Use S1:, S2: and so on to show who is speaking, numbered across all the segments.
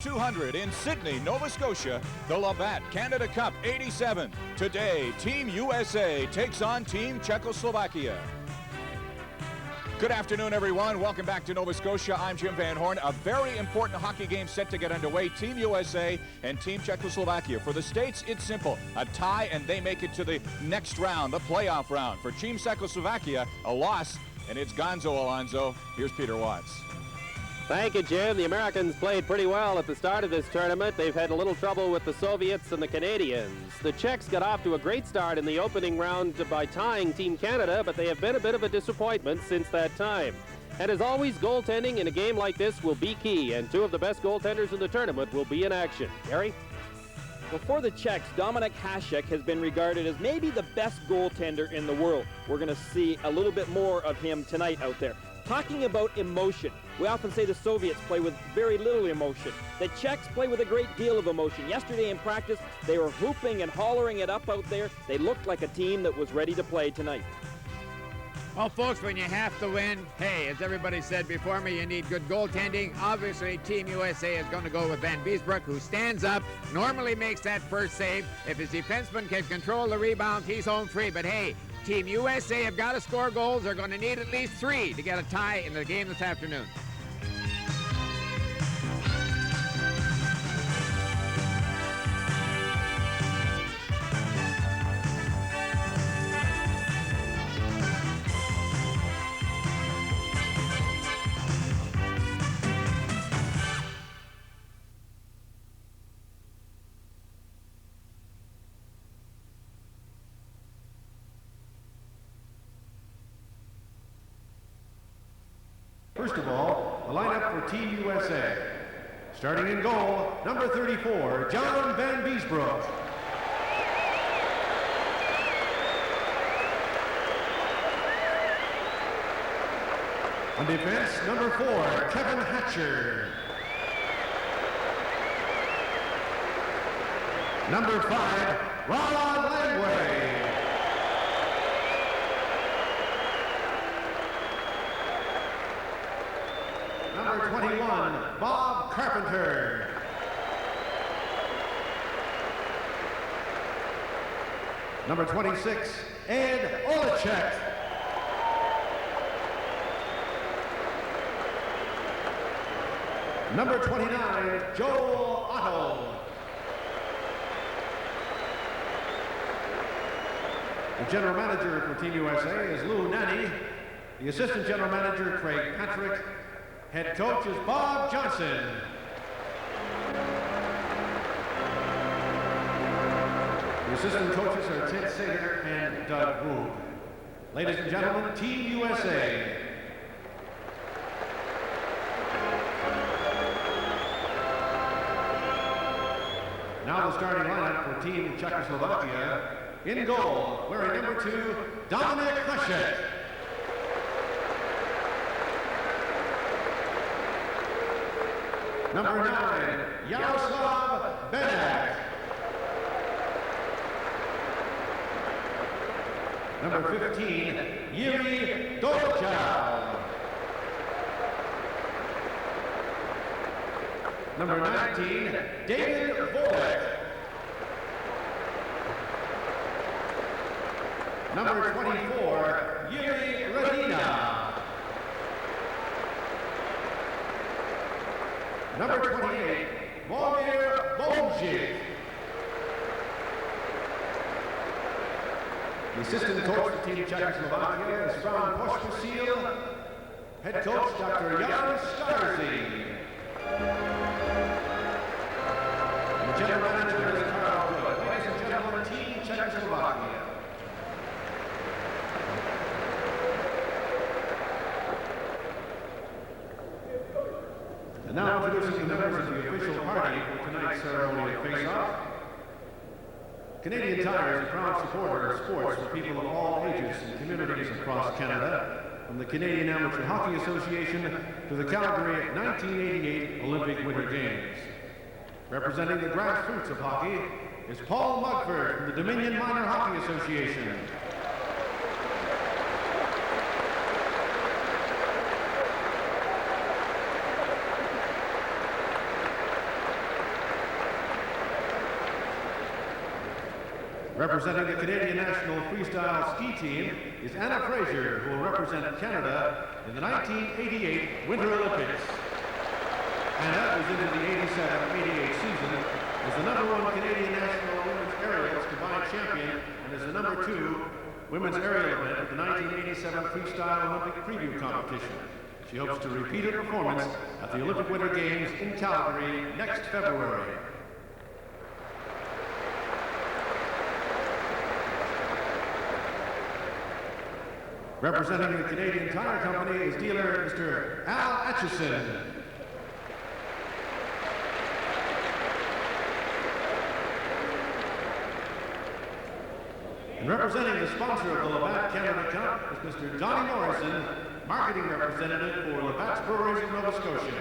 S1: 200 in Sydney, Nova Scotia, the Labatt Canada Cup 87. Today, Team USA takes on Team Czechoslovakia. Good afternoon, everyone. Welcome back to Nova Scotia. I'm Jim Van Horn. A very important hockey game set to get underway. Team USA and Team Czechoslovakia. For the States, it's simple. A tie, and they make it to the next round, the playoff round. For Team Czechoslovakia, a loss, and it's Gonzo Alonso. Here's Peter Watts.
S2: Thank you, Jim. The Americans played pretty well at the start of this tournament. They've had a little trouble with the Soviets and the Canadians. The Czechs got off to a great start in the opening round by tying Team Canada, but they have been a bit of a disappointment since that time. And as always, goaltending in a game like this will be key, and two of the best goaltenders in the tournament will be in action. Gary?
S3: Well, for the Czechs, Dominik Hasek has been regarded as maybe the best goaltender in the world. We're going to see a little bit more of him tonight out there. Talking about emotion, we often say the Soviets play with very little emotion. The Czechs play with a great deal of emotion. Yesterday in practice, they were hooping and hollering it up out there. They looked like a team that was ready to play tonight.
S4: Well, folks, when you have to win, hey, as everybody said before me, you need good goaltending. Obviously, Team USA is going to go with Van Biesbroek, who stands up, normally makes that first save. If his defenseman can control the rebounds, he's home free. But hey, Team USA have got to score goals. They're going to need at least 3 to get a tie in the game this afternoon.
S5: First of all, the lineup for Team USA. Starting in goal, number 34, John Van Biesbroek. On defense, number 4, Kevin Hatcher. Number 5, Ron Langway. Number 21, Bob Carpenter. Number 26, Ed Olechek. Number 29, Joel Otto. The general manager for Team USA is Lou Nanny. The assistant general manager, Craig Patrick. Head coach is Bob Johnson. The assistant coaches are Ted Sager and Doug Wood. Ladies and gentlemen, Team USA. Now the starting lineup for Team Czechoslovakia. In goal, wearing number 2, Dominik Hasek. Number 9, Yaroslav Benek. Number 15, Yuri Dorchow. Number 19, David Volek. Number 24, Yuri Radina. Number 28, Momir Bomjic. The assistant coach for Team Czechoslovakia is Fran Pospisil. Head coach, Dr. Jan Starzy. The general manager is Carl Wood. Ladies and gentlemen, Team Czechoslovakia. And now introducing the members of the official party for tonight's ceremonial face-off. Canadian Tire is a proud supporter of sports for people of all ages and communities across Canada, from the Canadian Amateur Hockey Association to the Calgary 1988 Olympic Winter Games. Representing the grassroots of hockey is Paul Mugford from the Dominion Minor Hockey Association. Representing the Canadian National Freestyle Ski Team is Anna Fraser, who will represent Canada in the 1988 Winter Olympics. Anna was into the 87-88 season as the #1 Canadian National Women's Aerials combined champion and as the #2 women's aerial event at the 1987 Freestyle Olympic Preview Competition. She hopes to repeat her performance at the Olympic Winter Games in Calgary next February. Representing the Canadian Tire Company is dealer Mr. Al Atchison. And representing the sponsor of the Labatt Canada Cup is Mr. Donnie Morrison, marketing representative for Labatt's Breweries in Nova Scotia.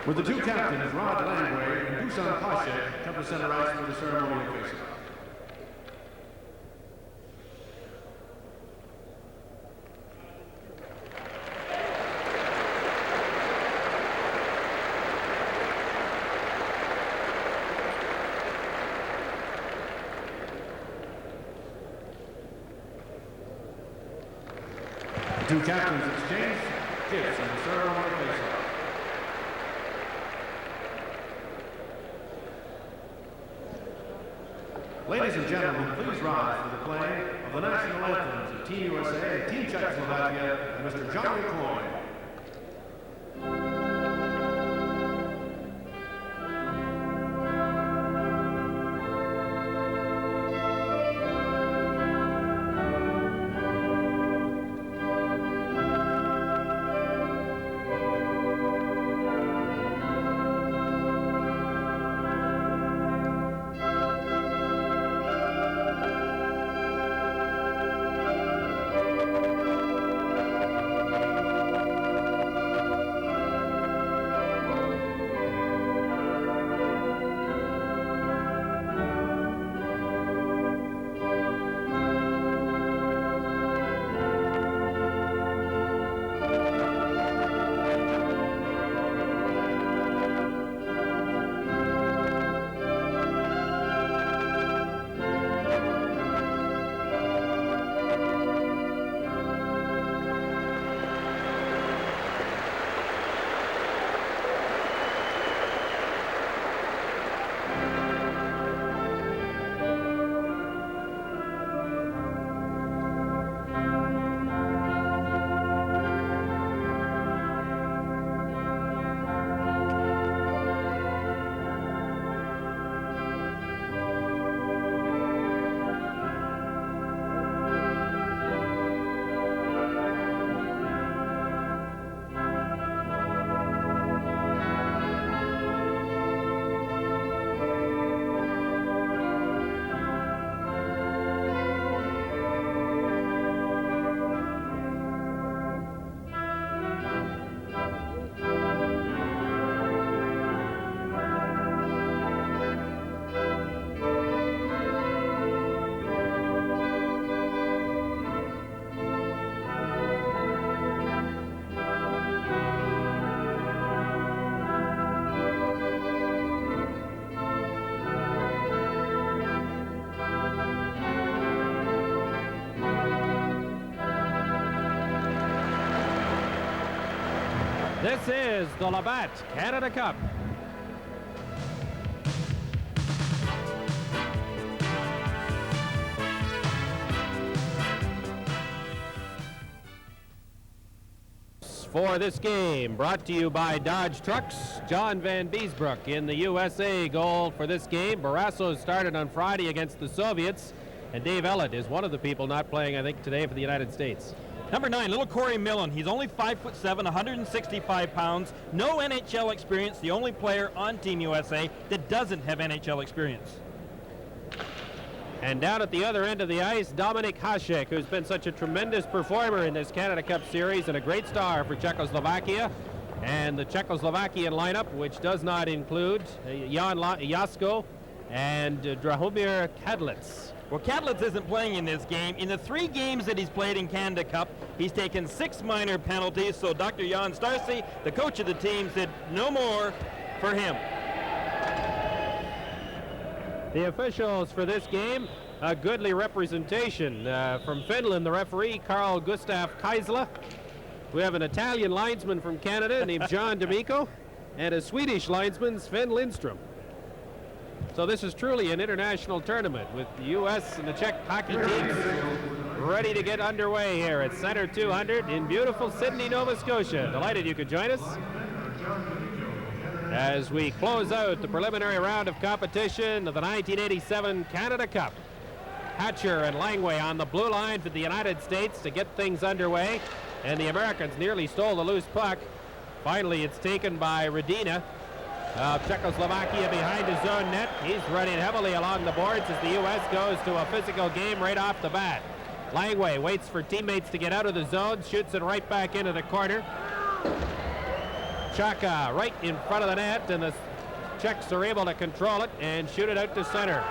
S5: With the two captains, Rod Langway and Dusan Pasha, come to center ice for the ceremonial face-off. The two captains exchange gifts in the ceremonial face-off. Ladies and gentlemen, please rise for the playing of the national anthems of Team USA and Team Czechoslovakia and Mr. Johnny Coyne.
S2: This is the Labatt Canada Cup. For this game, brought to you by Dodge Trucks, John Van Beesbrook in the USA goal for this game. Barrasso started on Friday against the Soviets, and Dave Ellett is one of the people not playing, I think, today for the United States.
S3: Number 9, little Corey Millen. He's only 5'7", 165 pounds. No NHL experience. The only player on Team USA that doesn't have NHL experience.
S2: And down at the other end of the ice, Dominik Hasek, who's been such a tremendous performer in this Canada Cup series and a great star for Czechoslovakia. And the Czechoslovakian lineup, which does not include Jan Jasko and Drahomir Kadlec.
S3: Well, Kadlitz isn't playing in this game. In the 3 games that he's played in Canada Cup, he's taken 6 minor penalties, so Dr. Jan Starcy, the coach of the team, said no more for him.
S2: The officials for this game, a goodly representation. From Finland, the referee, Carl Gustav Kaisla. We have an Italian linesman from Canada named John D'Amico, and a Swedish linesman, Sven Lindstrom. So this is truly an international tournament with the U.S. and the Czech hockey teams ready to get underway here at Center 200 in beautiful Sydney, Nova Scotia. Delighted you could join us as we close out the preliminary round of competition of the 1987 Canada Cup. Hatcher and Langway on the blue line for the United States to get things underway, and the Americans nearly stole the loose puck. Finally, it's taken by Radina of Czechoslovakia behind his own net. He's running heavily along the boards as the U.S. goes to a physical game right off the bat. Langway waits for teammates to get out of the zone, shoots it right back into the corner. Chaka right in front of the net, and the Czechs are able to control it and shoot it out to center.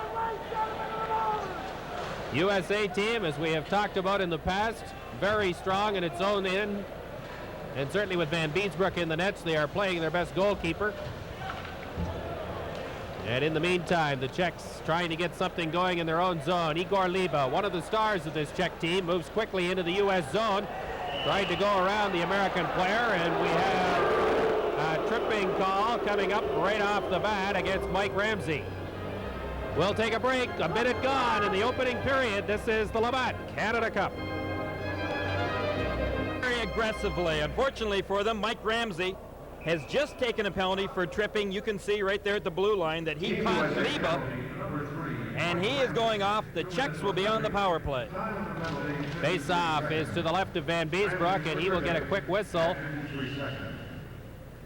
S2: USA team, as we have talked about in the past, very strong in its own end, and certainly with Van Beesbroek in the nets, they are playing their best goalkeeper. And in the meantime, the Czechs trying to get something going in their own zone. Igor Liba, one of the stars of this Czech team, moves quickly into the U.S. zone, trying to go around the American player, and we have a tripping call coming up right off the bat against Mike Ramsey. We'll take a break. A minute gone in the opening period. This is the Labatt Canada Cup.
S3: Very aggressively. Unfortunately for them, Mike Ramsey has just taken a penalty for tripping. You can see right there at the blue line that he caught Liba, and he is going off. The Czechs will be on the power play.
S2: Face-off is to the left of Van Beesbroek, and he will get a quick whistle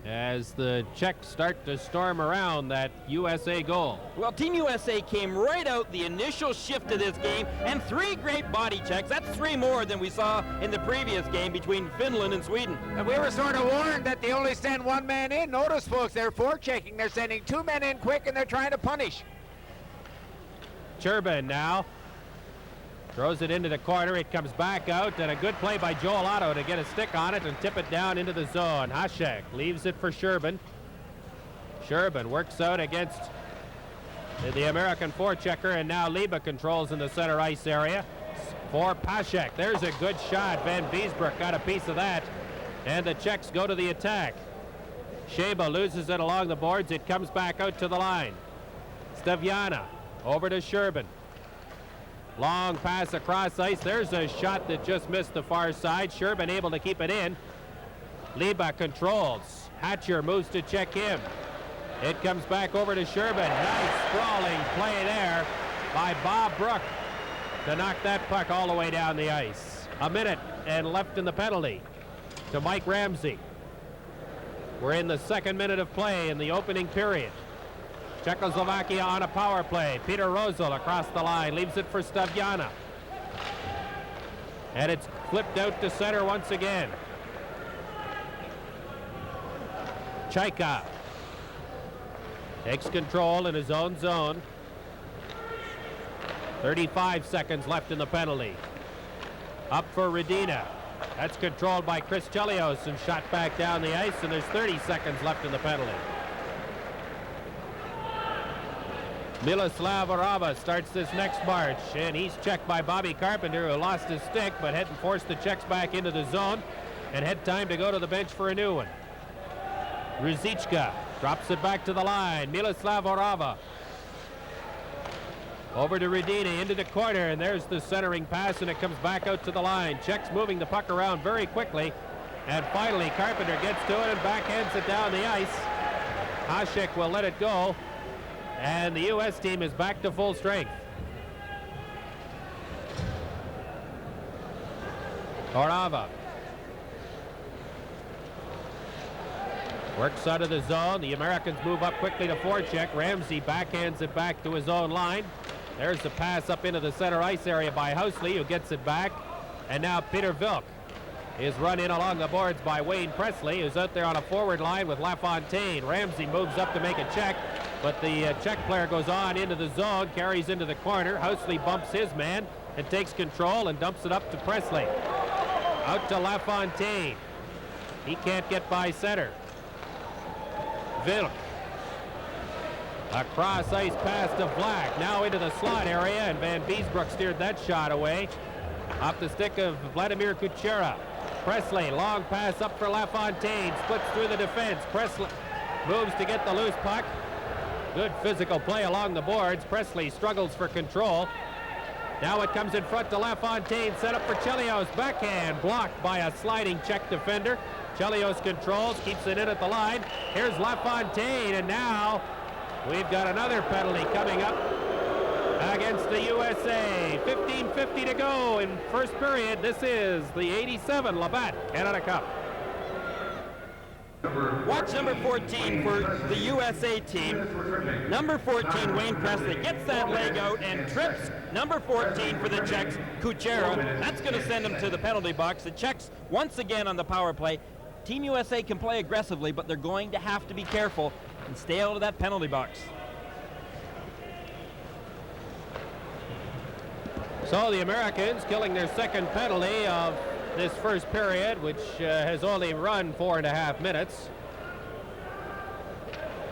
S2: as the Czechs start to storm around that USA goal.
S3: Well, Team USA came right out the initial shift of this game, and 3 great body checks. That's 3 more than we saw in the previous game between Finland and Sweden.
S4: And we were sort of warned that they only send 1 man in. Notice, folks, they're forechecking. They're sending 2 men in quick, and they're trying to punish.
S2: Turbin now throws it into the corner. It comes back out, and a good play by Joel Otto to get a stick on it and tip it down into the zone. Hasek leaves it for Sherbin. Sherbin works out against the American forechecker, and now Liba controls in the center ice area for Pasek. There's a good shot. Van Beesbroek got a piece of that, and the Czechs go to the attack. Sheba loses it along the boards. It comes back out to the line. Staviana over to Sherbin. Long pass across ice. There's a shot that just missed the far side. Sherbin able to keep it in. Liba controls. Hatcher moves to check him. It comes back over to Sherbin. Nice sprawling play there by Bob Brook to knock that puck all the way down the ice. A minute and left in the penalty to Mike Ramsey. We're in the 2nd minute of play in the opening period. Czechoslovakia on a power play. Peter Rosel across the line, leaves it for Staviana. And it's flipped out to center once again. Chaika takes control in his own zone. 35 seconds left in the penalty. Up for Radina. That's controlled by Chris Chelios and shot back down the ice, and there's 30 seconds left in the penalty. Miloslav Orava starts this next march, and he's checked by Bobby Carpenter, who lost his stick but hadn't forced the Czechs back into the zone and had time to go to the bench for a new one. Ruzicka drops it back to the line. Miloslav Orava over to Radina into the corner, and there's the centering pass, and it comes back out to the line. Czechs moving the puck around very quickly, and finally Carpenter gets to it and backhands it down the ice. Hasek will let it go, and the U.S. team is back to full strength. Orava works out of the zone. The Americans move up quickly to forecheck. Ramsey backhands it back to his own line. There's the pass up into the center ice area by Housley, who gets it back. And now Peter Vilk is run in along the boards by Wayne Presley, who's out there on a forward line with LaFontaine. Ramsey moves up to make a check, but the Czech player goes on into the zone, carries into the corner. Housley bumps his man and takes control and dumps it up to Presley. Out to LaFontaine. He can't get by center. Vilk. A cross ice pass to Black. Now into the slot area, and Van Beesbroek steered that shot away. Off the stick of Vladimir Kuchera. Presley, long pass up for LaFontaine. Splits through the defense. Presley moves to get the loose puck. Good physical play along the boards. Presley struggles for control. Now it comes in front to LaFontaine. Set up for Chelios. Backhand blocked by a sliding Czech defender. Chelios controls, keeps it in at the line. Here's LaFontaine, and now we've got another penalty coming up against the USA. 15:50 to go in first period. This is the 87 Labatt Canada Cup.
S3: Watch number 14 for the USA team. Number 14, Wayne Presley, gets that leg out and trips number 14 for the Czechs, Kuchera. That's going to send him to the penalty box. The Czechs once again on the power play. Team USA can play aggressively, but they're going to have to be careful and stay out of that penalty box.
S2: So the Americans killing their second penalty of this first period, which has only run 4.5 minutes.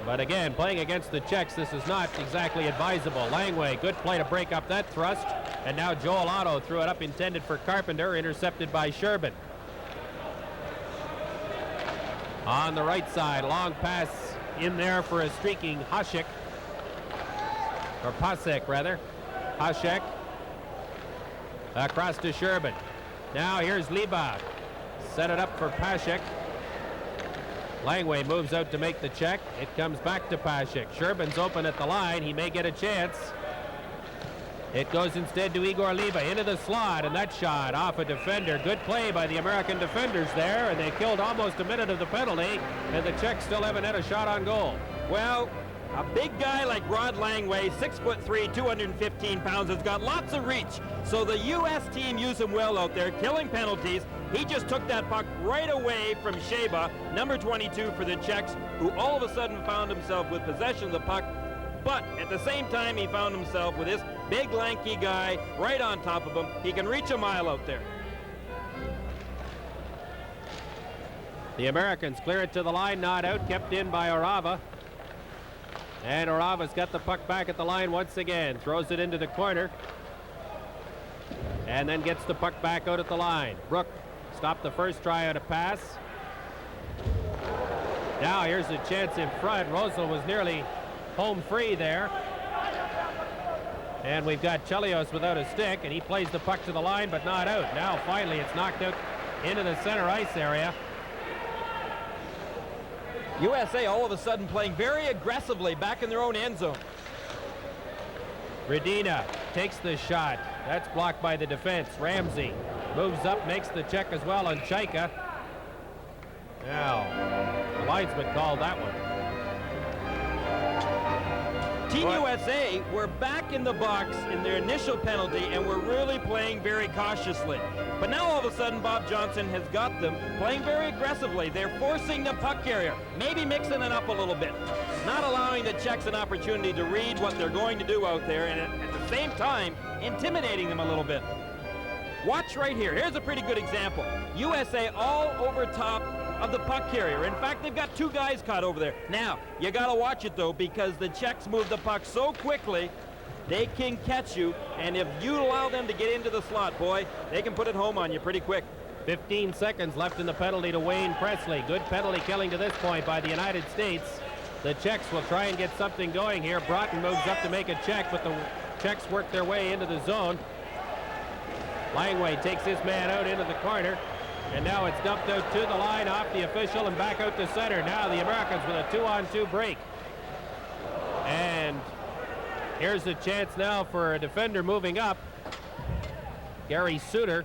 S2: But again, playing against the Czechs, this is not exactly advisable. Langway, good play to break up that thrust. And now Joel Otto threw it up, intended for Carpenter, intercepted by Sherbin. On the right side, long pass in there for a streaking Hasek. Or Pasek, rather. Hasek. Across to Sherbin. Now here's Liba. Set it up for Pasek. Langway moves out to make the check. It comes back to Pasek. Sherbin's open at the line. He may get a chance. It goes instead to Igor Liba into the slot, and that shot off a defender. Good play by the American defenders there, and they killed almost a minute of the penalty, and the Czechs still haven't had a shot on goal.
S3: Well, a big guy like Rod Langway, 6'3", 215 pounds, has got lots of reach. So the U.S. team used him well out there, killing penalties. He just took that puck right away from Sheba, number 22 for the Czechs, who all of a sudden found himself with possession of the puck. But at the same time, he found himself with this big, lanky guy right on top of him. He can reach a mile out there.
S2: The Americans clear it to the line, not out, kept in by Orava. And Orava's got the puck back at the line once again. Throws it into the corner. And then gets the puck back out at the line. Brook stopped the first try on a pass. Now here's a chance in front. Rosal was nearly home free there. And we've got Chelios without a stick, and he plays the puck to the line, but not out. Now finally it's knocked out into the center ice area.
S3: USA all of a sudden playing very aggressively back in their own end zone.
S2: Redina takes the shot. That's blocked by the defense. Ramsey moves up, makes the check as well on Chaika. Now, the linesman called that one.
S3: Team USA were back in the box in their initial penalty and were really playing very cautiously. But now all of a sudden Bob Johnson has got them playing very aggressively. They're forcing the puck carrier, maybe mixing it up a little bit, not allowing the Czechs an opportunity to read what they're going to do out there, and at the same time intimidating them a little bit. Watch right here. Here's a pretty good example. USA all over top of the puck carrier. In fact, they've got two guys caught over there. Now, you got to watch it, though, because the Czechs move the puck so quickly, they can catch you, and if you allow them to get into the slot, boy, they can put it home on you pretty quick.
S2: 15 seconds left in the penalty to Wayne Presley. Good penalty killing to this point by the United States. The Czechs will try and get something going here. Broughton moves up to make a check, but the Czechs work their way into the zone. Langway takes his man out into the corner. And now it's dumped out to the line off the official and back out to center. Now the Americans with a 2-on-2 break. And here's a chance now for a defender moving up. Gary Suter.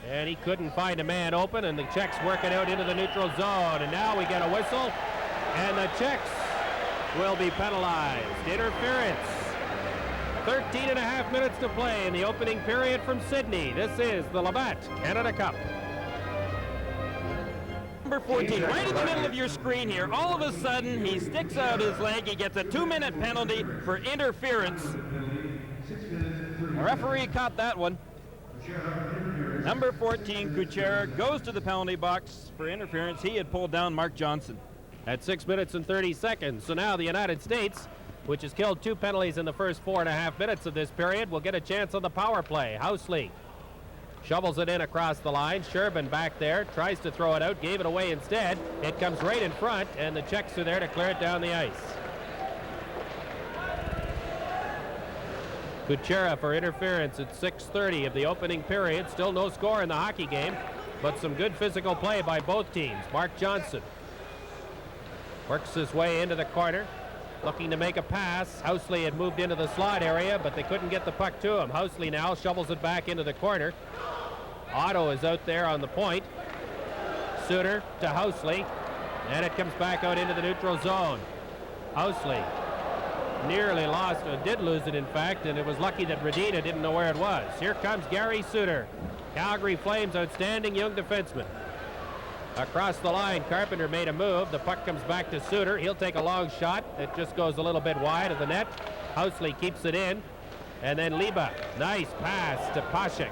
S2: And he couldn't find a man open, and the Czechs working out into the neutral zone. And now we get a whistle, and the Czechs will be penalized. Interference. 13.5 minutes to play in the opening period from Sydney. This is the Labatt Canada Cup.
S3: Number 14, right in the middle of your screen here. All of a sudden, he sticks out his leg. He gets a 2-minute penalty for interference. The referee caught that one. Number 14, Kuchera, goes to the penalty box for interference. He had pulled down Mark Johnson.
S2: At 6 minutes and 30 seconds. So now the United States, which has killed 2 penalties in the first 4.5 minutes of this period, will get a chance on the power play. Housley shovels it in across the line. Sherbin back there, tries to throw it out, gave it away instead. It comes right in front, and the Czechs are there to clear it down the ice. Kuchera for interference at 6:30 of the opening period. Still no score in the hockey game, but some good physical play by both teams. Mark Johnson works his way into the corner, looking to make a pass. Housley had moved into the slot area, but they couldn't get the puck to him. Housley now shovels it back into the corner. Otto is out there on the point. Suter to Housley, and it comes back out into the neutral zone. Housley nearly lost, or did lose it in fact, and it was lucky that Radina didn't know where it was. Here comes Gary Suter. Calgary Flames outstanding young defenseman. Across the line, Carpenter made a move. The puck comes back to Suter. He'll take a long shot. It just goes a little bit wide of the net. Housley keeps it in. And then Liba, nice pass to Pashek.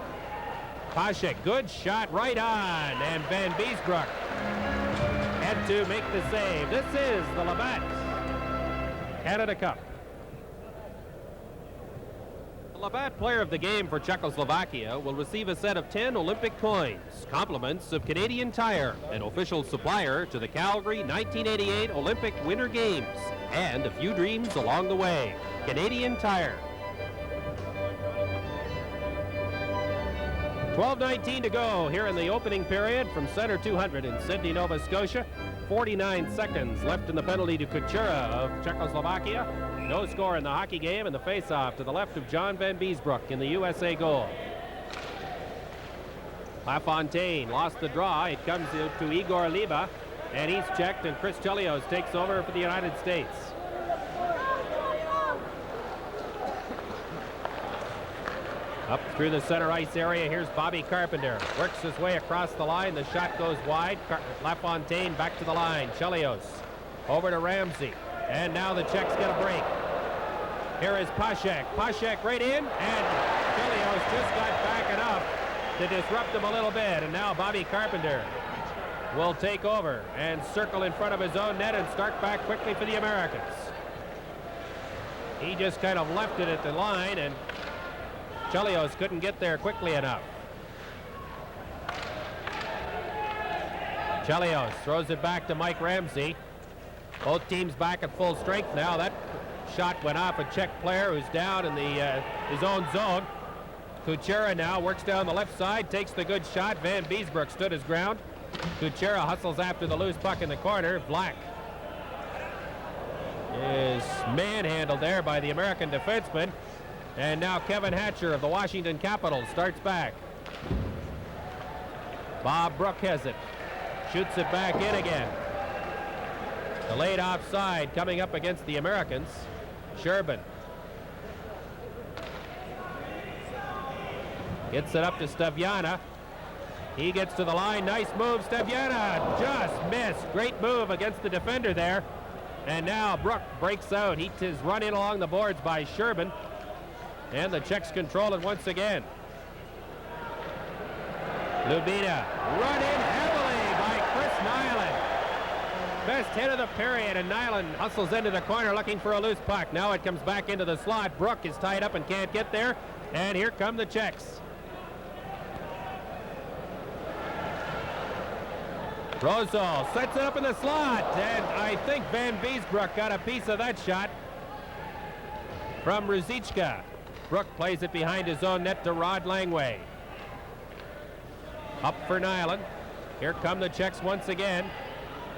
S2: Pashek, good shot right on. And Van Beesbroek had to make the save. This is the Labatt Canada Cup. The Labatt Player of the Game for Czechoslovakia will receive a set of 10 Olympic coins, compliments of Canadian Tire, an official supplier to the Calgary 1988 Olympic Winter Games, and a few dreams along the way. Canadian Tire. 12:19 to go here in the opening period from Center 200 in Sydney, Nova Scotia. 49 seconds left in the penalty to Kuchera of Czechoslovakia. No score in the hockey game, and the face-off to the left of John Van Beesbroek in the USA goal. LaFontaine lost the draw. It comes to Igor Liba, and he's checked, and Chris Chelios takes over for the United States. Up through the center ice area, here's Bobby Carpenter. Works his way across the line. The shot goes wide. LaFontaine back to the line. Chelios over to Ramsey. And now the Czechs get a break. Here is Pashek. Pashek right in, and Chelios just got back enough to disrupt him a little bit. And now Bobby Carpenter will take over and circle in front of his own net and start back quickly for the Americans. He just kind of left it at the line, and Chelios couldn't get there quickly enough. Chelios throws it back to Mike Ramsey. Both teams back at full strength now. That shot went off a Czech player who's down in his own zone. Kuchera now works down the left side, takes the good shot. Van Beesbroek stood his ground. Kuchera hustles after the loose puck in the corner. Black is manhandled there by the American defenseman. And now Kevin Hatcher of the Washington Capitals starts back. Bob Brook has it. Shoots it back in again. Delayed offside coming up against the Americans. Sherbin gets it up to Steviana. He gets to the line. Nice move. Steviana just missed. Great move against the defender there. And now Brook breaks out. He is run in along the boards by Sherbin. And the Czechs control it once again. Lubina run in heavily by Chris Nyland. Best hit of the period, and Nyland hustles into the corner looking for a loose puck. Now it comes back into the slot. Brook is tied up and can't get there. And here come the Czechs. Rosol sets it up in the slot, and I think Van Beesbroek got a piece of that shot from Ruzicka. Brook plays it behind his own net to Rod Langway. Up for Nyland. Here come the Czechs once again.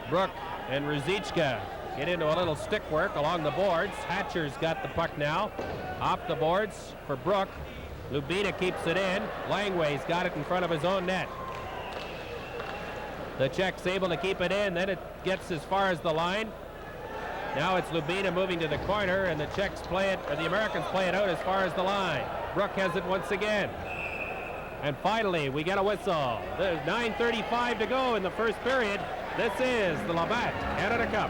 S2: Brook and Ruzicka get into a little stick work along the boards. Hatcher's got the puck now. Off the boards for Brook. Lubina keeps it in. Langway's got it in front of his own net. The Czechs able to keep it in. Then it gets as far as the line. Now it's Lubina moving to the corner, and the Czechs play it, or the Americans play it out as far as the line. Brook has it once again. And finally, we get a whistle. There's 9:35 to go in the first period. This is the Labatt Canada Cup.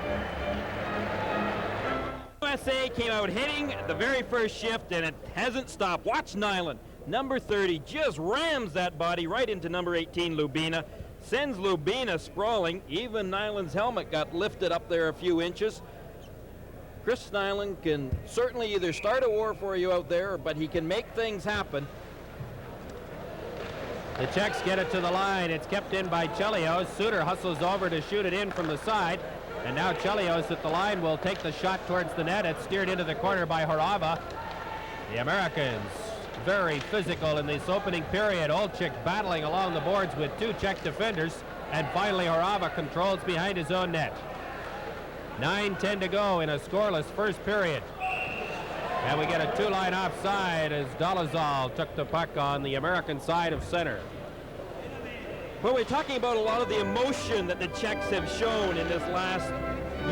S3: USA came out hitting the very first shift, and it hasn't stopped. Watch Nyland. Number 30 just rams that body right into number 18, Lubina. Sends Lubina sprawling. Even Nyland's helmet got lifted up there a few inches. Chris Nyland can certainly either start a war for you out there, but he can make things happen.
S2: The Czechs get it to the line. It's kept in by Chelios. Suter hustles over to shoot it in from the side. And now Chelios at the line will take the shot towards the net. It's steered into the corner by Horava. The Americans very physical in this opening period. Olczyk battling along the boards with two Czech defenders. And finally Horava controls behind his own net. 9:10 to go in a scoreless first period. And we get a two-line offside as Dolezal took the puck on the American side of center.
S3: Well, we're talking about a lot of the emotion that the Czechs have shown in this last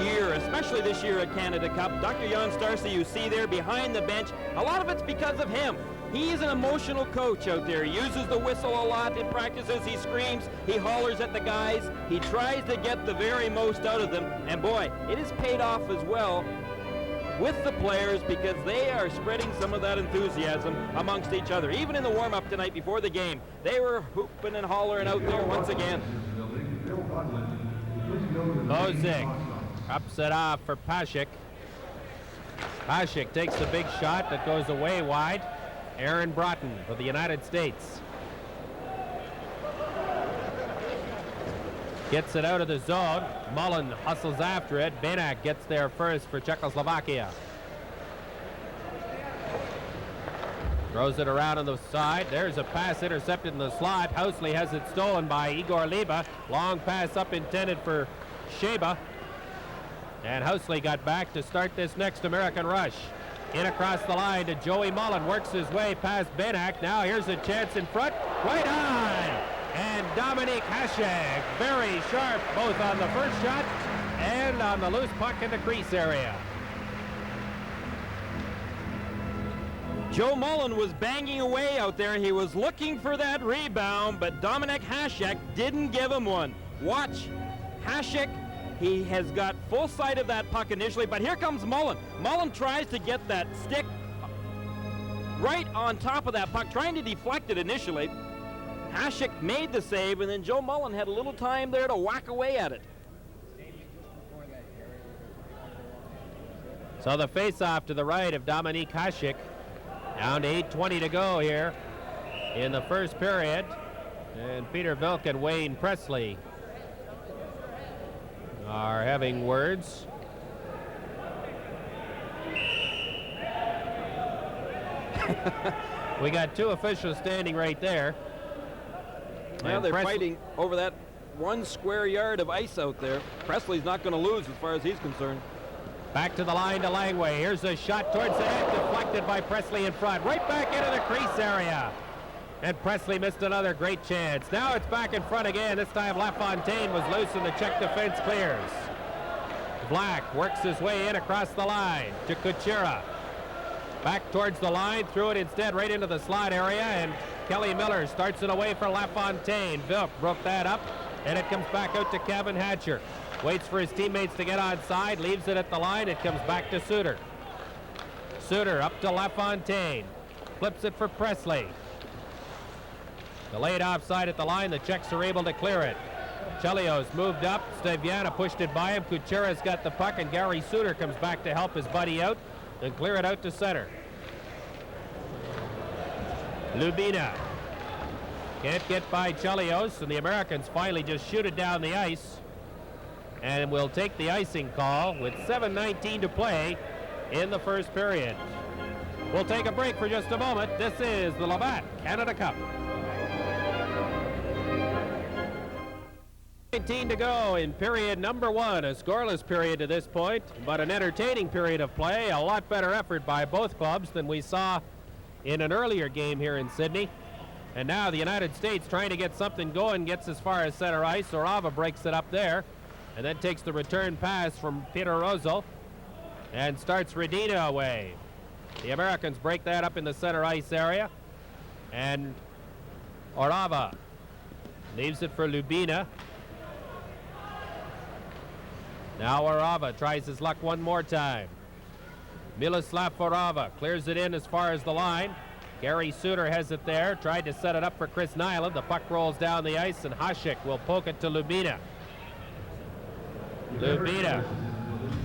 S3: year, especially this year at Canada Cup. Dr. Jan Starcy, you see there behind the bench, a lot of it's because of him. He is an emotional coach out there. He uses the whistle a lot in practices. He screams, he hollers at the guys. He tries to get the very most out of them. And boy, it has paid off as well with the players because they are spreading some of that enthusiasm amongst each other. Even in the warm-up tonight before the game, they were hooping and hollering out there once again.
S2: Bozic ups it off for Pasek. Pasek takes the big shot that goes away wide. Aaron Broughton for the United States. Gets it out of the zone. Mullen hustles after it. Benak gets there first for Czechoslovakia. Throws it around on the side. There's a pass intercepted in the slot. Housley has it stolen by Igor Liba. Long pass up intended for Sheba. And Housley got back to start this next American rush. In across the line to Joey Mullen. Works his way past Benak. Now here's a chance in front. Right on! And Dominique Hasek, very sharp both on the first shot and on the loose puck in the crease area.
S3: Joe Mullen was banging away out there. He was looking for that rebound, but Dominic Hasek didn't give him one. Watch Hasek. He has got full sight of that puck initially, but here comes Mullen. Mullen tries to get that stick right on top of that puck, trying to deflect it initially. Hasek made the save, and then Joe Mullen had a little time there to whack away at it.
S2: So the face-off to the right of Dominique Hasek. Down to 8:20 to go here in the first period. And Peter Vilk and Wayne Presley are having words. We got two officials standing right there.
S3: Now they're fighting over that 1 square yard of ice out there. Presley's not going to lose as far as he's concerned.
S2: Back to the line to Langway. Here's a shot towards the net, deflected by Presley in front. Right back into the crease area. And Presley missed another great chance. Now it's back in front again. This time LaFontaine was loose and the Czech defense clears. Black works his way in across the line to Kuchera. Back towards the line, threw it instead right into the slot area, and Kelly Miller starts it away for LaFontaine. Vilk broke that up, and it comes back out to Kevin Hatcher. Waits for his teammates to get on side, leaves it at the line. It comes back to Suter. Suter up to LaFontaine. Flips it for Presley. Delayed offside at the line. The Czechs are able to clear it. Chelios moved up. Steviana pushed it by him. Kuchera's got the puck, and Gary Suter comes back to help his buddy out and clear it out to center. Lubina can't get by Chelios, and the Americans finally just shoot it down the ice. And will take the icing call with 7:19 to play in the first period. We'll take a break for just a moment. This is the Labatt Canada Cup. 19 to go in period number 1. A scoreless period to this point, but an entertaining period of play. A lot better effort by both clubs than we saw in an earlier game here in Sydney. And now the United States trying to get something going, gets as far as center ice. Orava breaks it up there, and then takes the return pass from Peter Rosal and starts Redina away. The Americans break that up in the center ice area, and Orava leaves it for Lubina. Now Orava tries his luck one more time. Miloslav Orava clears it in as far as the line. Gary Suter has it there, tried to set it up for Chris Nyland. The puck rolls down the ice, and Hasek will poke it to Lubina. Lubina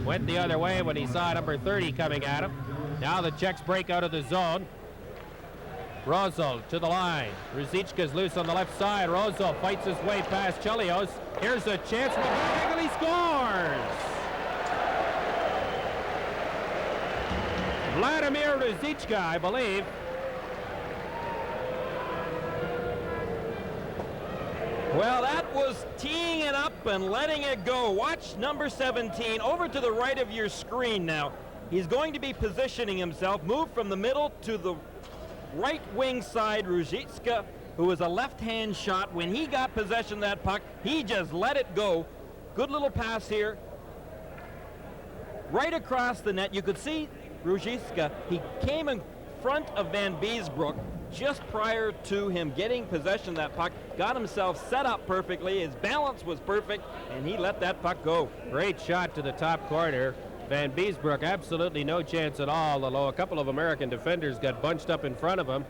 S2: went the other way when he saw number 30 coming at him. Now the Czechs break out of the zone. Rozal to the line. Ruzicka's loose on the left side. Rozal fights his way past Chelios. Here's a chance. He scores! Vladimir Ruzicka, I believe.
S3: Well, that was teeing it up and letting it go. Watch number 17 over to the right of your screen now. He's going to be positioning himself, move from the middle to the right wing side. Ruzicka, who was a left-hand shot, when he got possession of that puck, he just let it go. Good little pass here. Right across the net. You could see Ruzicka, he came in front of Van Beesbroek just prior to him getting possession of that puck, got himself set up perfectly, his balance was perfect, and he let that puck go.
S2: Great shot to the top corner. Van Beesbroek absolutely no chance at all, although a couple of American defenders got bunched up in front of him,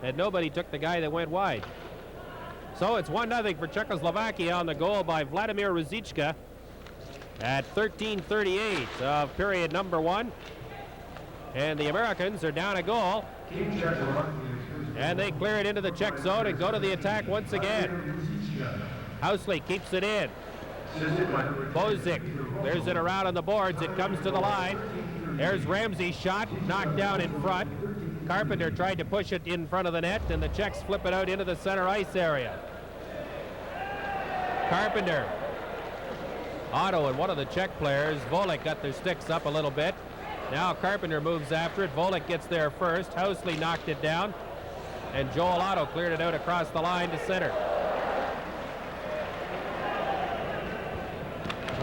S2: and nobody took the guy that went wide. So it's 1-0 for Czechoslovakia on the goal by Vladimir Ruzicka at 13:38 of period number 1. And the Americans are down a goal. And they clear it into the Czech zone and go to the attack once again. Housley keeps it in. Bozic clears it around on the boards. It comes to the line. There's Ramsey's shot, knocked down in front. Carpenter tried to push it in front of the net, and the Czechs flip it out into the center ice area. Carpenter. Otto and one of the Czech players, Volek, got their sticks up a little bit. Now Carpenter moves after it. Volek gets there first. Housley knocked it down. And Joel Otto cleared it out across the line to center.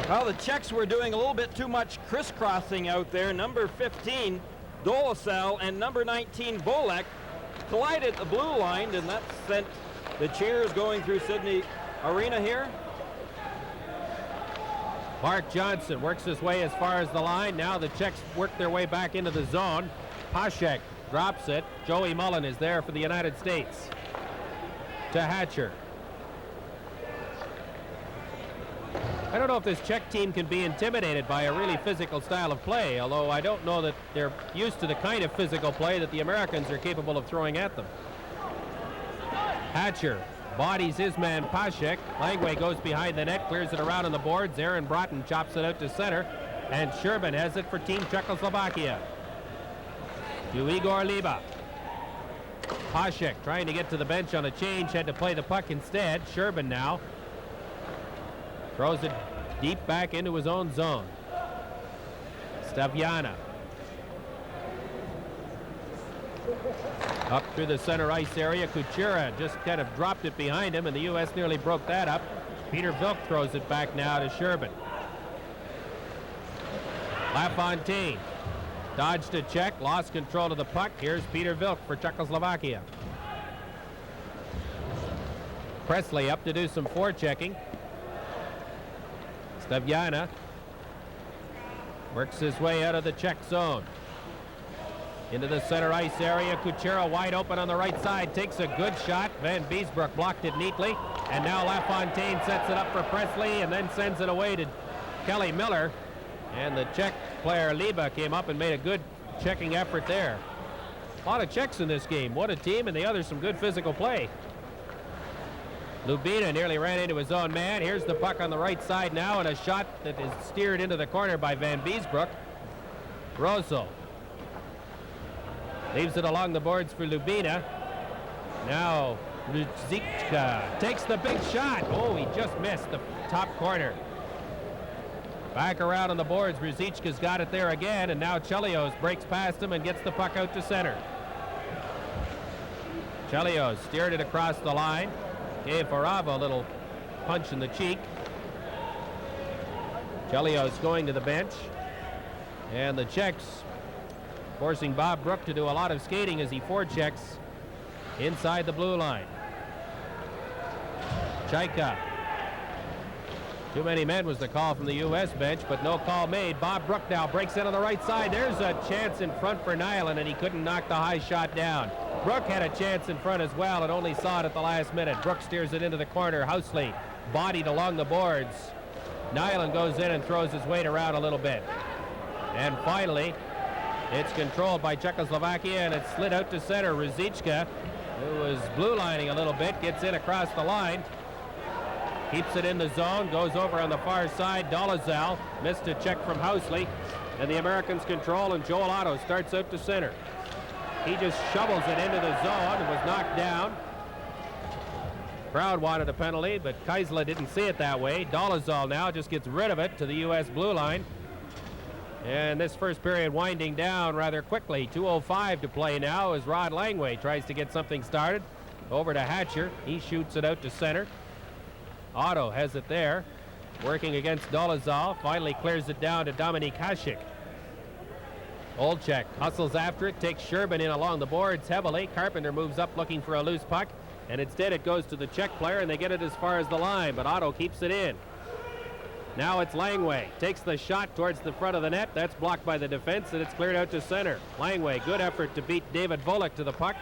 S3: Well, the Czechs were doing a little bit too much crisscrossing out there. Number 15, Dolasel, and number 19, Volek, collided the blue line, and that sent the cheers going through Sydney Arena here.
S2: Mark Johnson works his way as far as the line. Now the Czechs work their way back into the zone. Hasek drops it. Joey Mullen is there for the United States. To Hatcher. I don't know if this Czech team can be intimidated by a really physical style of play, although I don't know that they're used to the kind of physical play that the Americans are capable of throwing at them. Hatcher bodies his man Pasek. Langway goes behind the net, clears it around on the boards. Aaron Broughton chops it out to center, and Sherbin has it for Team Czechoslovakia. To Igor Liba. Pasek trying to get to the bench on a change, had to play the puck instead. Sherbin now throws it deep back into his own zone. Staviana. Up through the center ice area. Kuchera just kind of dropped it behind him, and the U.S. nearly broke that up. Peter Vilk throws it back now to Sherbin. LaFontaine dodged a check, lost control of the puck. Here's Peter Vilk for Czechoslovakia. Presley up to do some forechecking. Staviana works his way out of the Czech zone. Into the center ice area. Kuchera wide open on the right side. Takes a good shot. Van Beesbroek blocked it neatly. And now LaFontaine sets it up for Presley and then sends it away to Kelly Miller. And the Czech player Liba came up and made a good checking effort there. A lot of Czechs in this game. What a team, and the others some good physical play. Lubina nearly ran into his own man. Here's the puck on the right side now, and a shot that is steered into the corner by Van Beesbroek. Rosso leaves it along the boards for Lubina. Now Ruzicka takes the big shot. Oh, he just missed the top corner. Back around on the boards. Ruzicka's got it there again, and now Chelios breaks past him and gets the puck out to center. Chelios steered it across the line. Gave Orava a little punch in the cheek. Chelios going to the bench. And the Czechs forcing Bob Brook to do a lot of skating as he forechecks inside the blue line. Chaika. Too many men was the call from the U.S. bench, but no call made. Bob Brook now breaks in on the right side. There's a chance in front for Nyland, and he couldn't knock the high shot down. Brook had a chance in front as well and only saw it at the last minute. Brook steers it into the corner. Housley bodied along the boards. Nyland goes in and throws his weight around a little bit. And finally, it's controlled by Czechoslovakia, and it's slid out to center. Ruzicka, who was blue lining a little bit, gets in across the line. Keeps it in the zone, goes over on the far side. Dolezal missed a check from Housley, and the Americans control, and Joel Otto starts out to center. He just shovels it into the zone and was knocked down. Crowd wanted a penalty, but Keisler didn't see it that way. Dolezal now just gets rid of it to the U.S. blue line. And this first period winding down rather quickly. 2:05 to play now as Rod Langway tries to get something started. Over to Hatcher. He shoots it out to center. Otto has it there, working against Dolezal. Finally clears it down to Dominik Hasek. Olczyk hustles after it, takes Sherbin in along the boards heavily. Carpenter moves up looking for a loose puck, and instead it goes to the Czech player, and they get it as far as the line, but Otto keeps it in. Now it's Langway. Takes the shot towards the front of the net. That's blocked by the defense, and it's cleared out to center. Langway, good effort to beat David Volek to the puck.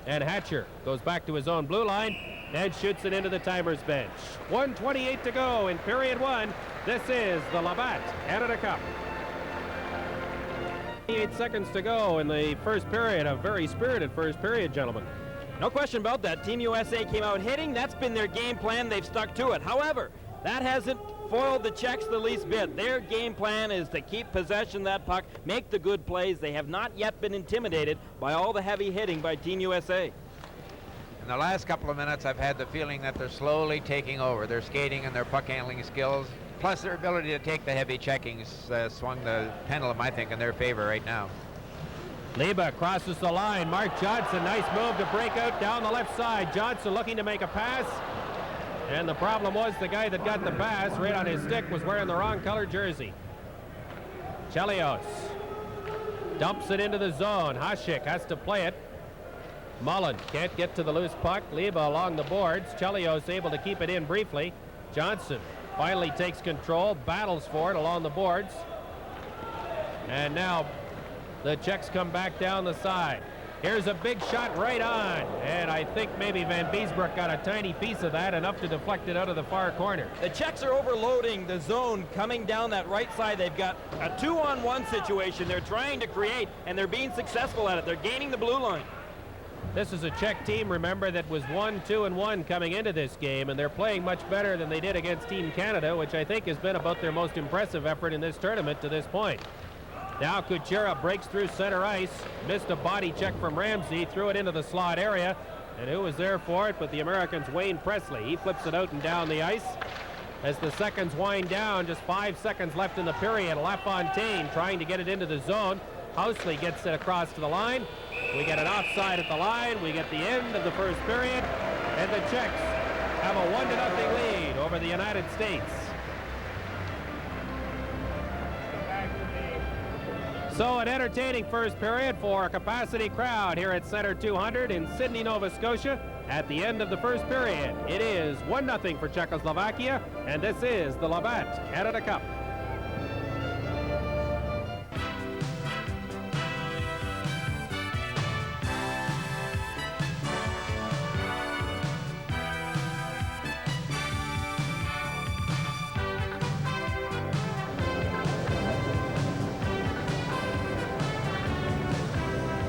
S2: And Hatcher goes back to his own blue line and shoots it into the timer's bench. 1:28 to go in period one. This is the Labatt Canada Cup. 8 seconds to go in the first period. A very spirited first period, gentlemen.
S3: No question about that. Team USA came out hitting. That's been their game plan. They've stuck to it. However, that hasn't foiled the Czechs the least bit. Their game plan is to keep possession of that puck, make the good plays. They have not yet been intimidated by all the heavy hitting by Team USA.
S4: In the last couple of minutes, I've had the feeling that they're slowly taking over. Their skating and their puck handling skills, plus their ability to take the heavy checkings, swung the pendulum, I think, in their favor right now.
S2: Leba crosses the line. Mark Johnson, nice move to break out down the left side. Johnson looking to make a pass. And the problem was the guy that got the pass right on his stick was wearing the wrong color jersey. Chelios dumps it into the zone. Hasek has to play it. Mullen can't get to the loose puck. Leba along the boards. Chelios able to keep it in briefly. Johnson finally takes control, battles for it along the boards. And now the Czechs come back down the side. Here's a big shot right on, and I think maybe Van Beesbroek got a tiny piece of that, enough to deflect it out of the far corner.
S3: The Czechs are overloading the zone coming down that right side. They've got a 2-on-1 situation they're trying to create, and they're being successful at it. They're gaining the blue line.
S2: This is a Czech team, remember, that was 1-2-1 coming into this game, and they're playing much better than they did against Team Canada, which I think has been about their most impressive effort in this tournament to this point. Now Kuchera breaks through center ice, missed a body check from Ramsey, threw it into the slot area, and who was there for it but the Americans' Wayne Presley. He flips it out and down the ice. As the seconds wind down, just 5 seconds left in the period, LaFontaine trying to get it into the zone. Housley gets it across to the line. We get an offside at the line. We get the end of the first period, and the Czechs have a 1-0 lead over the United States. So an entertaining first period for a capacity crowd here at Center 200 in Sydney, Nova Scotia. At the end of the first period, it is 1-0 for Czechoslovakia, and this is the Labatt Canada Cup.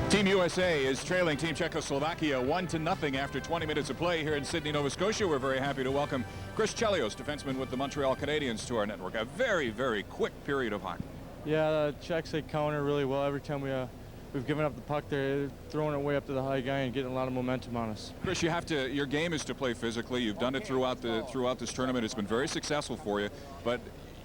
S1: Team USA is trailing Team Czechoslovakia 1-0 after 20 minutes of play here in Sydney, Nova Scotia. We're very happy to welcome Chris Chelios, defenseman with the Montreal Canadiens, to our network. A very, very quick period of hockey.
S6: Yeah, the Czechs, they counter really well. Every time we've given up the puck, they're throwing it way up to the high guy and getting a lot of momentum on us.
S1: Chris, you have to. Your game is to play physically. You've done it throughout this tournament. It's been very successful for you, but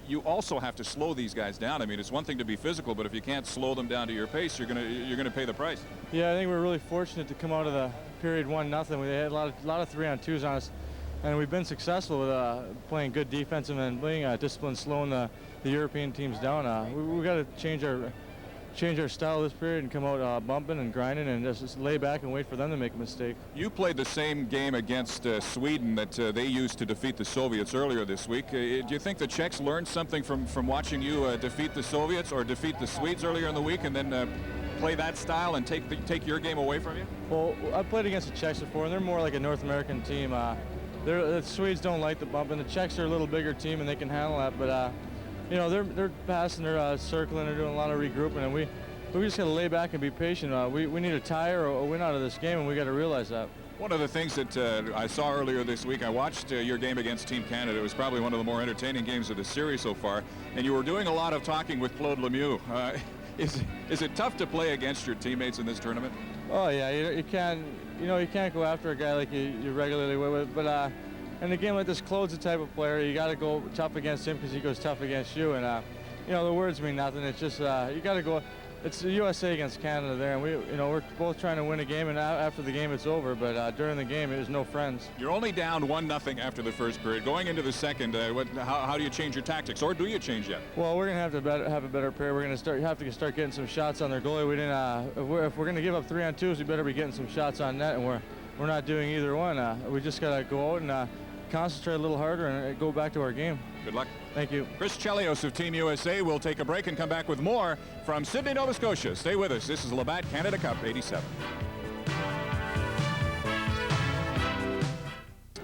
S1: you also have to slow these guys down. I mean, it's one thing to be physical, but if you can't slow them down to your pace, you're gonna pay the price.
S6: Yeah, I think we're really fortunate to come out of the period 1-0. We had a lot of 3-on-2s on us, and we've been successful with playing good defensive and being disciplined, slowing the European teams down. We got to change change our style this period and come out bumping and grinding and just lay back and wait for them to make a mistake.
S1: You played the same game against Sweden that they used to defeat the Soviets earlier this week. Do you think the Czechs learned something from watching you defeat the Soviets or defeat the Swedes earlier in the week and then play that style and take your game away from you?
S6: Well, I've played against the Czechs before, and they're more like a North American team. The Swedes don't like the bump, and the Czechs are a little bigger team, and they can handle that. But you know, they're passing, they're circling, they're doing a lot of regrouping, and we just got to lay back and be patient. We need a tie or a win out of this game, and we got to realize that.
S1: One of the things that I saw earlier this week, I watched your game against Team Canada. It was probably one of the more entertaining games of the series so far, and you were doing a lot of talking with Claude Lemieux. Is it tough to play against your teammates in this tournament?
S6: Oh yeah, you can't go after a guy like you regularly would, but in a game like this, Claude's the type of player you got to go tough against him because he goes tough against you, and you know, the words mean nothing. It's just you got to go. It's the USA against Canada there, and we're both trying to win a game, and after the game it's over, but during the game it was no friends.
S1: You're only down 1-0 after the first period. Going into the second, how do you change your tactics, or do you change yet?
S6: Well, we're going to have a better period. We're going to have to start getting some shots on their goalie. We didn't. If we're going to give up 3-on-2s, we better be getting some shots on net, and we're not doing either one. We just got to go out and concentrate a little harder and go back to our game.
S1: Good luck.
S6: Thank you.
S1: Chris Chelios of Team USA will take a break and come back with more from Sydney, Nova Scotia. Stay with us. This is Labatt Canada Cup 87.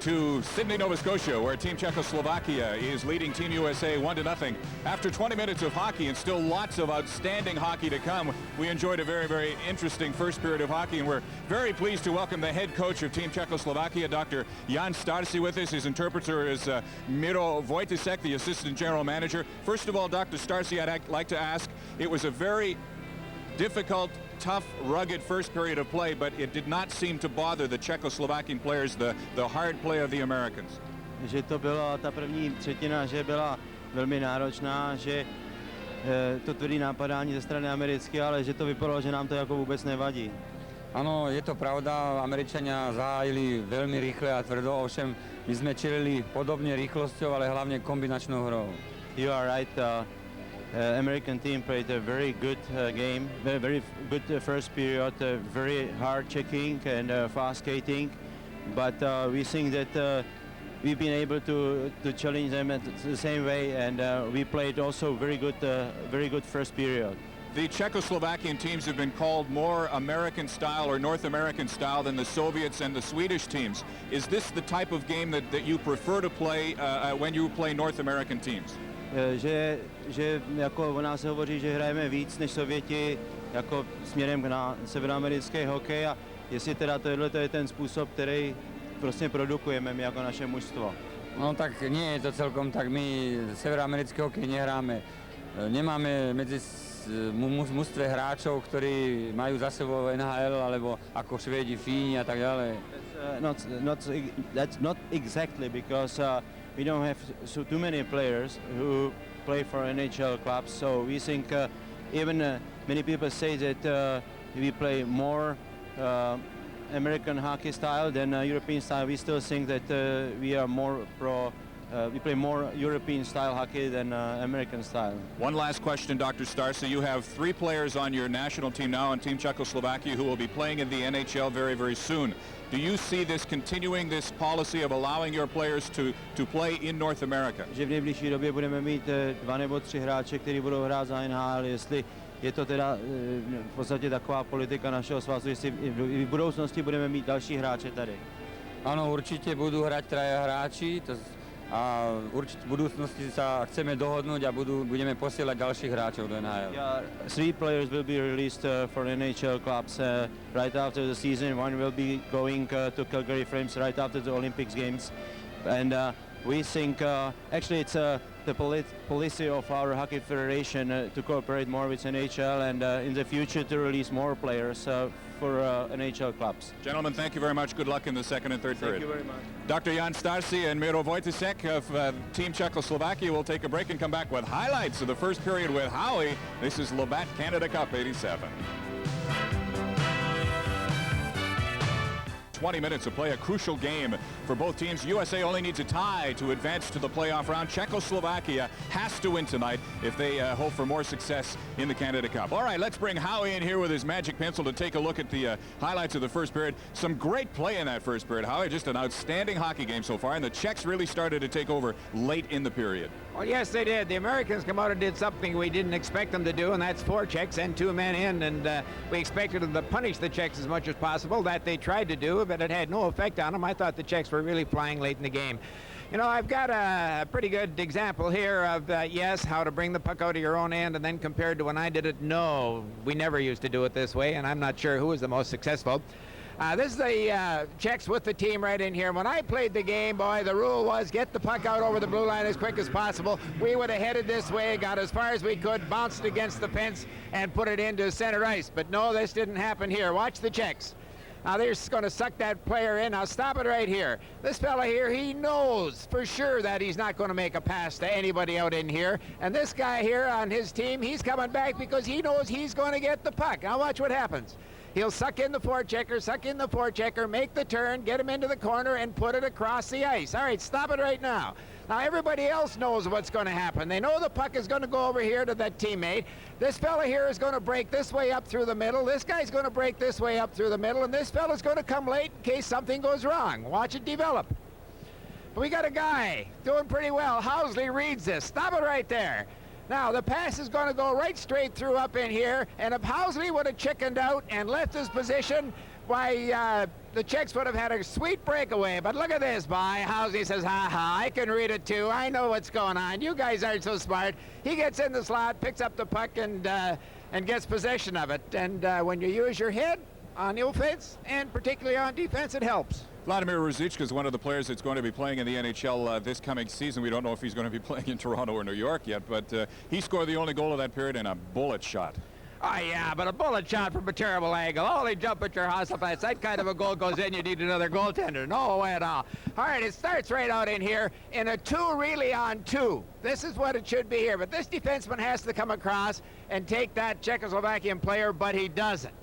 S1: To Sydney, Nova Scotia, where Team Czechoslovakia is leading Team USA 1-0. After 20 minutes of hockey and still lots of outstanding hockey to come, we enjoyed a very, very interesting first period of hockey, and we're very pleased to welcome the head coach of Team Czechoslovakia, Dr. Jan Starsi, with us. His interpreter is Miro Wojtasek, the assistant general manager. First of all, Dr. Starsi, I'd like to ask, it was a very difficult, tough, rugged first period of play, but it did not seem to bother the Czechoslovakian players, the hard play of the Americans.
S7: Že to byla ta první třetina, že byla velmi náročná, že to tvrdý nápadání ze strany americké, ale že to vypadalo, že nám to jako vůbec nevadí.
S8: Áno, je to pravda, Američania zahájili veľmi rýchle a tvrdo, ovšem my sme čelili podobne rýchlosťou, ale hlavne kombinačnou hrou.
S7: You are right. American team played a very good game, very good first period, very hard checking and fast skating, but we think that we've been able to challenge them at the same way, and we played also very good first period.
S1: The Czechoslovakian teams have been called more American style or North American style than the Soviets and the Swedish teams. Is this the type of game that you prefer to play when you play North American teams?
S7: Že jako o nás hovoří, že hrajeme víc než Sověti jako směrem na severoamerický hokej, a jestli teda tohle je ten způsob, který prostě produkujeme my jako naše mužstvo.
S8: No tak nie je to celkom tak, my severoamerický hokej nehráme. Nemáme medzi mužstve hráčov, ktorí majú za sebou NHL, alebo ako Švédi, Fíni a tak ďalej.
S7: That's not exactly, because we don't have too many players who play for NHL clubs, so we think even many people say that we play more American hockey style than European style. We still think that we are more we play more European style hockey than American style.
S1: One last question, Dr. Starsi. You have 3 players on your national team now on Team Czechoslovakia who will be playing in the NHL very, very soon. Do you see this continuing, this policy of allowing your players to play in North America?
S7: Že v nejbližší době budeme mít 2 nebo 3 hráče, kteří budou hrát za NHL, jestli je to teda v podstatě taková politika našeho svazu, jestli v budoucnosti budeme mít další hráče tady.
S8: Áno, určite budú hrať 3 hráči a určite v budúcnosti sa chceme dohodnúť a budeme posielať ďalších hráčov do NHL.
S7: 3 players will be released for NHL clubs right after the season. One will be going to Calgary Flames right after the Olympics games, and we think actually it's the policy of our hockey federation to cooperate more with NHL and in the future to release more players for NHL clubs.
S1: Gentlemen, thank you very much. Good luck in the second and third period.
S7: Thank you very much.
S1: Dr. Jan Starsi and Miro Wojtasek of Team Czechoslovakia will take a break and come back with highlights of the first period with Howie. This is Labatt Canada Cup 87. 20 minutes of play, a crucial game for both teams. USA only needs a tie to advance to the playoff round. Czechoslovakia has to win tonight if they hope for more success in the Canada Cup. All right, let's bring Howie in here with his magic pencil to take a look at the highlights of the first period. Some great play in that first period, Howie. Just an outstanding hockey game so far, and the Czechs really started to take over late in the period.
S4: Well, yes, they did. The Americans come out and did something we didn't expect them to do, and that's 4 Czechs and 2 men in, and we expected them to punish the Czechs as much as possible. That they tried to do, but it had no effect on them. I thought the Czechs were really flying late in the game. You know, I've got a pretty good example here of, yes, how to bring the puck out of your own end, and then compared to when I did it, no, we never used to do it this way, and I'm not sure who was the most successful. This is the Czechs with the team right in here. When I played the game, boy, the rule was get the puck out over the blue line as quick as possible. We would have headed this way, got as far as we could, bounced it against the fence, and put it into center ice. But no, this didn't happen here. Watch the Czechs. Now they're just going to suck that player in. Now stop it right here. This fella here, he knows for sure that he's not going to make a pass to anybody out in here. And this guy here on his team, he's coming back because he knows he's going to get the puck. Now watch what happens. He'll suck in the forechecker, make the turn, get him into the corner, and put it across the ice. All right, stop it right now. Now, everybody else knows what's going to happen. They know the puck is going to go over here to that teammate. This fella here is going to break this way up through the middle. This guy's going to break this way up through the middle, and this fella's going to come late in case something goes wrong. Watch it develop. We got a guy doing pretty well. Housley reads this. Stop it right there. Now, the pass is going to go right straight through up in here, and if Housley would have chickened out and left his position, why, the Czechs would have had a sweet breakaway. But look at this, boy. Housley says, ha-ha, I can read it too. I know what's going on. You guys aren't so smart. He gets in the slot, picks up the puck, and gets possession of it. And when you use your head on the offense, and particularly on defense, it helps.
S1: Vladimir Ruzicka is one of the players that's going to be playing in the NHL this coming season. We don't know if he's going to be playing in Toronto or New York yet, but he scored the only goal of that period in a bullet shot.
S4: Oh, yeah, but a bullet shot from a terrible angle. Only jump at your house. If that kind of a goal goes in, you need another goaltender. No way at all. All right, it starts right out in here in a 2 really on 2. This is what it should be here, but this defenseman has to come across and take that Czechoslovakian player, but he doesn't.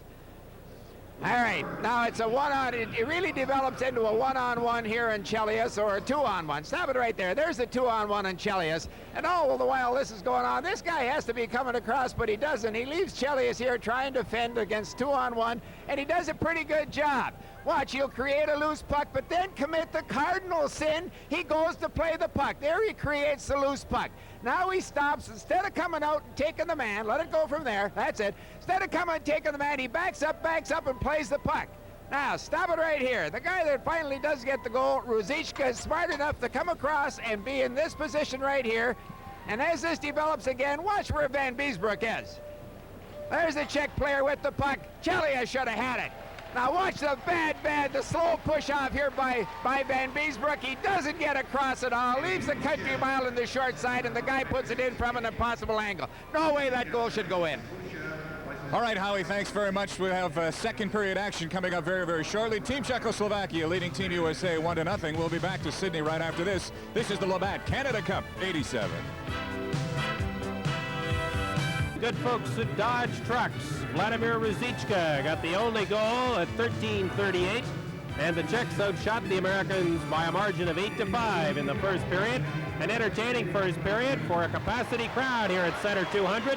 S4: All right, now it's a one-on. It really develops into a one-on-one here in Chelios, or a 2-on-1. Stop it right there. There's the 2-on-1 in Chelios. And all the while this is going on, this guy has to be coming across, but he doesn't. He leaves Chelios here trying to fend against 2-on-1, and he does a pretty good job. Watch, he'll create a loose puck, but then commit the cardinal sin. He goes to play the puck. There he creates the loose puck. Now he stops. Instead of coming out and taking the man, let it go from there. That's it. Instead of coming and taking the man, he backs up, and plays the puck. Now, stop it right here. The guy that finally does get the goal, Ruzicka, is smart enough to come across and be in this position right here. And as this develops again, watch where Van Beesbroek is. There's the Czech player with the puck. Chelios should have had it. Now watch the slow push off here by Van Beesbroek. He doesn't get across at all. Leaves the country mile in the short side, and the guy puts it in from an impossible angle. No way that goal should go in.
S1: All right, Howie, thanks very much. We have second period action coming up very, very shortly. Team Czechoslovakia leading Team USA 1-0. We'll be back to Sydney right after this. This is the Labatt Canada Cup 87.
S2: Good folks at Dodge Trucks. Vladimir Ruzicka got the only goal at 13:38, and the Czechs outshot the Americans by a margin of 8-5 in the first period. An entertaining first period for a capacity crowd here at Center 200.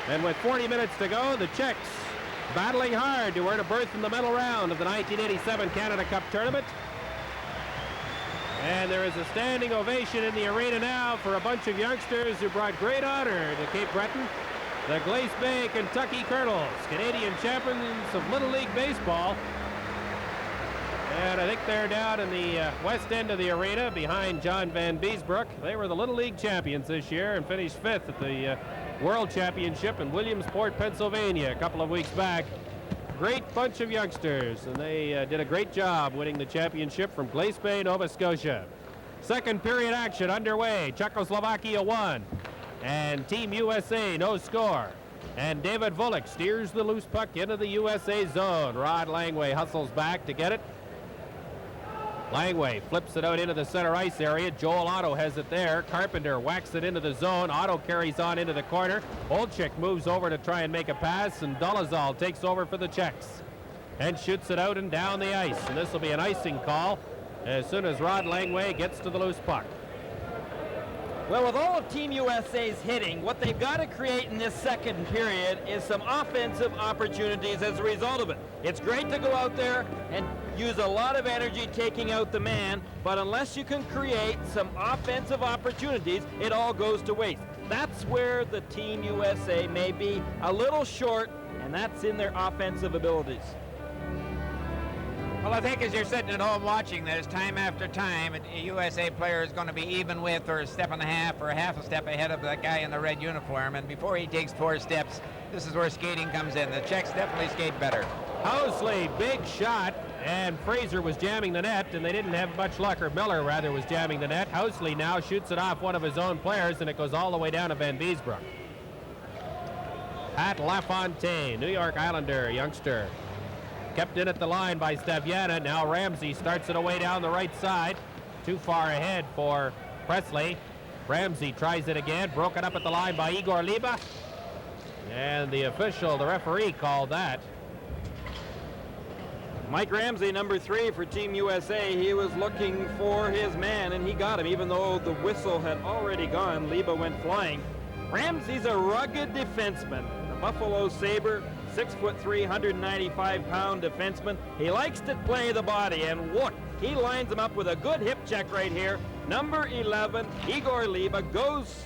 S2: And with 40 minutes to go, the Czechs battling hard to earn a berth in the medal round of the 1987 Canada Cup tournament. And there is a standing ovation in the arena now for a bunch of youngsters who brought great honor to Cape Breton. The Glace Bay Kentucky Colonels, Canadian champions of Little League Baseball. And I think they're down in the west end of the arena behind John Van Beesbroek. They were the Little League champions this year and finished 5th at the World Championship in Williamsport, Pennsylvania a couple of weeks back. Great bunch of youngsters, and they did a great job winning the championship from Glace Bay, Nova Scotia. Second period action underway. Czechoslovakia 1. And Team USA, no score. And David Volek steers the loose puck into the USA zone. Rod Langway hustles back to get it. Langway flips it out into the center ice area. Joel Otto has it there. Carpenter whacks it into the zone. Otto carries on into the corner. Olczyk moves over to try and make a pass, and Dolezal takes over for the Czechs. and shoots it out and down the ice. And this will be an icing call as soon as Rod Langway gets to the loose puck.
S3: Well, with all of Team USA's hitting, what they've got to create in this second period is some offensive opportunities as a result of it. It's great to go out there and use a lot of energy taking out the man, but unless you can create some offensive opportunities, it all goes to waste. That's where the Team USA may be a little short, and that's in their offensive abilities.
S4: Well, I think as you're sitting at home watching this, time after time, a USA player is going to be even with or a step and a half or a half a step ahead of that guy in the red uniform. And before he takes 4 steps, this is where skating comes in. The Czechs definitely skate better.
S2: Housley, big shot, and Fraser was jamming the net, and they didn't have much luck, or Miller rather was jamming the net. Housley now shoots it off one of his own players, and it goes all the way down to Van Biesbroek. Pat LaFontaine, New York Islander youngster. Kept in at the line by Staviana. Now Ramsey starts it away down the right side. Too far ahead for Presley. Ramsey tries it again. Broken up at the line by Igor Liba. And the official, the referee, called that.
S3: Mike Ramsey, number 3 for Team USA. He was looking for his man, and he got him, even though the whistle had already gone. Liba went flying. Ramsey's a rugged defenseman. The Buffalo Sabre, 6'3", 195-pound defenseman. He likes to play the body, and look, he lines him up with a good hip check right here. Number 11, Igor Liba, goes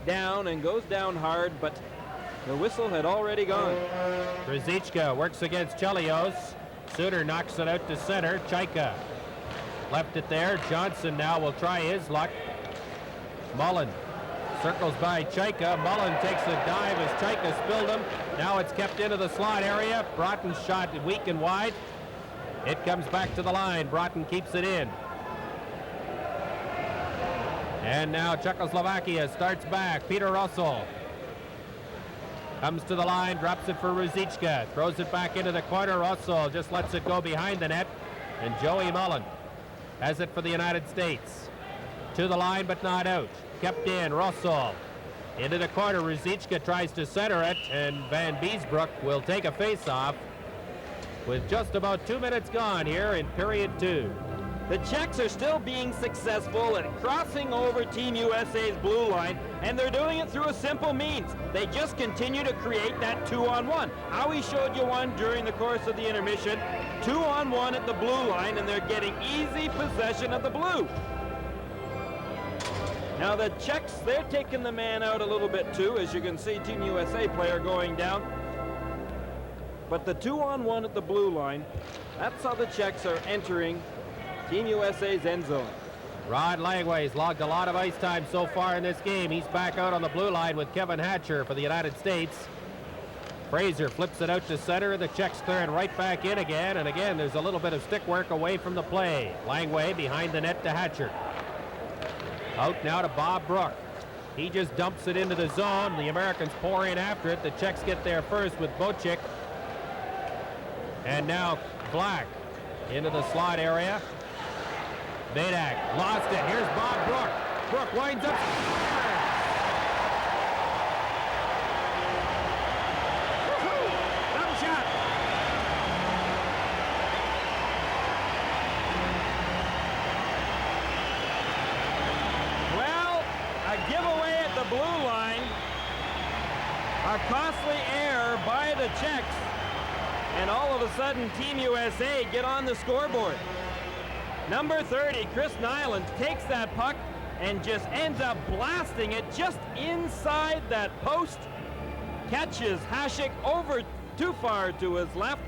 S3: down and goes down hard, but the whistle had already gone.
S2: Ruzicka works against Chelios. Suter knocks it out to center. Chaika left it there. Johnson now will try his luck. Mullen circles by Chaika. Mullen takes a dive as Chaika spilled him. Now it's kept into the slot area. Broughton's shot weak and wide. It comes back to the line. Broughton keeps it in. And now Czechoslovakia starts back. Peter Russell comes to the line, drops it for Ruzicka. Throws it back into the corner. Russell just lets it go behind the net. And Joey Mullen has it for the United States. To the line, but not out. Kept in, Russell. Into the corner, Ruzicka tries to center it, and Van Biesbroek will take a face-off with just about 2 minutes gone here in period 2.
S3: The Czechs are still being successful at crossing over Team USA's blue line, and they're doing it through a simple means. They just continue to create that 2-on-1. Howie showed you one during the course of the intermission. 2-on-1 at the blue line, and they're getting easy possession of the blue. Now the Czechs, they're taking the man out a little bit too, as you can see, Team USA player going down. But the 2-on-1 at the blue line, that's how the Czechs are entering Team USA's end zone.
S2: Rod Langway's logged a lot of ice time so far in this game. He's back out on the blue line with Kevin Hatcher for the United States. Fraser flips it out to center. The Czechs clearing right back in again. And again, there's a little bit of stick work away from the play. Langway behind the net to Hatcher. Out now to Bob Brook. He just dumps it into the zone. The Americans pour in after it. The Czechs get there first with Bocek. And now Black into the slot area. Vadak lost it. Here's Bob Brook. Brook winds up.
S3: Double shot. Well, a giveaway at the blue line. A costly error by the Czechs. And all of a sudden, Team USA get on the scoreboard. Number 30, Chris Nyland, takes that puck and just ends up blasting it just inside that post. Catches Hasek over too far to his left.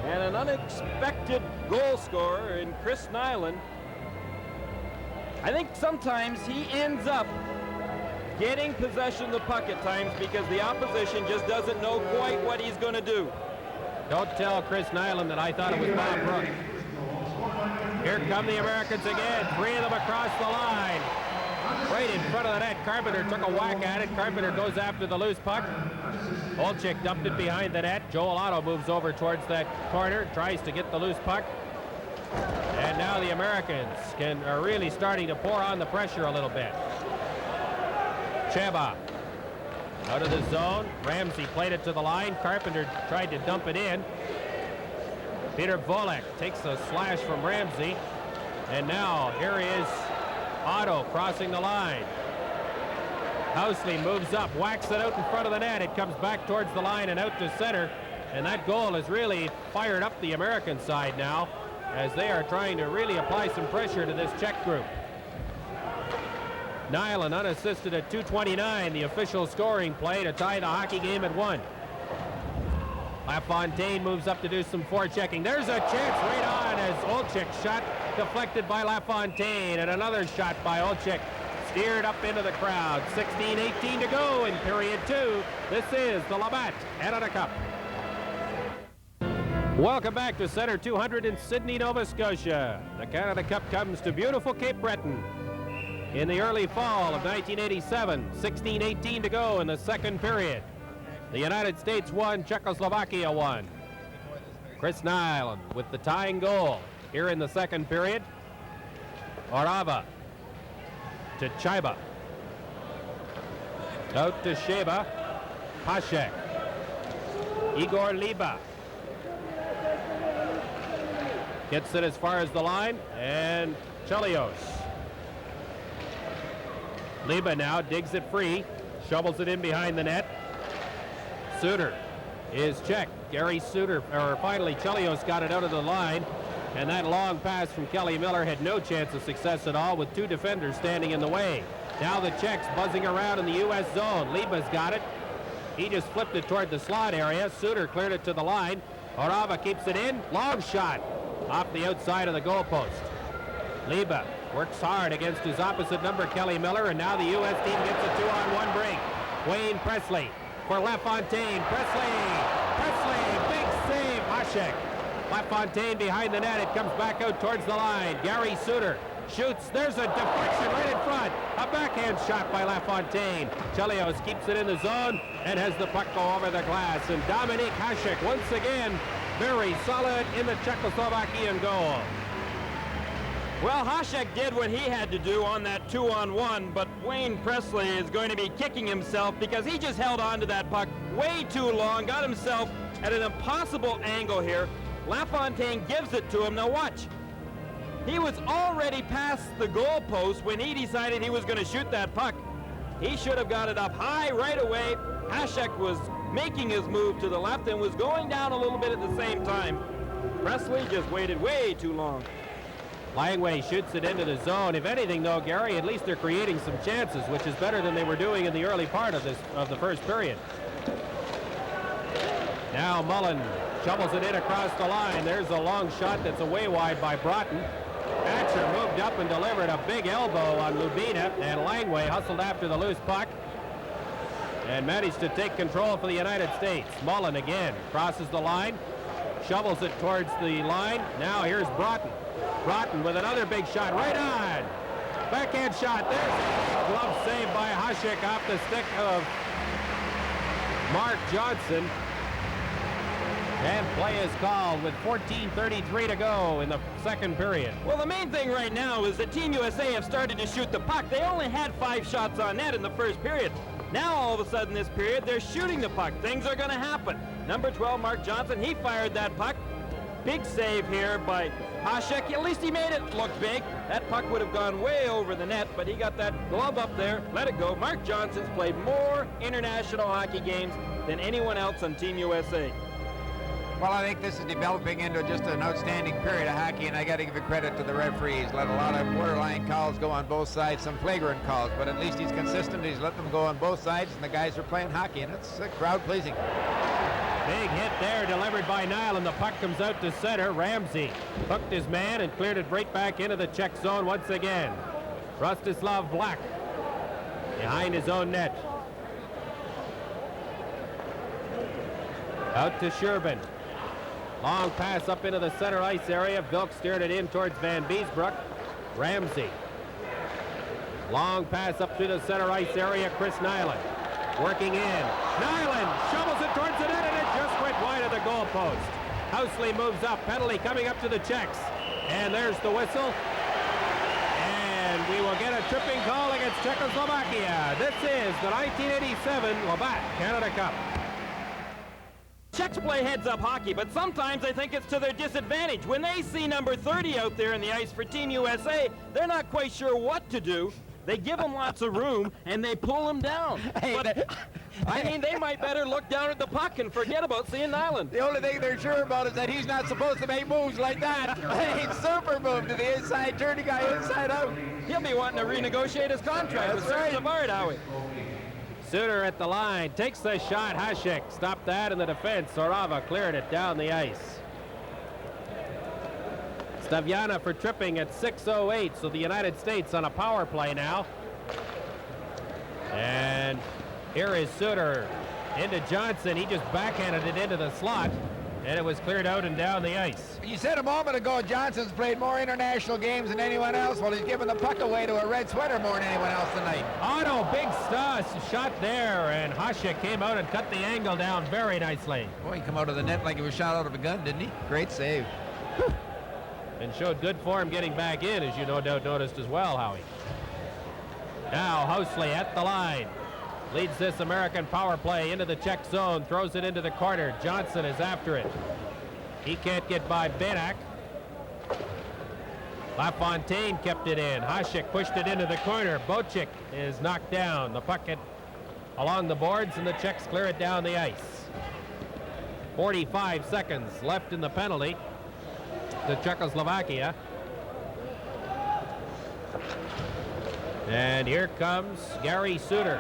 S3: And an unexpected goal scorer in Chris Nyland. I think sometimes he ends up getting possession of the puck at times because the opposition just doesn't know quite what he's going to do.
S2: Don't tell Chris Nyland that I thought it was Bob Brook. Here come the Americans again. 3 of them across the line. Right in front of the net. Carpenter took a whack at it. Carpenter goes after the loose puck. Olczyk dumped it behind the net. Joel Otto moves over towards that corner, tries to get the loose puck. And now the Americans are really starting to pour on the pressure a little bit. Cheba
S9: Out of the zone, Ramsey played it to the line. Carpenter tried to dump it in. Peter Volek takes a slash from Ramsey. And now here is Otto crossing the line. Housley moves up, whacks it out in front of the net. It comes back towards the line and out to center. And that goal has really fired up the American side now, as they are trying to really apply some pressure to this Czech group. Nyland unassisted at 2:29, the official scoring play to tie the hockey game at 1. LaFontaine moves up to do some forechecking. There's a chance right on as Olczyk shot deflected by LaFontaine, and another shot by Olczyk steered up into the crowd. 16:18 to go in period 2. This is the Labatt Canada Cup. Welcome back to Center 200 in Sydney, Nova Scotia. The Canada Cup comes to beautiful Cape Breton in the early fall of 1987. 16:18 to go in the second period. The United States won, Czechoslovakia won. Chris Nyland with the tying goal here in the second period. Orava to Chaiba. Out to Sheba. Hasek. Igor Liba. Gets it as far as the line, and Chelios. Liba now digs it free, shovels it in behind the net. Suter is checked. Gary Suter, or finally Chelios got it out of the line, and that long pass from Kelly Miller had no chance of success at all with two defenders standing in the way. Now the Czechs buzzing around in the U.S. zone. Liba's got it. He just flipped it toward the slot area. Suter cleared it to the line. Orava keeps it in. Long shot off the outside of the goalpost. Liba works hard against his opposite number, Kelly Miller, and now the U.S. team gets a 2-on-1 break. Wayne Presley for LaFontaine. Presley, big save. Hasek. LaFontaine behind the net. It comes back out towards the line. Gary Suter shoots. There's a deflection right in front. A backhand shot by LaFontaine. Chelios keeps it in the zone and has the puck go over the glass. And Dominik Hasek once again very solid in the Czechoslovakian goal.
S3: Well, Hasek did what he had to do on that 2-on-1, but Wayne Presley is going to be kicking himself because he just held on to that puck way too long, got himself at an impossible angle here. LaFontaine gives it to him. Now watch. He was already past the goal post when he decided he was going to shoot that puck. He should have got it up high right away. Hasek was making his move to the left and was going down a little bit at the same time. Presley just waited way too long.
S9: Langway shoots it into the zone. If anything, though, Gary, at least they're creating some chances, which is better than they were doing in the early part of the first period. Now Mullen shovels it in across the line. There's a long shot that's away wide by Broughton. Thatcher moved up and delivered a big elbow on Lubina, and Langway hustled after the loose puck and managed to take control for the United States. Mullen again crosses the line, shovels it towards the line. Now here's Broughton. Broughton with another big shot right on. Backhand shot. There's a glove save by Hasek off the stick of Mark Johnson. And play is called with 14:33 to go in the second period.
S3: Well, the main thing right now is that Team USA have started to shoot the puck. They only had 5 shots on net in the first period. Now, all of a sudden, this period, they're shooting the puck. Things are going to happen. Number 12, Mark Johnson, he fired that puck. Big save here by Hasek. At least he made it look big. That puck would have gone way over the net, but he got that glove up there, let it go. Mark Johnson's played more international hockey games than anyone else on Team USA.
S4: Well, I think this is developing into just an outstanding period of hockey, and I got to give the credit to the referees. Let a lot of borderline calls go on both sides, some flagrant calls, but at least he's consistent. He's let them go on both sides, and the guys are playing hockey, and it's crowd pleasing.
S9: Big hit there delivered by Nile, and the puck comes out to center. Ramsey hooked his man and cleared it right back into the Czech zone once again. Rostislav Black behind his own net. Out to Sherbin. Long pass up into the center ice area. Vilk steered it in towards Van Beesbroek. Ramsey. Long pass up through the center ice area. Chris Nyland working in. Nyland shovels it towards the net, and it just went wide of the goalpost. Housley moves up. Penalty coming up to the Czechs. And there's the whistle. And we will get a tripping call against Czechoslovakia. This is the 1987 Labatt Canada Cup.
S3: Czechs play heads-up hockey, but sometimes I think it's to their disadvantage. When they see number 30 out there in the ice for Team USA, they're not quite sure what to do. They give him lots of room, and they pull him down. But, I mean, they might better look down at the puck and forget about seeing Nyland.
S4: The only thing they're sure about is that he's not supposed to make moves like that. Hey, super move to the inside, turn the guy inside out.
S3: He'll be wanting to renegotiate his contract with Savard, Howie.
S9: Suter at the line, takes the shot. Hasek stopped that in the defense. Sorava cleared it down the ice. Staviana for tripping at 6:08, so the United States on a power play now. And here is Suter into Johnson. He just backhanded it into the slot, and it was cleared out and down the ice.
S4: You said a moment ago Johnson's played more international games than anyone else. Well, he's giving the puck away to a red sweater more than anyone else tonight.
S9: Otto, big shot there, and Hasek came out and cut the angle down very nicely.
S4: Boy, he come out of the net like he was shot out of a gun, didn't he? Great save.
S9: And showed good form getting back in, as you no doubt noticed as well, Howie. Now Housley at the line. Leads this American power play into the Czech zone, throws it into the corner. Johnson is after it. He can't get by Benak. LaFontaine kept it in. Hasek pushed it into the corner. Bocic is knocked down. The puck along the boards, and the Czechs clear it down the ice. 45 seconds left in the penalty to Czechoslovakia. And here comes Gary Suter.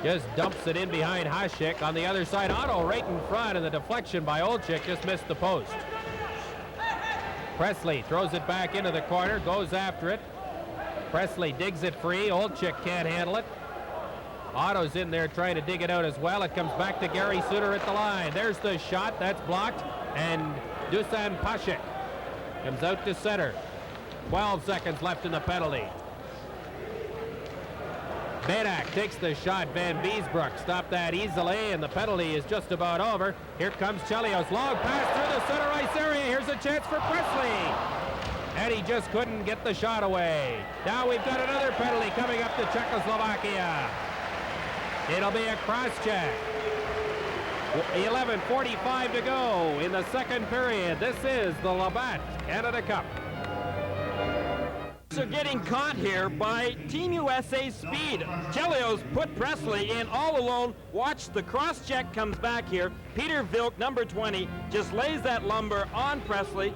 S9: Just dumps it in behind Hasek. On the other side, Otto right in front, and the deflection by Olczyk just missed the post. Presley throws it back into the corner, goes after it. Presley digs it free. Olczyk can't handle it. Otto's in there trying to dig it out as well. It comes back to Gary Suter at the line. There's the shot. That's blocked. And Dusan Pasek comes out to center. 12 seconds left in the penalty. Benak takes the shot. Van Beesbroek stopped that easily, and the penalty is just about over. Here comes Chelios. Long pass through the center ice area. Here's a chance for Presley. And he just couldn't get the shot away. Now we've got another penalty coming up to Czechoslovakia. It'll be a cross-check. 11:45 to go in the second period. This is the Labatt Canada Cup.
S3: Are getting caught here by Team USA's speed. Chelios put Presley in all alone. Watch, the cross-check comes back here. Peter Vilk, number 20, just lays that lumber on Presley.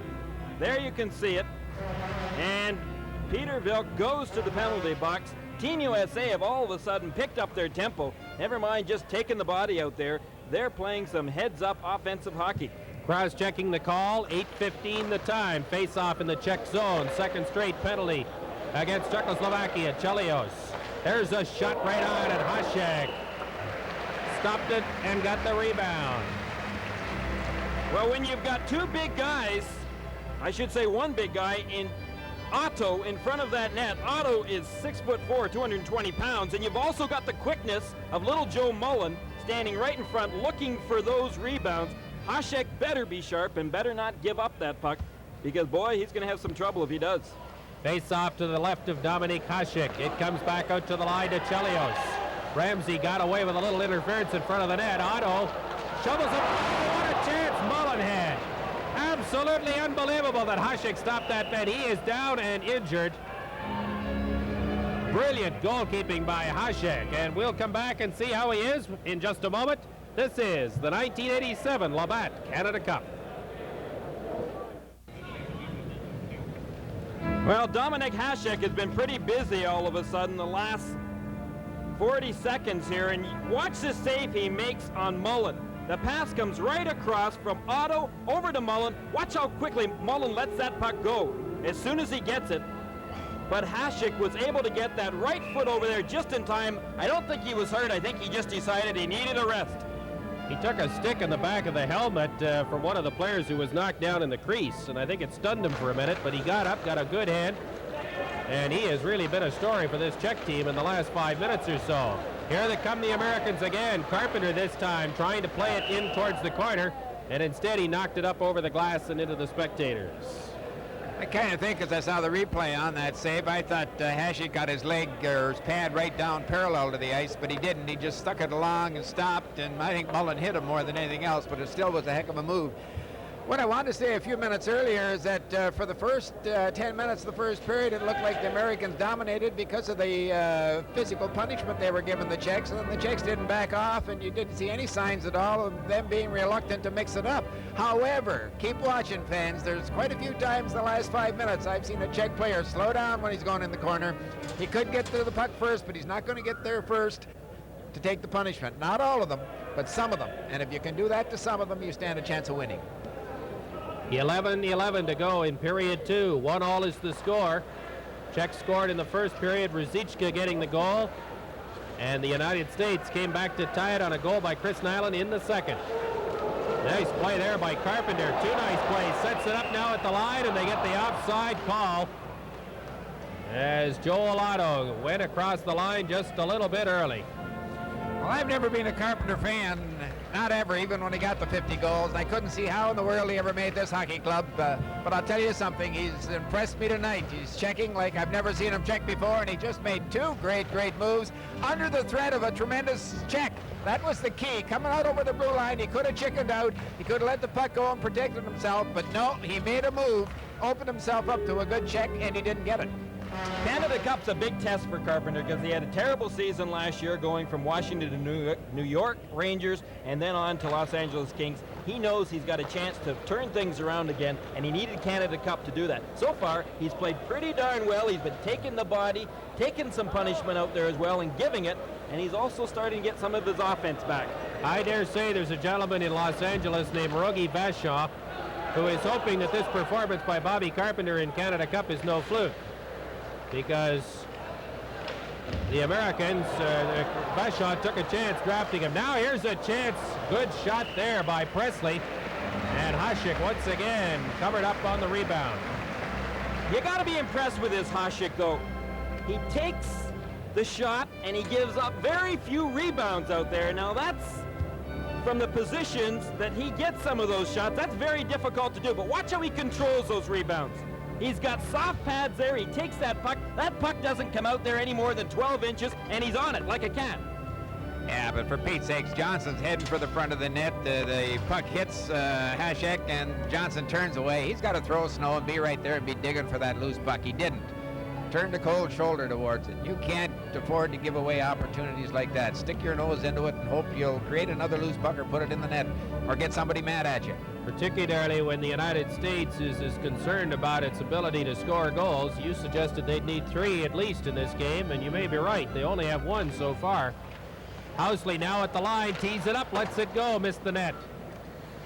S3: There you can see it. And Peter Vilk goes to the penalty box. Team USA have all of a sudden picked up their tempo. Never mind just taking the body out there. They're playing some heads-up offensive hockey.
S9: Cross-checking the call, 8:15 the time. Face-off in the Czech zone. Second straight penalty against Czechoslovakia. Chelios. There's a shot right on at Hasek. Stopped it and got the rebound.
S3: Well, when you've got two big guys, I should say one big guy in Otto in front of that net. Otto is 6'4", 220 pounds, and you've also got the quickness of little Joe Mullen standing right in front looking for those rebounds. Hasek better be sharp and better not give up that puck, because boy, he's going to have some trouble if he does.
S9: Face off to the left of Dominik Hasek. It comes back out to the line to Chelios. Ramsey got away with a little interference in front of the net. Otto shovels it. Oh, what a chance Mullen had. Absolutely unbelievable that Hasek stopped that bet. He is down and injured. Brilliant goalkeeping by Hasek, and we'll come back and see how he is in just a moment. This is the 1987 Labatt Canada Cup.
S3: Well, Dominik Hasek has been pretty busy all of a sudden the last 40 seconds here, and watch the save he makes on Mullen. The pass comes right across from Otto over to Mullen. Watch how quickly Mullen lets that puck go as soon as he gets it. But Hasek was able to get that right foot over there just in time. I don't think he was hurt. I think he just decided he needed a rest.
S9: He took a stick in the back of the helmet from one of the players who was knocked down in the crease, and I think it stunned him for a minute, but he got up, got a good hand, and he has really been a story for this Czech team in the last 5 minutes or so. Here they come the Americans again. Carpenter this time trying to play it in towards the corner, and instead he knocked it up over the glass and into the spectators.
S4: I kind of think, as I saw the replay on that save, I thought Hasek got his leg or his pad right down parallel to the ice, but he didn't. He just stuck it along and stopped, and I think Mullen hit him more than anything else, but it still was a heck of a move. What I wanted to say a few minutes earlier is that for the first 10 minutes of the first period, it looked like the Americans dominated because of the physical punishment they were giving the Czechs, and then the Czechs didn't back off, and you didn't see any signs at all of them being reluctant to mix it up. However, keep watching, fans. There's quite a few times in the last 5 minutes I've seen a Czech player slow down when he's going in the corner. He could get to the puck first, but he's not going to get there first to take the punishment. Not all of them, but some of them. And if you can do that to some of them, you stand a chance of winning.
S9: 11-11 to go in period 2. 1-1 is the score. Czech scored in the first period, Ruzicka getting the goal, and the United States came back to tie it on a goal by Chris Nyland in the second. Nice play there by Carpenter. 2 nice plays. Sets it up now at the line, and they get the offside call as Joel Otto went across the line just a little bit early.
S4: Well, I've never been a Carpenter fan, not ever, even when he got the 50 goals. I couldn't see how in the world he ever made this hockey club, but I'll tell you something, he's impressed me tonight. He's checking like I've never seen him check before, and he just made 2 great moves under the threat of a tremendous check. That was the key. Coming out over the blue line, he could have chickened out. He could have let the puck go and protected himself, but no, he made a move, opened himself up to a good check, and he didn't get it.
S3: Canada Cup's a big test for Carpenter because he had a terrible season last year going from Washington to New York Rangers and then on to Los Angeles Kings. He knows he's got a chance to turn things around again, and he needed Canada Cup to do that. So far, he's played pretty darn well. He's been taking the body, taking some punishment out there as well and giving it, and he's also starting to get some of his offense back.
S9: I dare say there's a gentleman in Los Angeles named Rogie Vachon who is hoping that this performance by Bobby Carpenter in Canada Cup is no fluke, because the Americans, Vachon took a chance drafting him. Now here's a chance. Good shot there by Presley. And Hasek once again covered up on the rebound.
S3: You got to be impressed with this Hasek, though. He takes the shot and he gives up very few rebounds out there. Now that's from the positions that he gets some of those shots. That's very difficult to do, but watch how he controls those rebounds. He's got soft pads there. He takes that puck. That puck doesn't come out there any more than 12 inches, and he's on it like a cat.
S4: Yeah, but for Pete's sakes, Johnson's heading for the front of the net. The puck hits Hasek, and Johnson turns away. He's got to throw snow and be right there and be digging for that loose puck. He didn't. Turned the cold shoulder towards it. You can't afford to give away opportunities like that. Stick your nose into it and hope you'll create another loose puck or put it in the net or get somebody mad at you.
S9: Particularly when the United States is as concerned about its ability to score goals. You suggested they'd need 3 at least in this game, and you may be right. They only have 1 so far. Housley now at the line, tees it up, lets it go, missed the net.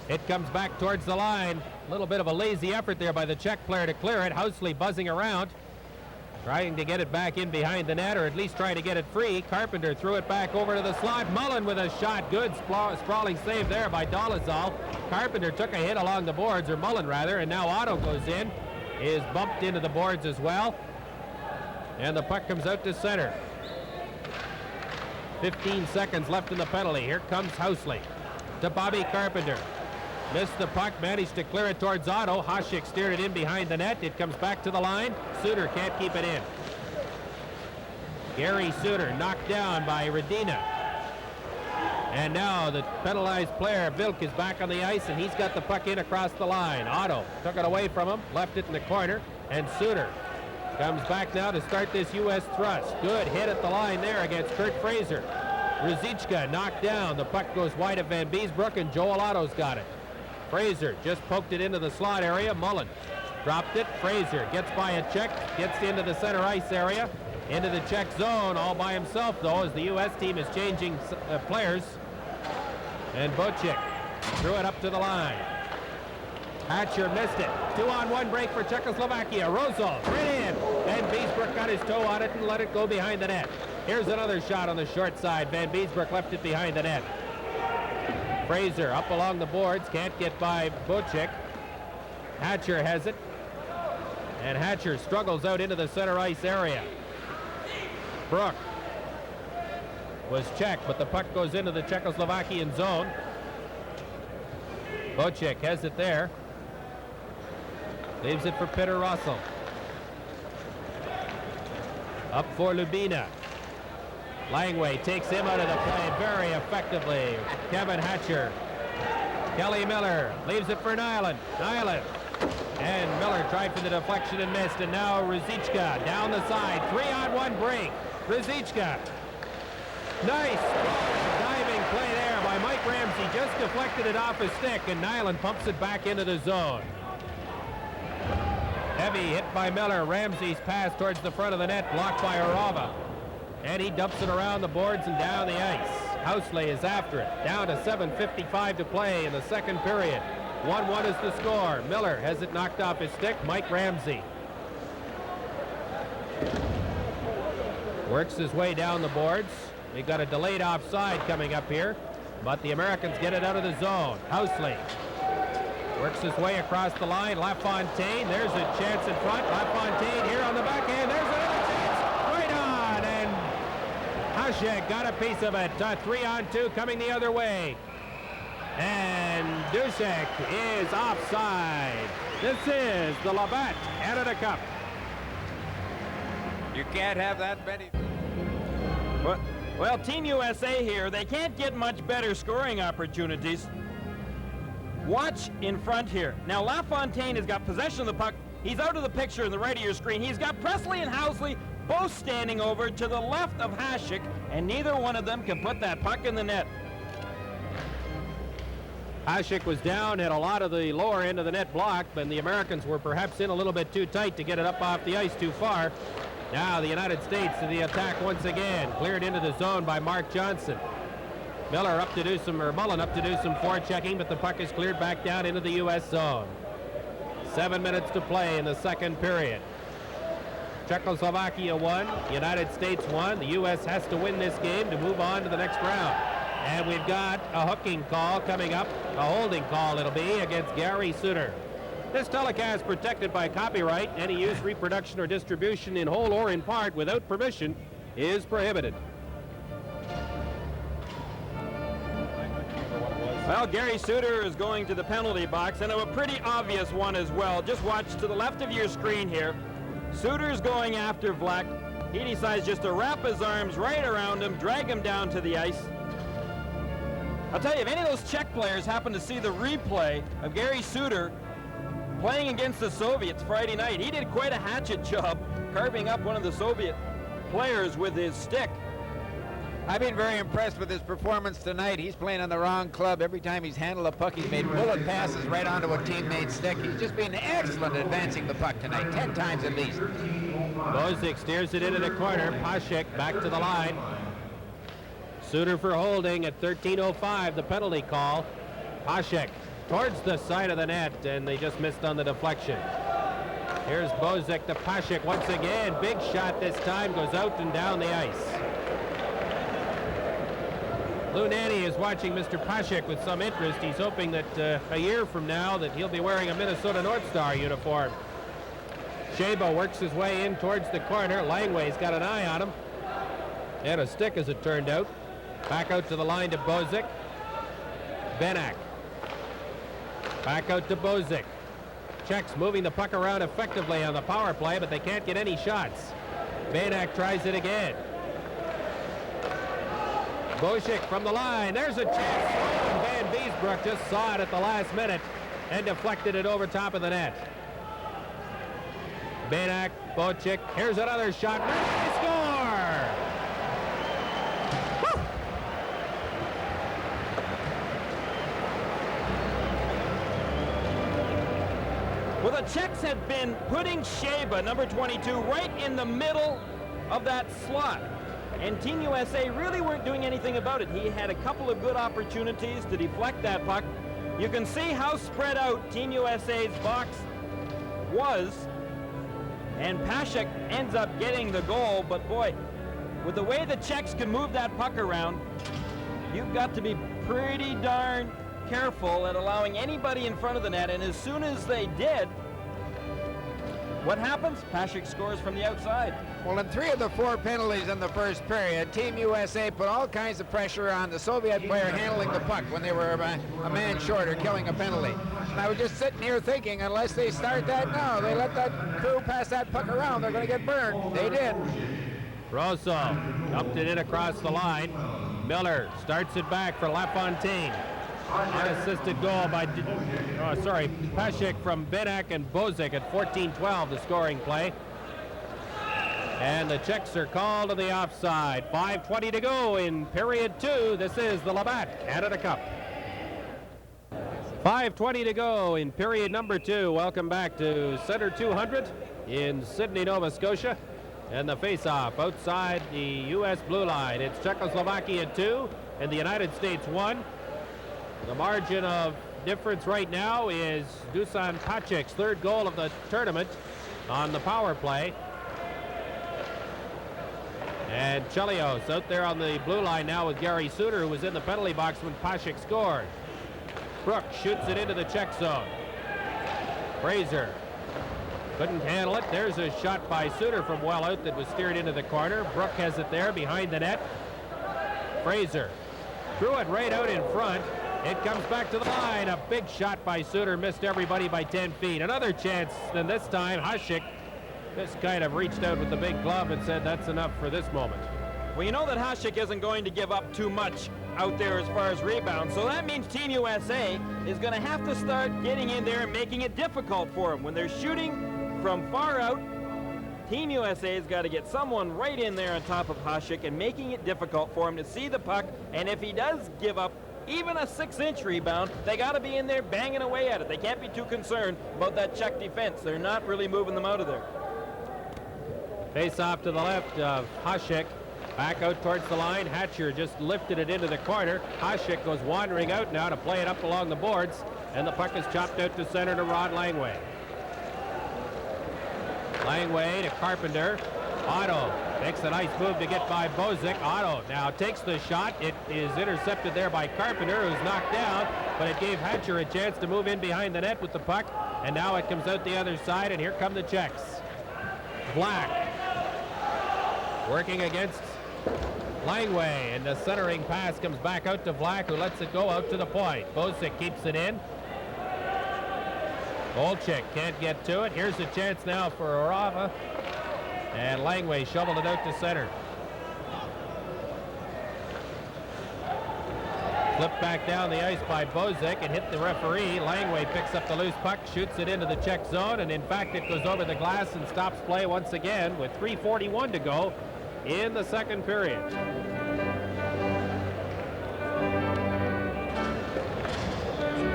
S9: It comes back towards the line. A little bit of a lazy effort there by the Czech player to clear it. Housley buzzing around, trying to get it back in behind the net, or at least trying to get it free. Carpenter threw it back over to the slot. Mullen with a shot. Good sprawling save there by Dolezal. Carpenter took a hit along the boards, or Mullen rather, and now Otto goes in. Is bumped into the boards as well. And the puck comes out to center. 15 seconds left in the penalty. Here comes Housley to Bobby Carpenter. Missed the puck, managed to clear it towards Otto. Hasek steered it in behind the net. It comes back to the line. Suter can't keep it in. Gary Suter knocked down by Radina. And now the penalized player, Vilk, is back on the ice, and he's got the puck in across the line. Otto took it away from him, left it in the corner, and Suter comes back now to start this U.S. thrust. Good hit at the line there against Kurt Fraser. Ruzicka knocked down. The puck goes wide of Van Beesbrook, and Joel Otto's got it. Fraser just poked it into the slot area. Mullen dropped it. Fraser gets by a Czech, gets into the center ice area, into the Czech zone all by himself, though, as the U.S. team is changing players. And Bocek threw it up to the line. Hatcher missed it. 2-on-1 break for Czechoslovakia. Rozal right in. Van Beesbrook got his toe on it and let it go behind the net. Here's another shot on the short side. Van Beesbrook left it behind the net. Fraser up along the boards, can't get by Bocek. Hatcher has it, and Hatcher struggles out into the center ice area. Brook was checked, but the puck goes into the Czechoslovakian zone. Bocek has it there. Leaves it for Peter Russell. Up for Lubina. Langway takes him out of the play very effectively. Kevin Hatcher. Kelly Miller leaves it for Nyland. Nyland. And Miller tried for the deflection and missed. And now Ruzicka down the side. 3-on-1 break. Ruzicka. Nice diving play there by Mike Ramsey. Just deflected it off his stick, and Nyland pumps it back into the zone. Heavy hit by Miller. Ramsey's pass towards the front of the net, blocked by Arava. And he dumps it around the boards and down the ice. Housley is after it. Down to 7:55 to play in the second period. 1-1 is the score. Miller has it knocked off his stick. Mike Ramsey works his way down the boards. We've got a delayed offside coming up here, but the Americans get it out of the zone. Housley works his way across the line. LaFontaine, there's a chance in front. LaFontaine here on the backhand. There's another chance. Right on, and Hasek got a piece of it. 3-on-2 coming the other way. And Duszek is offside. This is the Labatt Canada Cup.
S4: You can't have that many.
S3: Well, Team USA here, they can't get much better scoring opportunities. Watch in front here. Now, LaFontaine has got possession of the puck. He's out of the picture in the right of your screen. He's got Presley and Housley both standing over to the left of Hasek, and neither one of them can put that puck in the net.
S9: Hasek was down, had a lot of the lower end of the net blocked, but the Americans were perhaps in a little bit too tight to get it up off the ice too far. Now the United States to the attack once again. Cleared into the zone by Mark Johnson. Mullen up to do some forechecking, but the puck is cleared back down into the U.S. zone. 7 minutes to play in the second period. Czechoslovakia won, United States won. The U.S. has to win this game to move on to the next round. And we've got a hooking call coming up, a holding call it'll be against Gary Suter. This telecast protected by copyright. Any use, reproduction, or distribution in whole or in part without permission is prohibited.
S3: Well, Gary Suter is going to the penalty box, and a pretty obvious one as well. Just watch to the left of your screen here. Suter's going after Vlak. He decides just to wrap his arms right around him, drag him down to the ice. I'll tell you, if any of those Czech players happen to see the replay of Gary Suter playing against the Soviets Friday night, he did quite a hatchet job carving up one of the Soviet players with his stick.
S4: I've been very impressed with his performance tonight. He's playing on the wrong club. Every time he's handled a puck, he's made bullet passes right onto a teammate's stick. He's just been excellent at advancing the puck tonight, 10 times at least.
S9: Bozic steers it into the corner. Pasek back to the line. Suter for holding at 13:05, the penalty call. Pasek towards the side of the net, and they just missed on the deflection. Here's Bozic to Pasek once again. Big shot this time, goes out and down the ice. Lou Nanny is watching Mr. Pasek with some interest. He's hoping that a year from now that he'll be wearing a Minnesota North Star uniform. Shabo works his way in towards the corner. Langway's got an eye on him. And a stick as it turned out. Back out to the line to Bozic. Benak. Back out to Bozic. Czechs moving the puck around effectively on the power play, but they can't get any shots. Benak tries it again. Bozic from the line. There's a chance. Van Beesbrook just saw it at the last minute and deflected it over top of the net. Benak, Bozic. Here's another shot. They score! Woo!
S3: Well, the Czechs have been putting Shaba, number 22, right in the middle of that slot. And Team USA really weren't doing anything about it. He had a couple of good opportunities to deflect that puck. You can see how spread out Team USA's box was. And Pasek ends up getting the goal. But boy, with the way the Czechs can move that puck around, you've got to be pretty darn careful at allowing anybody in front of the net. And as soon as they did, What happens? Pashik scores from the outside.
S4: Well, in 3 of the 4 penalties in the first period, Team USA put all kinds of pressure on the Soviet player handling the puck when they were a man short or killing a penalty. And I was just sitting here thinking, unless they start that now, they let that crew pass that puck around, they're going to get burned. They did.
S9: Rosso dumped it in across the line. Miller starts it back for LaFontaine. Unassisted goal by, Pashik from Benak and Bozic at 14-12, the scoring play. And the Czechs are called to the offside. 5:20 to go in period 2. This is the Labatt Canada Cup. 5:20 to go in period number 2. Welcome back to Center 200 in Sydney, Nova Scotia. And the face-off outside the U.S. blue line. It's Czechoslovakia 2 and the United States 1. The margin of difference right now is Dusan Pacek's 3rd goal of the tournament on the power play. And Chelios out there on the blue line now with Gary Suter, who was in the penalty box when Pacek scored. Brook shoots it into the Czech zone. Fraser couldn't handle it. There's a shot by Suter from well out that was steered into the corner. Brook has it there behind the net. Fraser threw it right out in front. It comes back to the line. A big shot by Suter, missed everybody by 10 feet. Another chance, and this time Hasek just kind of reached out with the big glove and said that's enough for this moment.
S3: Well, you know that Hasek isn't going to give up too much out there as far as rebounds, so that means Team USA is going to have to start getting in there and making it difficult for them. When they're shooting from far out, Team USA has got to get someone right in there on top of Hasek and making it difficult for him to see the puck, and if he does give up even a 6-inch rebound, they got to be in there banging away at it. They can't be too concerned about that Czech defense. They're not really moving them out of there.
S9: Face off to the left of Hasek. Back out towards the line. Hatcher just lifted it into the corner. Hasek goes wandering out now to play it up along the boards, and the puck is chopped out to center to Rod Langway. Langway to Carpenter. Otto makes a nice move to get by Bozic. Otto now takes the shot. It is intercepted there by Carpenter, who's knocked down, but it gave Hatcher a chance to move in behind the net with the puck, and now it comes out the other side, and here come the Czechs. Black working against Langway, and the centering pass comes back out to Black, who lets it go out to the point. Bozic keeps it in. Olczyk can't get to it. Here's a chance now for Orava. And Langway shoveled it out to center. Flipped back down the ice by Bozic and hit the referee. Langway picks up the loose puck, shoots it into the Czech zone, and in fact it goes over the glass and stops play once again with 3:41 to go in the second period.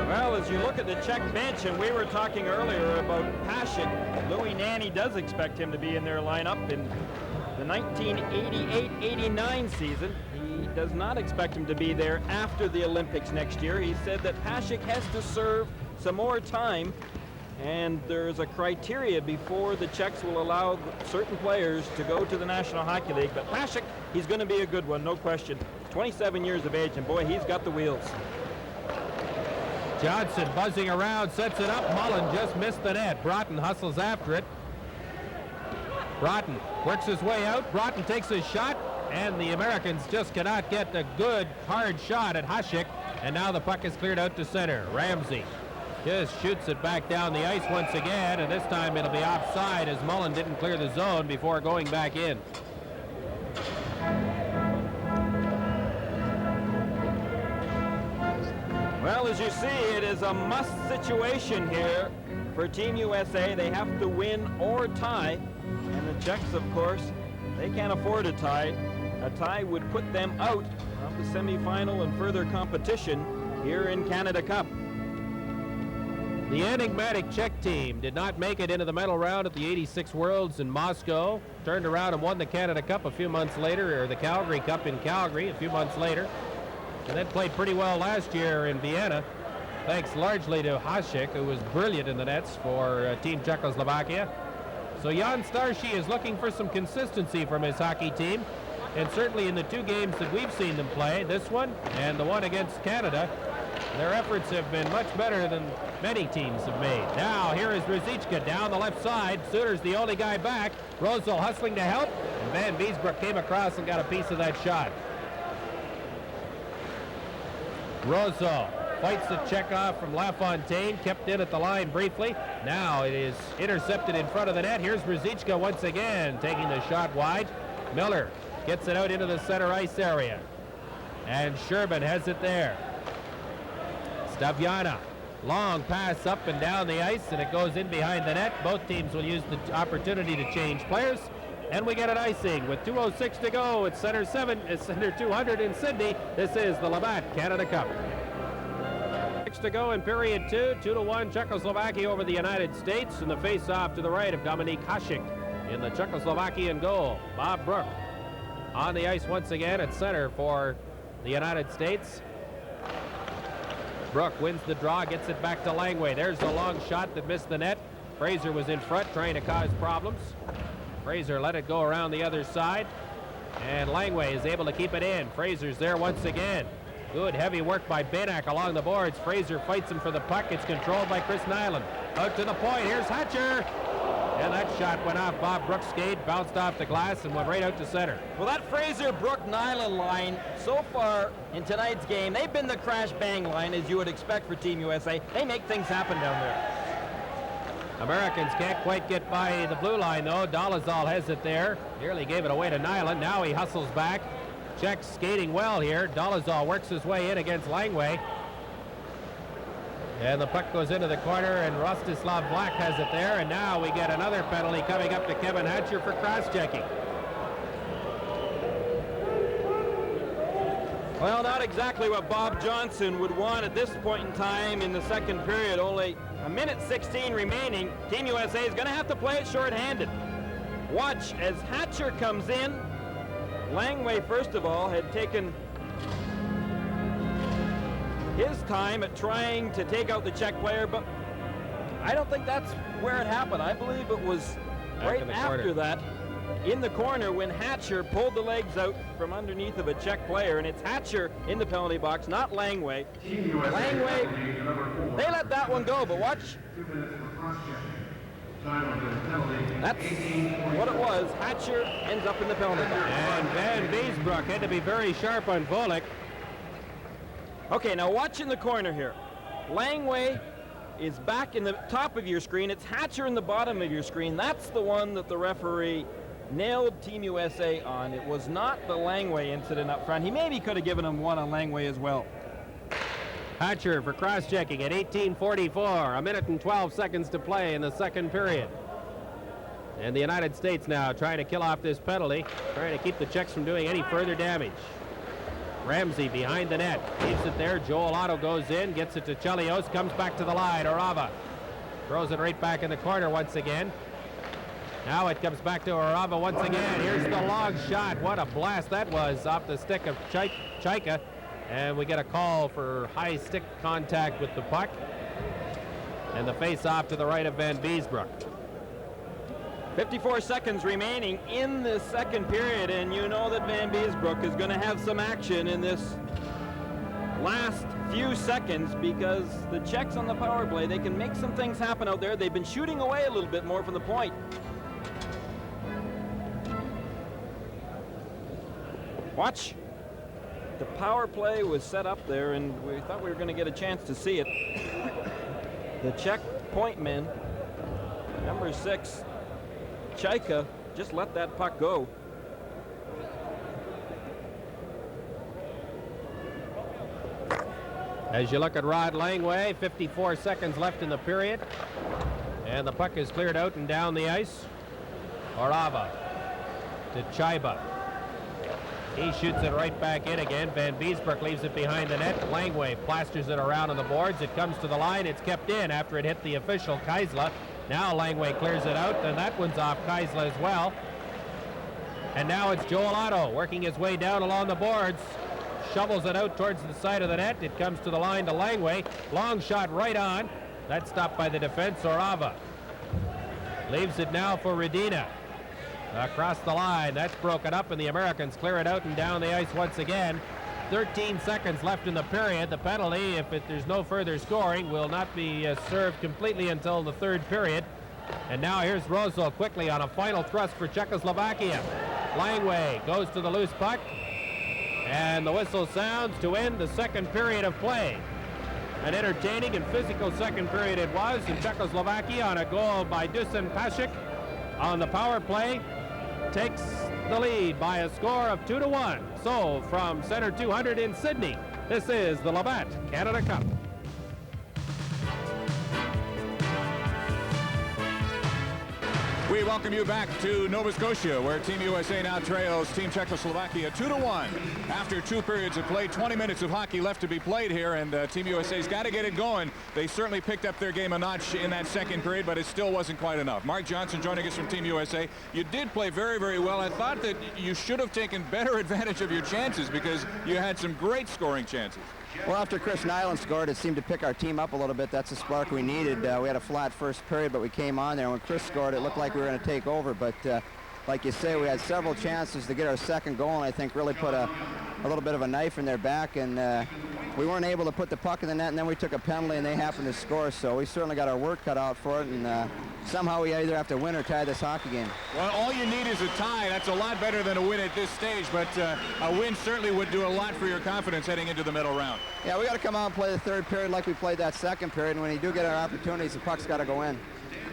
S3: Well, as you look at the Czech bench, and we were talking earlier about Pashik, Louis Nanny does expect him to be in their lineup in the 1988-89 season. He does not expect him to be there after the Olympics next year. He said that Pashik has to serve some more time, and there's a criteria before the Czechs will allow certain players to go to the National Hockey League. But Pashik, he's going to be a good one, no question. 27 years of age, and boy, he's got the wheels.
S9: Johnson buzzing around, sets it up. Mullen just missed the net. Broughton hustles after it. Broughton works his way out. Broughton takes his shot, and the Americans just cannot get a good, hard shot at Hasek. And now the puck is cleared out to center. Ramsey just shoots it back down the ice once again, and this time it'll be offside as Mullen didn't clear the zone before going back in.
S3: Well, as you see, it is a must situation here for Team USA. They have to win or tie, and the Czechs, of course, they can't afford a tie. A tie would put them out of the semifinal and further competition here in Canada Cup.
S9: The enigmatic Czech team did not make it into the medal round at the '86 Worlds in Moscow. Turned around and won the Canada Cup a few months later, or the Calgary Cup in Calgary a few months later. And then played pretty well last year in Vienna, thanks largely to Hasek, who was brilliant in the nets for Team Czechoslovakia. So Jan Starší is looking for some consistency from his hockey team, and certainly in the 2 games that we've seen them play, this one and the one against Canada, Their efforts have been much better than many teams have made. Now, here is Ruzicka down the left side. Suter's the only guy back. Rosal hustling to help, and Van Biesbroek came across and got a piece of that shot. Rosal fights the check off from LaFontaine, kept in at the line briefly. Now it is intercepted in front of the net. Here's Ruzicka once again, taking the shot wide. Miller gets it out into the center ice area. And Sherman has it there. Staviana, long pass up and down the ice, and it goes in behind the net. Both teams will use the opportunity to change players. And we get an icing with 2:06 to go. It's center 200 in Sydney. This is the Labatt Canada Cup. 6 to go in period 2. 2-1 Czechoslovakia over the United States. And the face-off to the right of Dominik Hasek in the Czechoslovakian goal. Bob Brook on the ice once again at center for the United States. Brook wins the draw, gets it back to Langway. There's the long shot that missed the net. Fraser was in front trying to cause problems. Fraser let it go around the other side, and Langway is able to keep it in. Fraser's there once again. Good heavy work by Benak along the boards. Fraser fights him for the puck. It's controlled by Chris Nyland. Out to the point. Here's Hatcher. And that shot went off Bob Brook's skate, bounced off the glass, and went right out to center.
S3: Well, that Fraser-Brook-Nyland line, so far in tonight's game, they've been the crash-bang line, as you would expect for Team USA. They make things happen down there.
S9: Americans can't quite get by the blue line, though. Dolezal has it there. Nearly gave it away to Nyland. Now he hustles back. Czechs skating well here. Dolezal works his way in against Langway. And the puck goes into the corner, and Rostislav Black has it there. And now we get another penalty coming up to Kevin Hatcher for cross-checking.
S3: Well, not exactly what Bob Johnson would want at this point in time in the second period. Only a minute 16 remaining. Team USA is going to have to play it short-handed. Watch as Hatcher comes in. Langway, first of all, had taken his time at trying to take out the Czech player, but I don't think that's where it happened. I believe it was right after that, in the corner, when Hatcher pulled the legs out from underneath of a Czech player, and it's Hatcher in the penalty box, not Langway. Langway, they let that one go, but watch. That's what it was. Hatcher ends up in the penalty box.
S9: And Van Biesbroek had to be very sharp on Volek.
S3: Okay, now watch in the corner here. Langway is back in the top of your screen. It's Hatcher in the bottom of your screen. That's the one that the referee nailed Team USA on. It was not the Langway incident up front. He maybe could have given him one on Langway as well.
S9: Hatcher for cross-checking at 18:44. A minute and 12 seconds to play in the second period. And the United States now trying to kill off this penalty, trying to keep the Czechs from doing any further damage. Ramsey behind the net, keeps it there. Joel Otto goes in, gets it to Chelios, comes back to the line. Orava throws it right back in the corner once again. Now it comes back to Orava once again. Here's the long shot. What a blast that was off the stick of Chaika. And we get a call for high stick contact with the puck. And the face-off to the right of Van Biesbroek.
S3: 54 seconds remaining in the second period, and you know that Van Biesbroek is going to have some action in this last few seconds, because the Czechs on the power play, they can make some things happen out there. They've been shooting away a little bit more from the point. Watch. The power play was set up there, and we thought we were going to get a chance to see it. The Czech point men, number 6, Chaika, just let that puck go.
S9: As you look at Rod Langway, 54 seconds left in the period. And the puck is cleared out and down the ice. Orava to Chaiba. He shoots it right back in again. Van Biesbroek leaves it behind the net. Langway plasters it around on the boards. It comes to the line. It's kept in after it hit the official, Kaisla. Now Langway clears it out, and that one's off Kaisla as well. And now it's Joel Otto working his way down along the boards. Shovels it out towards the side of the net. It comes to the line to Langway. Long shot right on. That's stopped by the defense. Orava leaves it now for Redina. Across the line, that's broken up, and the Americans clear it out and down the ice once again. 13 seconds left in the period. The penalty, if there's no further scoring, will not be served completely until the third period. And now here's Rozo quickly on a final thrust for Czechoslovakia. Langway goes to the loose puck, and the whistle sounds to end the second period of play. An entertaining and physical second period it was in Czechoslovakia, on a goal by Dusan Pasek on the power play. Takes the lead by a score of 2-1. So from Center 200 in Sydney, this is the Labatt Canada Cup.
S1: We welcome you back to Nova Scotia, where Team USA now trails Team Czechoslovakia 2-1. After 2 periods of play, 20 minutes of hockey left to be played here, and Team USA's got to get it going. They certainly picked up their game a notch in that second period, but it still wasn't quite enough. Mark Johnson joining us from Team USA. You did play very, very well. I thought that you should have taken better advantage of your chances because you had some great scoring chances.
S10: Well, after Chris Nyland scored, it seemed to pick our team up a little bit. That's the spark we needed. We had a flat first period, but we came on there. When Chris scored, it looked like we were going to take over. But like you say, we had several chances to get our second goal, and I think really put a little bit of a knife in their back. And we weren't able to put the puck in the net, and then we took a penalty, and they happened to score. So we certainly got our work cut out for it, and somehow we either have to win or tie this hockey game.
S1: Well, all you need is a tie. That's a lot better than a win at this stage, but a win certainly would do a lot for your confidence heading into the middle round.
S10: Yeah, we got to come out and play the third period like we played that second period, and when you do get our opportunities, the puck's got to go in.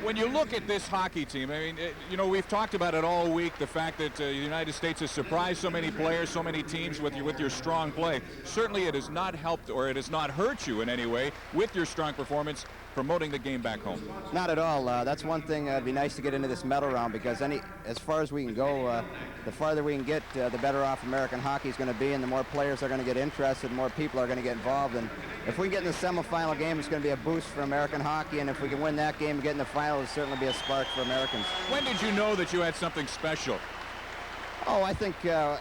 S1: When you look at this hockey team, I mean, you know, we've talked about it all week, the fact that the United States has surprised so many players, so many teams with your strong play. Certainly it has not helped, or it has not hurt you in any way with your strong performance promoting the game back home.
S10: Not at all. That's one thing. It'd be nice to get into this medal round, because as far as we can go, the farther we can get, the better off American hockey is going to be, and the more players are going to get interested, the more people are going to get involved. And if we get in the semifinal game, it's going to be a boost for American hockey, and if we can win that game and get in the final, it'll certainly be a spark for Americans.
S1: When did you know that you had something special?
S10: Oh, I think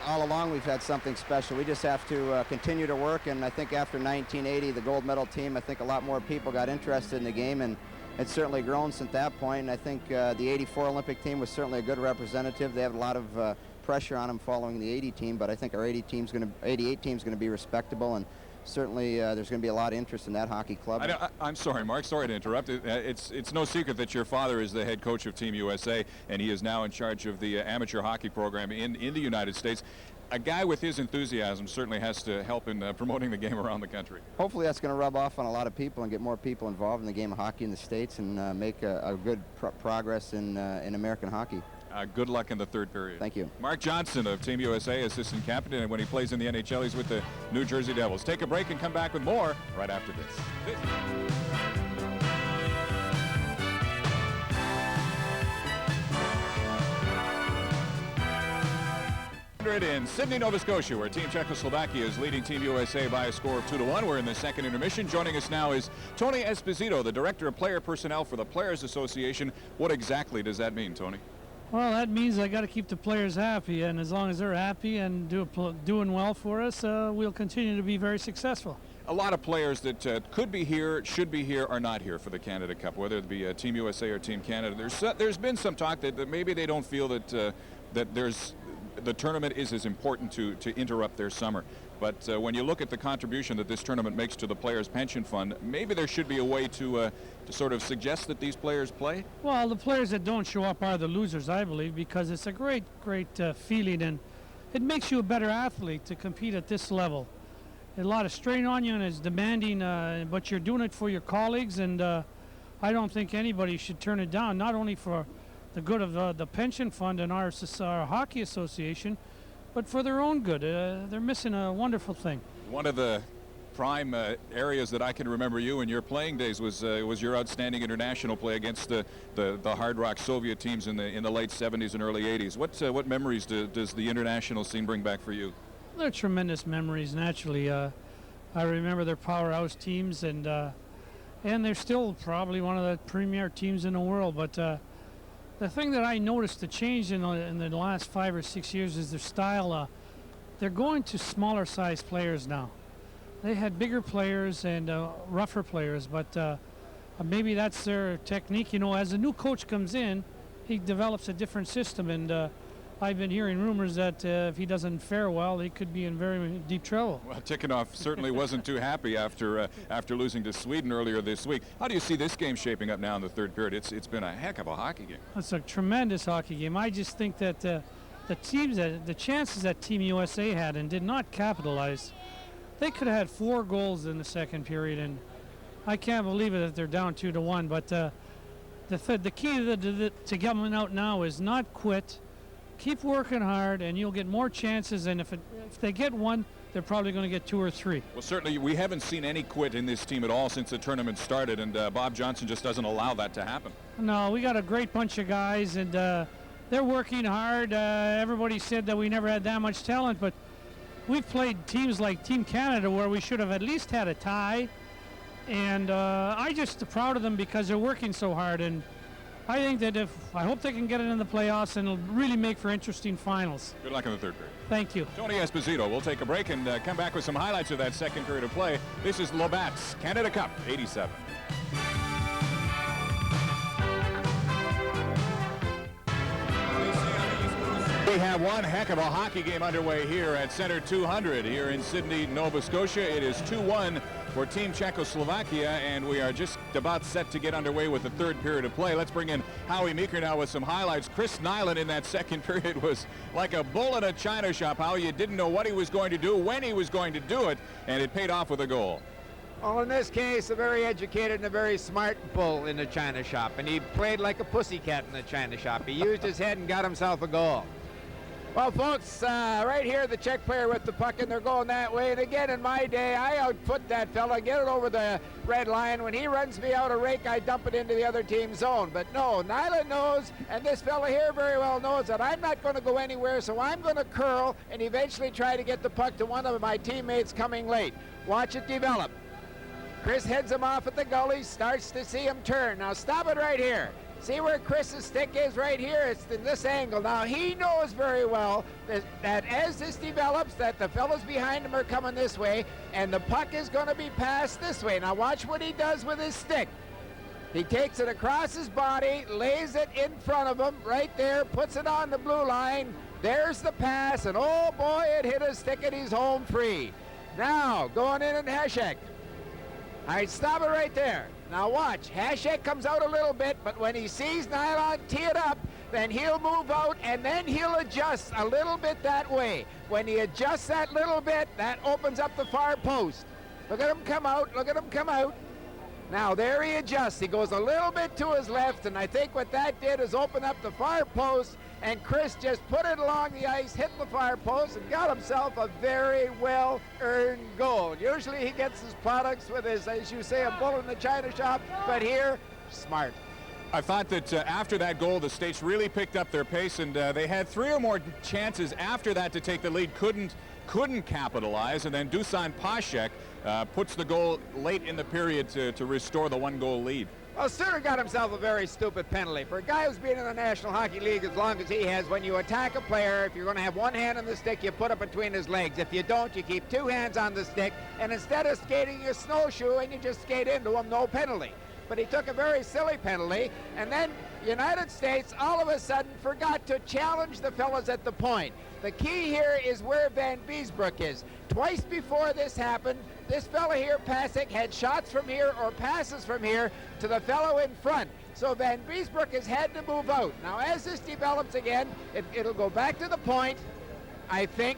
S10: all along we've had something special. We just have to continue to work, and I think after 1980, the gold medal team, I think a lot more people got interested in the game, and it's certainly grown since that point. And I think the 84 Olympic team was certainly a good representative. They have a lot of pressure on them following the 80 team, but I think our 88 team's going to be respectable, and certainly there's going to be a lot of interest in that hockey club.
S1: I'm sorry, Mark. Sorry to interrupt. It's no secret that your father is the head coach of Team USA, and he is now in charge of the amateur hockey program in the United States. A guy with his enthusiasm certainly has to help in promoting the game around the country.
S10: Hopefully that's going to rub off on a lot of people and get more people involved in the game of hockey in the States, and make a good progress in American hockey.
S1: Good luck in the third period.
S10: Thank you.
S1: Mark Johnson of Team USA, assistant captain, and when he plays in the NHL, he's with the New Jersey Devils. Take a break and come back with more right after this. In Sydney, Nova Scotia, where Team Czechoslovakia is leading Team USA by a score of 2-1. We're in the second intermission. Joining us now is Tony Esposito, the Director of Player Personnel for the Players Association. What exactly does that mean, Tony?
S11: Well, that means I got to keep the players happy, and as long as they're happy and doing well for us, we'll continue to be very successful.
S1: A lot of players that could be here, should be here, are not here for the Canada Cup, whether it be Team USA or Team Canada. There's been some talk that maybe they don't feel that the tournament is as important to interrupt their summer. But when you look at the contribution that this tournament makes to the Players' Pension Fund, maybe there should be a way to sort of suggest that these players play?
S11: Well, the players that don't show up are the losers, I believe, because it's a great feeling, and it makes you a better athlete to compete at this level. A lot of strain on you, and it's demanding, but you're doing it for your colleagues, and I don't think anybody should turn it down, not only for the good of the pension fund and our hockey association, but for their own good. They're missing a wonderful thing.
S1: One of the prime areas that I can remember you in your playing days was your outstanding international play against the hard rock Soviet teams in the late 70s and early 80s. What memories does the international scene bring back for you?
S11: They're tremendous memories, naturally. I remember their powerhouse teams, and they're still probably one of the premier teams in the world. But the thing that I noticed the change in the last 5 or 6 years is their style. They're going to smaller size players now. They had bigger players and rougher players, but maybe that's their technique. You know, as a new coach comes in, he develops a different system, and I've been hearing rumors that if he doesn't fare well, he could be in very deep trouble.
S1: Well, Tikhonov certainly wasn't too happy after losing to Sweden earlier this week. How do you see this game shaping up now in the third period? It's been a heck of a hockey game.
S11: It's a tremendous hockey game. I just think that the chances that Team USA had and did not capitalize, they could have had 4 goals in the second period, and I can't believe it that they're down 2-1. But the key to getting out now is not quit. Keep working hard, and you'll get more chances. And if they get one, they're probably going to get 2 or 3.
S1: Well, certainly we haven't seen any quit in this team at all since the tournament started, and Bob Johnson just doesn't allow that to happen.
S11: No, we got a great bunch of guys, and they're working hard. Everybody said that we never had that much talent, but we've played teams like Team Canada where we should have at least had a tie. And I'm just proud of them because they're working so hard. And I think that I hope they can get it in the playoffs, and it'll really make for interesting finals.
S1: Good luck in the third period.
S11: Thank you.
S1: Tony Esposito. We'll take a break and come back with some highlights of that second period of play. This is Labatt's Canada Cup 87. We have one heck of a hockey game underway here at Center 200 here in Sydney, Nova Scotia. It is 2-1 for Team Czechoslovakia, and we are just about set to get underway with the third period of play. Let's bring in Howie Meeker now with some highlights. Chris Nyland in that second period was like a bull in a china shop. How you didn't know what he was going to do, when he was going to do it, and it paid off with a goal.
S4: Well, in this case, a very educated and a very smart bull in the china shop, and he played like a pussycat in the china shop. He used his head and got himself a goal. Well, folks, right here, the Czech player with the puck, and they're going that way. And again, in my day, I outfoot that fella, get it over the red line. When he runs me out a rake, I dump it into the other team's zone. But no, Nyland knows, and this fella here very well knows that I'm not going to go anywhere, so I'm going to curl and eventually try to get the puck to one of my teammates coming late. Watch it develop. Chris heads him off at the gully, starts to see him turn. Now stop it right here. See where Chris's stick is right here? It's in this angle. Now he knows very well that as this develops, that the fellows behind him are coming this way, and the puck is going to be passed this way. Now watch what he does with his stick. He takes it across his body, lays it in front of him, right there, puts it on the blue line. There's the pass, and oh boy, it hit his stick and he's home free. Now, going in and Hasek. All right, stop it right there. Now watch, Hasek comes out a little bit, but when he sees Nyland tee it up, then he'll move out, and then he'll adjust a little bit that way. When he adjusts that little bit, that opens up the far post. Look at him come out, look at him come out. Now there he adjusts, he goes a little bit to his left, and I think what that did is open up the far post, and Chris just put it along the ice, hit the far post, and got himself a very well-earned goal. Usually he gets his products with his, as you say, a bull in the china shop, but here, smart.
S1: I thought that after that goal, the States really picked up their pace, and they had 3 or more chances after that to take the lead, couldn't capitalize, and then Dusan Pashek puts the goal late in the period to restore the 1-goal lead.
S4: Well, Suter got himself a very stupid penalty. For a guy who's been in the National Hockey League as long as he has, when you attack a player, if you're going to have one hand on the stick, you put it between his legs. If you don't, you keep 2 hands on the stick, and instead of skating your snowshoe and you just skate into him, no penalty. But he took a very silly penalty, and then United States all of a sudden forgot to challenge the fellas at the point. The key here is where Van Beesbroek is. Twice before this happened, this fella here, Pasek, had shots from here or passes from here to the fellow in front. So Van Beesbroek has had to move out. Now as this develops again, it'll go back to the point, I think.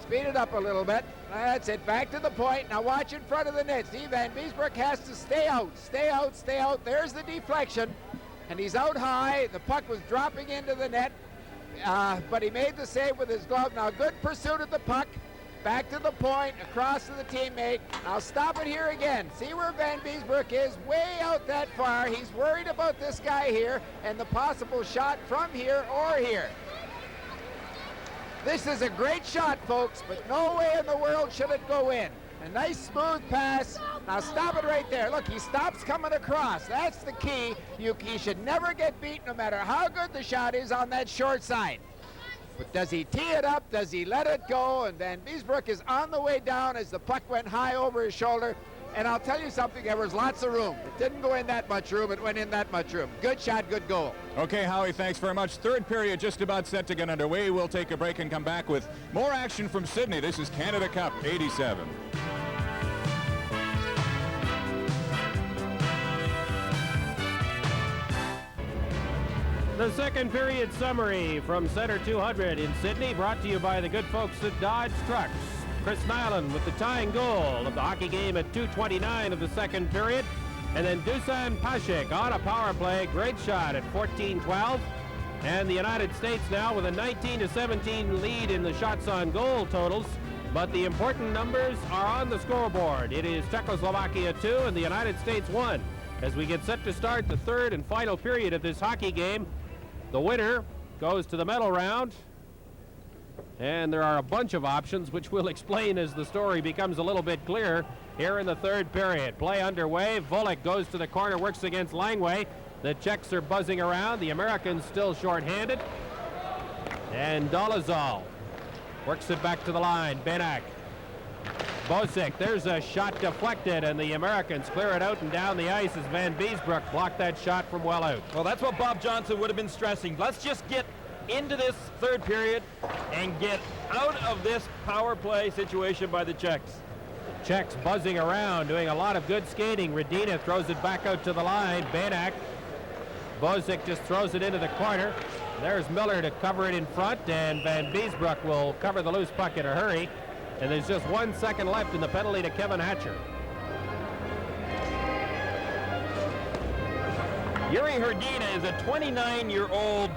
S4: Speed it up a little bit. That's it, back to the point. Now watch in front of the net. See, Van Beesbroek has to stay out, stay out, stay out. There's the deflection, and he's out high. The puck was dropping into the net, but he made the save with his glove. Now good pursuit of the puck. Back to the point, across to the teammate. Now stop it here again. See where Van Beesbroek is, way out that far. He's worried about this guy here and the possible shot from here or here. This is a great shot, folks, but no way in the world should it go in. A nice smooth pass. Now stop it right there. Look, he stops coming across. That's the key. He should never get beat no matter how good the shot is on that short side. But does he tee it up? Does he let it go? And Van Beesbroek is on the way down as the puck went high over his shoulder. And I'll tell you something, there was lots of room. It didn't go in that much room, it went in that much room. Good shot, good goal.
S1: Okay, Howie, thanks very much. Third period just about set to get underway. We'll take a break and come back with more action from Sydney. This is Canada Cup 87.
S9: The second period summary from Center 200 in Sydney, brought to you by the good folks at Dodge Trucks. Chris Nyland with the tying goal of the hockey game at 2:29 of the second period. And then Dusan Pashik on a power play. Great shot at 14-12. And the United States now with a 19-17 lead in the shots on goal totals. But the important numbers are on the scoreboard. It is Czechoslovakia 2 and the United States 1. As we get set to start the third and final period of this hockey game, the winner goes to the medal round. And there are a bunch of options, which we'll explain as the story becomes a little bit clearer here in the third period. Play underway. Volek goes to the corner, works against Langway. The Czechs are buzzing around. The Americans still shorthanded. And Dolezal works it back to the line. Benak. Bosek, there's a shot deflected, and the Americans clear it out and down the ice as Van Beesbroek blocked that shot from well out.
S3: Well, that's what Bob Johnson would have been stressing. Let's just get into this third period and get out of this power play situation by the Czechs.
S9: The Czechs buzzing around, doing a lot of good skating. Radina throws it back out to the line. Benak. Bosek just throws it into the corner. There's Miller to cover it in front, and Van Beesbroek will cover the loose puck in a hurry. And there's just 1 second left in the penalty to Kevin Hatcher.
S3: Yuri Hrdina is a 29-year-old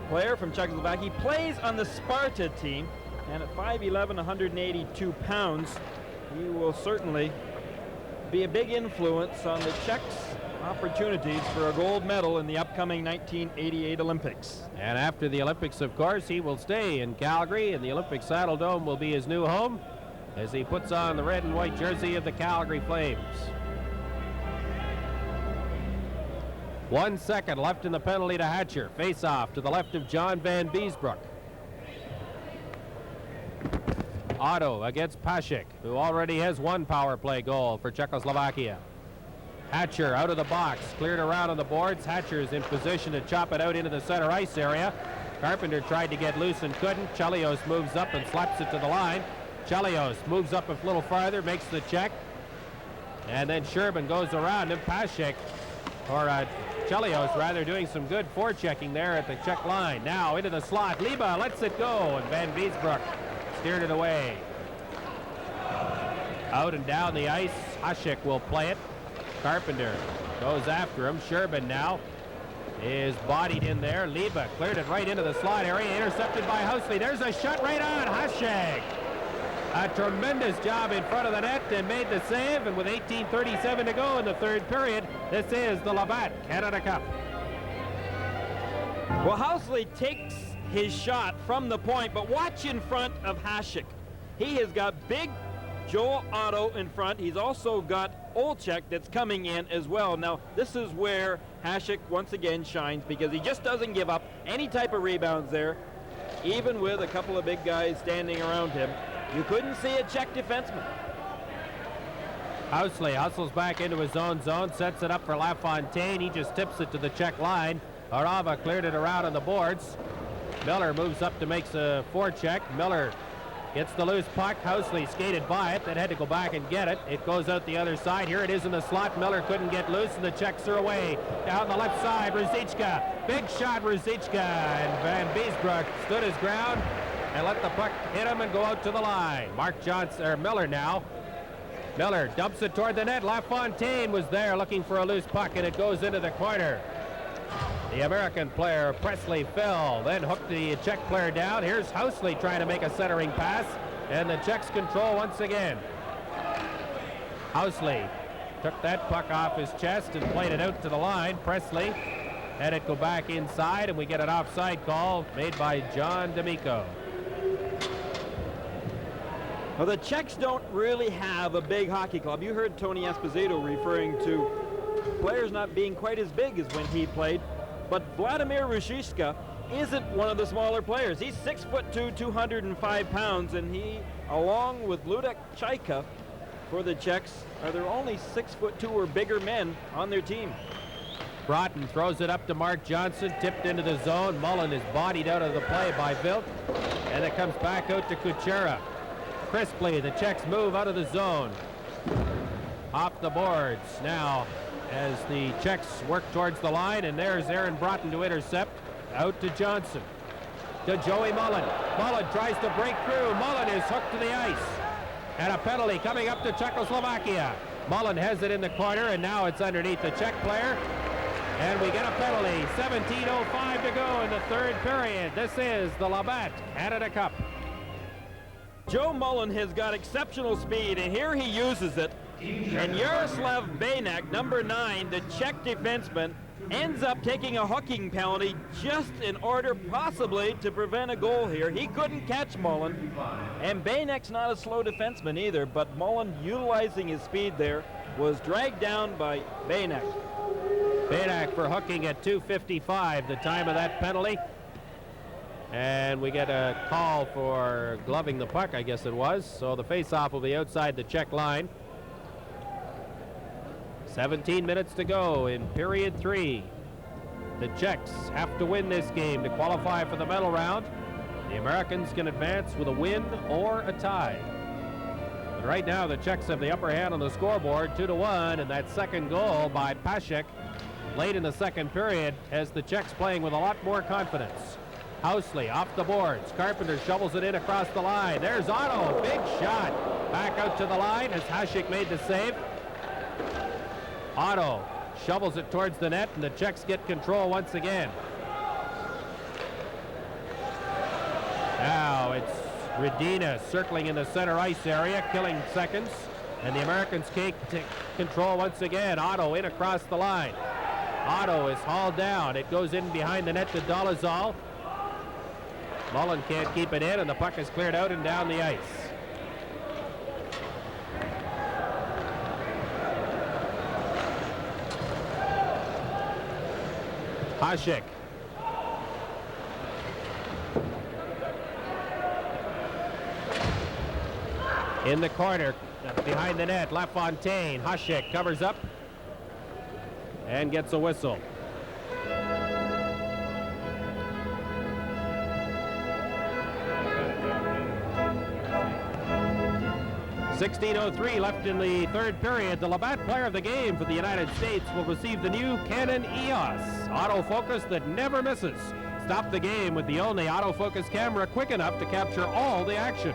S3: player from Czechoslovakia. He plays on the Sparta team, and at 5'11", 182 pounds, he will certainly be a big influence on the Czechs' opportunities for a gold medal in the upcoming 1988 Olympics.
S9: And after the Olympics, of course, he will stay in Calgary, and the Olympic Saddle Dome will be his new home as he puts on the red and white jersey of the Calgary Flames. 1 second left in the penalty to Hatcher. Face-off to the left of John Van Beesbroek. Otto against Pashik, who already has 1 power play goal for Czechoslovakia. Hatcher out of the box, cleared around on the boards. Hatcher is in position to chop it out into the center ice area. Carpenter tried to get loose and couldn't. Chelios moves up and slaps it to the line. Chelios moves up a little farther, makes the check. And then Sherbin goes around him. Pashik, or Chelios rather, doing some good forechecking there at the Czech line. Now into the slot. Liba lets it go, and Van Beesbroek steered it away. Out and down the ice. Hasek will play it. Carpenter goes after him. Sherbin now is bodied in there. Liba cleared it right into the slot area, intercepted by Housley. There's a shot right on Hasek. A tremendous job in front of the net and made the save. And with 18:37 to go in the third period, this is the Labatt Canada Cup.
S3: Well, Housley takes his shot from the point, but watch in front of Hasek. He has got big Joel Otto in front. He's also got Olchek that's coming in as well. Now, this is where Hasek once again shines, because he just doesn't give up any type of rebounds there, even with a couple of big guys standing around him. You couldn't see a Czech defenseman.
S9: Housley hustles back into his own zone, sets it up for LaFontaine. He just tips it to the Czech line. Arava cleared it around on the boards. Miller moves up to make a forecheck. Miller gets the loose puck. Housley skated by it, then had to go back and get it. It goes out the other side. Here it is in the slot. Miller couldn't get loose, and the Czechs are away. Down the left side, Ruzicka. Big shot, Ruzicka. And Van Beesbroek stood his ground and let the puck hit him and go out to the line. Miller now. Miller dumps it toward the net. LaFontaine was there looking for a loose puck, and it goes into the corner. The American player, Presley, fell, then hooked the Czech player down. Here's Housley trying to make a centering pass, and the Czechs control once again. Housley took that puck off his chest and played it out to the line. Presley had it go back inside, and we get an offside call made by John D'Amico.
S3: Well, the Czechs don't really have a big hockey club. You heard Tony Esposito referring to players not being quite as big as when he played. But Vladimir Ruzicka isn't one of the smaller players. He's 6'2", 205 pounds, and he, along with Ludek Chaika, for the Czechs are there only 6'2" or bigger men on their team.
S9: Broughton throws it up to Mark Johnson, tipped into the zone. Mullen is bodied out of the play by Vilt, and it comes back out to Kuchera. Crisply, the Czechs move out of the zone. Off the boards now as the Czechs work towards the line, and there's Aaron Broughton to intercept. Out to Johnson. To Joey Mullen. Mullen tries to break through. Mullen is hooked to the ice. And a penalty coming up to Czechoslovakia. Mullen has it in the corner, and now it's underneath the Czech player. And we get a penalty. 17:05 to go in the third period. This is the Labatt Canada Cup.
S3: Joe Mullen has got exceptional speed, and here he uses it. And Yaroslav Bejnak, number 9, the Czech defenseman, ends up taking a hooking penalty just in order possibly to prevent a goal here. He couldn't catch Mullen, and Bejnak's not a slow defenseman either, but Mullen, utilizing his speed there, was dragged down by Bejnak.
S9: Bejnak for hooking at 2:55, the time of that penalty. And we get a call for gloving the puck, I guess it was. So the face-off will be outside the Czech line. 17 minutes to go in period 3. The Czechs have to win this game to qualify for the medal round. The Americans can advance with a win or a tie. But right now the Czechs have the upper hand on the scoreboard, 2-1, and that second goal by Pasek late in the second period has the Czechs playing with a lot more confidence. Housley off the boards. Carpenter shovels it in across the line. There's Otto, big shot. Back out to the line as Hasek made the save. Otto shovels it towards the net, and the Czechs get control once again. Now it's Radina circling in the center ice area, killing seconds, and the Americans take control once again. Otto in across the line. Otto is hauled down. It goes in behind the net to Dolezal. Mullen can't keep it in, and the puck is cleared out and down the ice. Hasek. In the corner, behind the net, LaFontaine. Hasek covers up and gets a whistle. 16:03 left in the third period. The Labatt player of the game for the United States will receive the new Canon EOS autofocus that never misses. Stop the game with the only autofocus camera quick enough to capture all the action.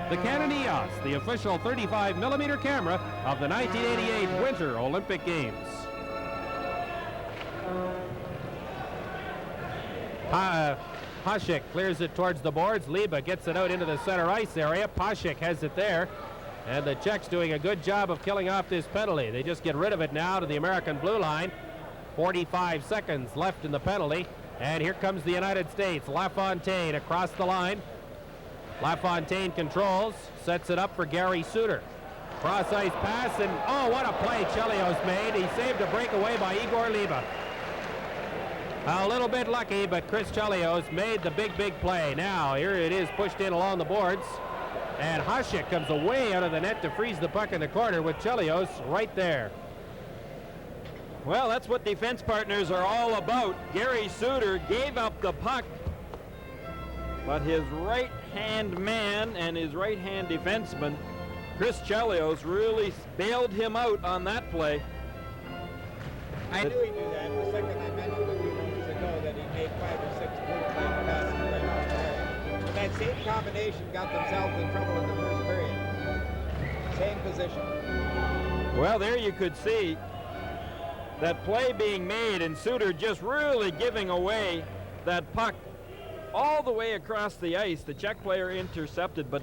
S9: The Canon EOS, the official 35mm camera of the 1988 Winter Olympic Games. Pasek clears it towards the boards. Liba gets it out into the center ice area. Pasek has it there. And the Czechs doing a good job of killing off this penalty. They just get rid of it now to the American blue line. 45 seconds left in the penalty. And here comes the United States. LaFontaine across the line. LaFontaine controls, sets it up for Gary Suter. Cross ice pass, and oh, what a play Chelios made. He saved a breakaway by Igor Liba. A little bit lucky, but Chris Chelios made the big play. Now, here it is pushed in along the boards. And Hasek comes away out of the net to freeze the puck in the corner with Chelios right there.
S3: Well, that's what defense partners are all about. Gary Suter gave up the puck, but his right-hand man and his right-hand defenseman, Chris Chelios, really bailed him out on that play.
S12: I knew he'd do that. The second I mentioned a few moments ago that he made 5 or 6 good passes right off there. And that same combination got themselves in trouble in the first period. Same position.
S3: Well, there you could see that play being made and Suter just really giving away that puck all the way across the ice. The Czech player intercepted, but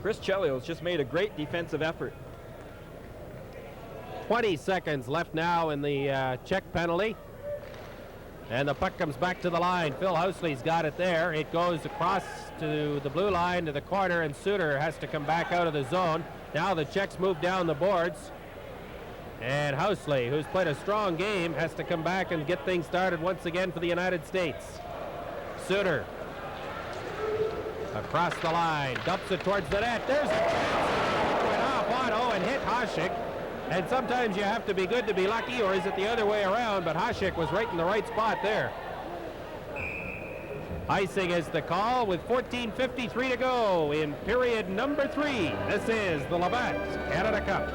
S3: Chris Chelios just made a great defensive effort.
S9: 20 seconds left now in the Czech penalty. And the puck comes back to the line. Phil Housley's got it there. It goes across to the blue line to the corner, and Suter has to come back out of the zone. Now the Czechs move down the boards. And Housley, who's played a strong game, has to come back and get things started once again for the United States. Suter across the line, dumps it towards the net. There's a went off Otto and hit Hasek. And sometimes you have to be good to be lucky, or is it the other way around? But Hasek was right in the right spot there. Icing is the call with 14:53 to go in period number 3. This is the Labatt Canada Cup.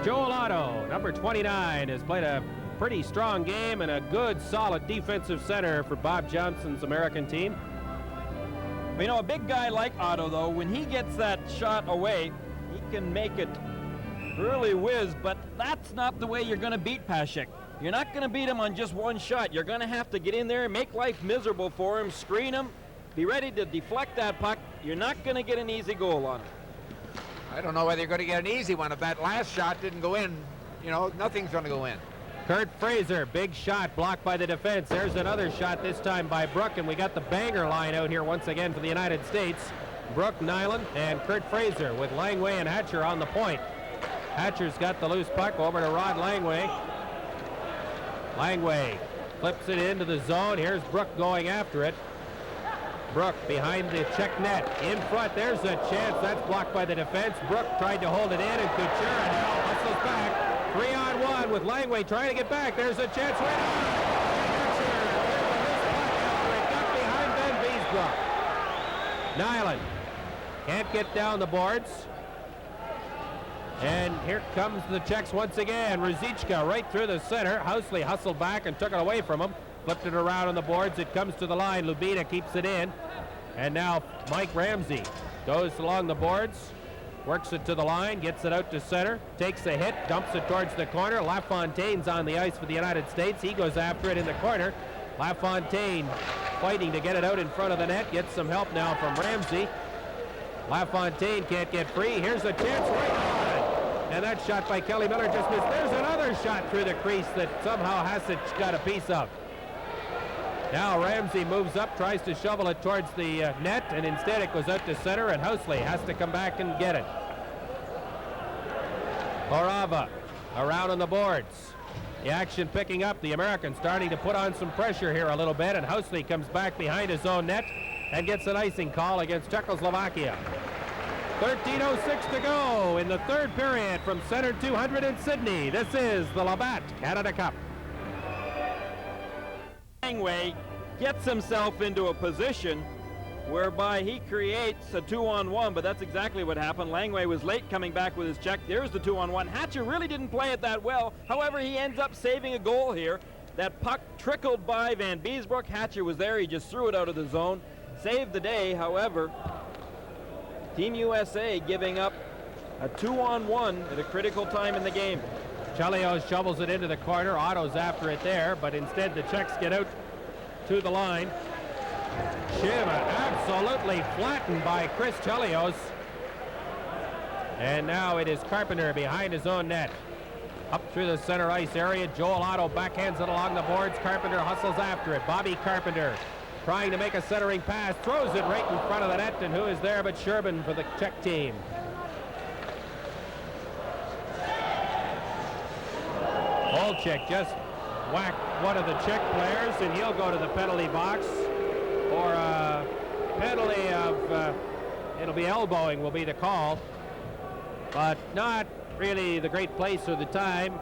S9: Joel Otto, number 29, has played a pretty strong game and a good, solid defensive center for Bob Johnson's American team.
S3: You know, a big guy like Otto, though, when he gets that shot away, he can make it really whiz, but that's not the way you're going to beat Hasek. You're not going to beat him on just one shot. You're going to have to get in there, make life miserable for him, screen him, be ready to deflect that puck. You're not going to get an easy goal on him.
S4: I don't know whether you're going to get an easy one. If that last shot didn't go in, you know, nothing's going to go in.
S9: Kurt Fraser, big shot blocked by the defense. There's another shot, this time by Brook, and we got the banger line out here once again for the United States. Brook, Nyland, and Kurt Fraser with Langway and Hatcher on the point. Hatcher's got the loose puck over to Rod Langway. Langway flips it into the zone. Here's Brook going after it. Brook behind the Czech net. In front, there's a chance. That's blocked by the defense. Brook tried to hold it in, and Couture now hustles back. 3-on-1 with Langway trying to get back. There's a chance right on. It got behind Ben Beesbrook. Nyland can't get down the boards. And here comes the Czechs once again. Ruzicka right through the center. Housley hustled back and took it away from him. Flipped it around on the boards. It comes to the line. Lubina keeps it in. And now Mike Ramsey goes along the boards, works it to the line, gets it out to center, takes a hit, dumps it towards the corner. LaFontaine's on the ice for the United States. He goes after it in the corner. LaFontaine fighting to get it out in front of the net. Gets some help now from Ramsey. LaFontaine can't get free. Here's a chance right on. And that shot by Kelly Miller just missed. There's another shot through the crease that somehow Hasek got a piece of. Now Ramsey moves up, tries to shovel it towards the net, and instead it goes out to center, and Housley has to come back and get it. Orava around on the boards. The action picking up. The Americans starting to put on some pressure here a little bit, and Housley comes back behind his own net and gets an icing call against Czechoslovakia. 13:06 to go in the third period from Center 200 in Sydney. This is the Labatt Canada Cup.
S3: Langway gets himself into a position whereby he creates a 2-on-1, but that's exactly what happened. Langway was late coming back with his check. There's the 2-on-1. Hatcher really didn't play it that well. However, he ends up saving a goal here. That puck trickled by Van Beesbrook. Hatcher was there. He just threw it out of the zone. Saved the day. However, Team USA giving up a 2-on-1 at a critical time in the game.
S9: Chelios shovels it into the corner. Otto's after it there, but instead the Czechs get out to the line. Shiva absolutely flattened by Chris Chelios. And now it is Carpenter behind his own net. Up through the center ice area. Joel Otto backhands it along the boards. Carpenter hustles after it. Bobby Carpenter trying to make a centering pass. Throws it right in front of the net, and who is there but Sherbin for the Czech team. Olczyk just whacked one of the Czech players, and he'll go to the penalty box for a penalty of, it'll be elbowing will be the call, but not really the great place or the time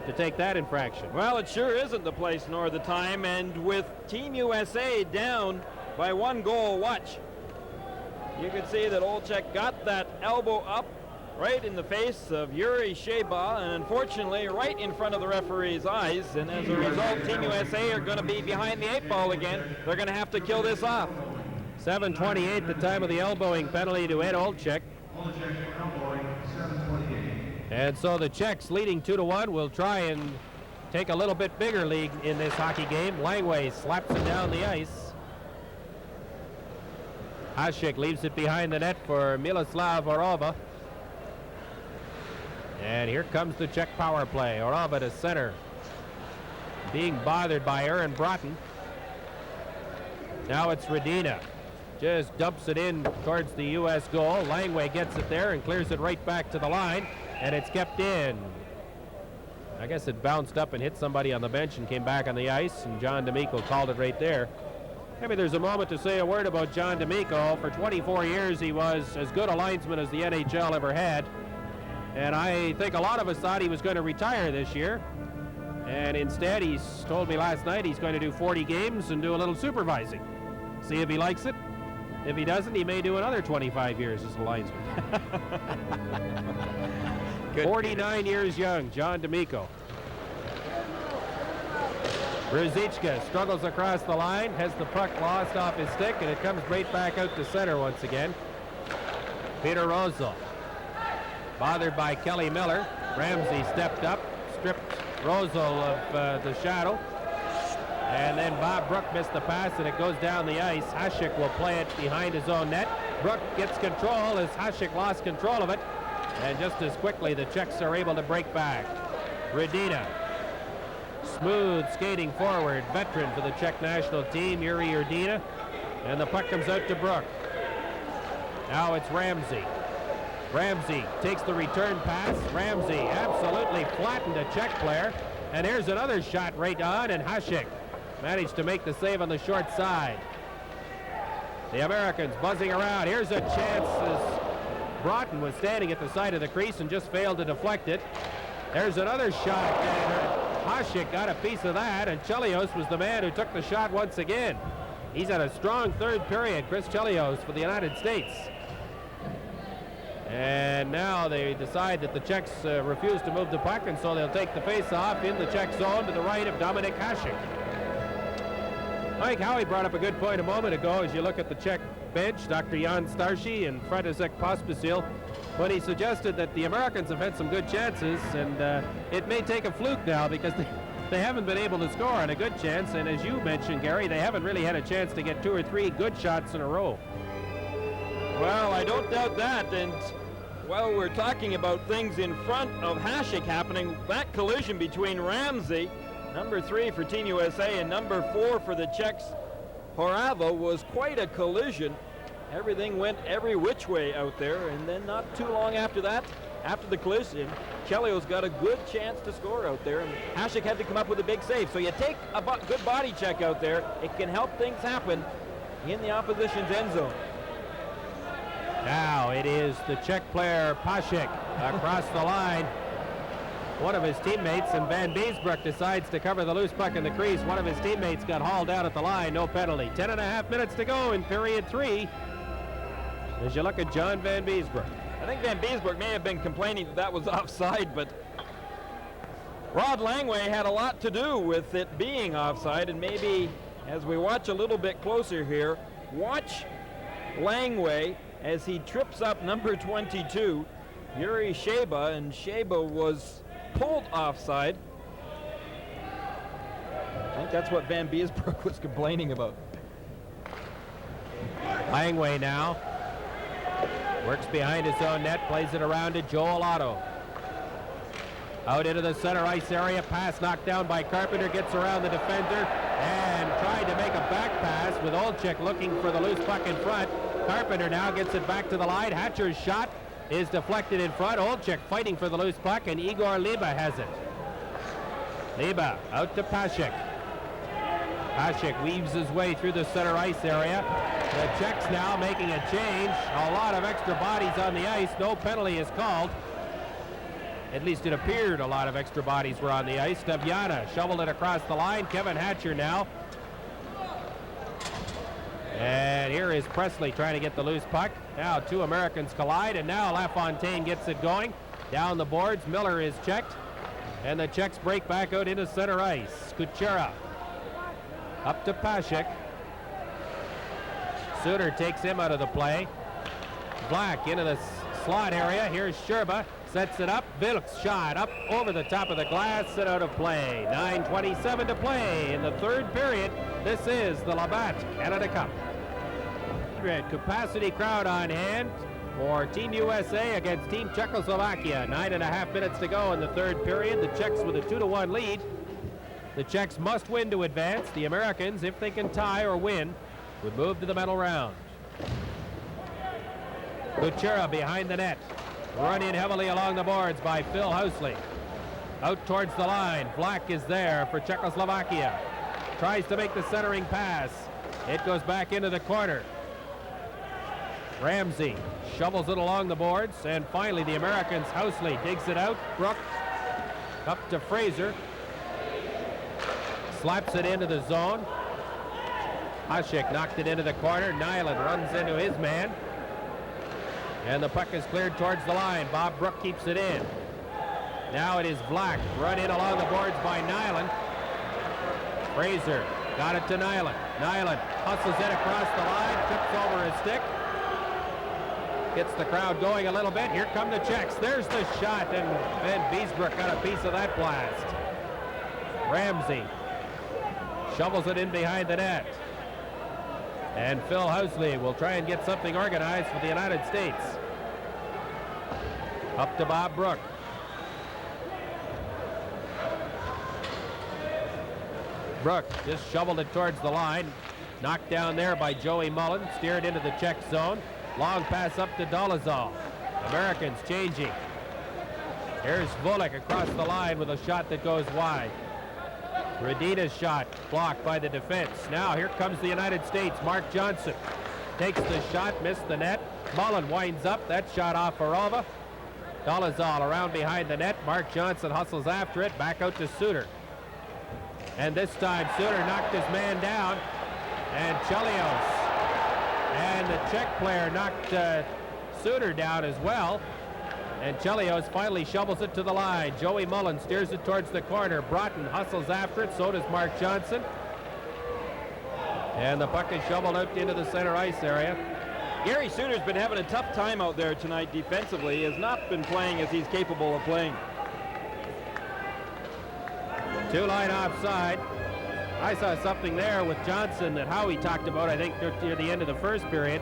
S9: to take that infraction.
S3: Well, it sure isn't the place nor the time, and with Team USA down by 1 goal, watch. You can see that Olczyk got that elbow up right in the face of Yuri Sheba, and unfortunately right in front of the referee's eyes, and as a result Team USA are going to be behind the 8 ball again. They're going to have to kill this off.
S9: 7:28 the time of the elbowing penalty to Ed Olczyk. And so the Czechs leading 2-1 will try and take a little bit bigger lead in this hockey game. Langway slaps it down the ice. Hasek leaves it behind the net for Miloslav Orava. And here comes the Czech power play. Orava to center, being bothered by Aaron Broughton. Now it's Radina. Just dumps it in towards the U.S. goal. Langway gets it there and clears it right back to the line, and it's kept in. I guess it bounced up and hit somebody on the bench and came back on the ice, and John D'Amico called it right there. Maybe there's a moment to say a word about John D'Amico. For 24 years, he was as good a linesman as the NHL ever had. And I think a lot of us thought he was going to retire this year. And instead, he's told me last night he's going to do 40 games and do a little supervising. See if he likes it. If he doesn't, he may do another 25 years as a linesman. 49 years young, John D'Amico. Ruzicka struggles across the line, has the puck lost off his stick, and it comes right back out to center once again. Peter Rosal, bothered by Kelly Miller. Ramsey stepped up, stripped Rosal of the shadow. And then Bob Brook missed the pass, and it goes down the ice. Hasek will play it behind his own net. Brook gets control as Hasek lost control of it. And just as quickly, the Czechs are able to break back. Radina, smooth skating forward, veteran for the Czech national team, Yuri Radina. And the puck comes out to Brook. Now it's Ramsey. Ramsey takes the return pass. Ramsey absolutely flattened a Czech player. And here's another shot right on, and Hasek managed to make the save on the short side. The Americans buzzing around. Here's a chance as Broughton was standing at the side of the crease and just failed to deflect it. There's another shot, and Hasek got a piece of that, and Chelios was the man who took the shot once again. He's had a strong third period, Chris Chelios, for the United States. And now they decide that the Czechs refuse to move the puck, and so they'll take the face-off in the Czech zone to the right of Dominik Hasek. Mike Howie brought up a good point a moment ago as you look at the Czech bench, Dr. Jan Starszy and František Pospisil, when he suggested that the Americans have had some good chances, and it may take a fluke now because they haven't been able to score on a good chance, and as you mentioned, Gary, they haven't really had a chance to get 2 or 3 good shots in a row.
S3: Well, I don't doubt that, and while we're talking about things in front of Hasek happening, that collision between Ramsey, number 3 for Team USA, and number 4 for the Czechs, Horava, was quite a collision. Everything went every which way out there, and then not too long after that, after the collision, Chelios got a good chance to score out there, and Hasek had to come up with a big save. So you take a good body check out there, it can help things happen in the opposition's end zone.
S9: Now it is the Czech player Pasek across the line. One of his teammates, and Van Beesbroek decides to cover the loose puck in the crease. One of his teammates got hauled out at the line, no penalty. 10.5 minutes to go in period 3. As you look at John Van Beesbroek.
S3: I think Van Beesbroek may have been complaining that was offside, but Rod Langway had a lot to do with it being offside, and maybe as we watch a little bit closer here, watch Langway as he trips up number 22, Yuri Sheba, and Sheba was pulled offside. I think that's what Van Beesbroek was complaining about.
S9: Langway now works behind his own net, plays it around to Joel Otto. Out into the center ice area, pass knocked down by Carpenter, gets around the defender and tried to make a back pass with Olczyk looking for the loose puck in front. Carpenter now gets it back to the line. Hatcher's shot is deflected in front. Olczyk fighting for the loose puck, and Igor Liba has it. Liba out to Pasek. Pasek weaves his way through the center ice area. The Czechs now making a change. A lot of extra bodies on the ice. No penalty is called. At least it appeared a lot of extra bodies were on the ice. Staviana shoveled it across the line. Kevin Hatcher now. And here is Presley trying to get the loose puck. Now 2 Americans collide, and now LaFontaine gets it going. Down the boards, Miller is checked. And the Czechs break back out into center ice. Kuchera up to Pasek. Suter takes him out of the play. Black into the slot area. Here's Sherba. Sets it up. Vilks shot up over the top of the glass and out of play. 9:27 to play in the third period. This is the Labatt Canada Cup. Capacity crowd on hand for Team USA against Team Czechoslovakia. 9.5 minutes to go in the third period. The Czechs with a 2-1 lead. The Czechs must win to advance. The Americans, if they can tie or win, would move to the medal round. Kuchera behind the net. Run in heavily along the boards by Phil Housley. Out towards the line. Vlak is there for Czechoslovakia. Tries to make the centering pass. It goes back into the corner. Ramsey shovels it along the boards, and finally the Americans, Housley digs it out. Brook up to Fraser. Slaps it into the zone. Hasek knocked it into the corner. Nyland runs into his man. And the puck is cleared towards the line. Bob Brook keeps it in. Now it is Vlak, run in along the boards by Nyland. Fraser got it to Nyland. Nyland hustles it across the line, trips over his stick. Gets the crowd going a little bit. Here come the Czechs. There's the shot, and Van Biesbroek got a piece of that blast. Ramsey shovels it in behind the net. And Phil Housley will try and get something organized for the United States. Up to Bob Brook. Brook just shoveled it towards the line. Knocked down there by Joey Mullen. Steered into the Czech zone. Long pass up to Dolezal. Americans changing. Here's Volek across the line with a shot that goes wide. Radina's shot blocked by the defense. Now here comes the United States. Mark Johnson takes the shot, missed the net. Mullen winds up. That shot off Farova. Dolezal around behind the net. Mark Johnson hustles after it. Back out to Suter. And this time Suter knocked his man down. And Chelios. And the Czech player knocked Suter down as well. And Chelios finally shovels it to the line. Joey Mullen steers it towards the corner. Broughton hustles after it. So does Mark Johnson. And the puck is shoveled out into the center ice area.
S3: Gary Suter's been having a tough time out there tonight defensively. He has not been playing as he's capable of playing.
S9: Two-line offside. I saw something there with Johnson that Howie talked about, I think, near the end of the first period,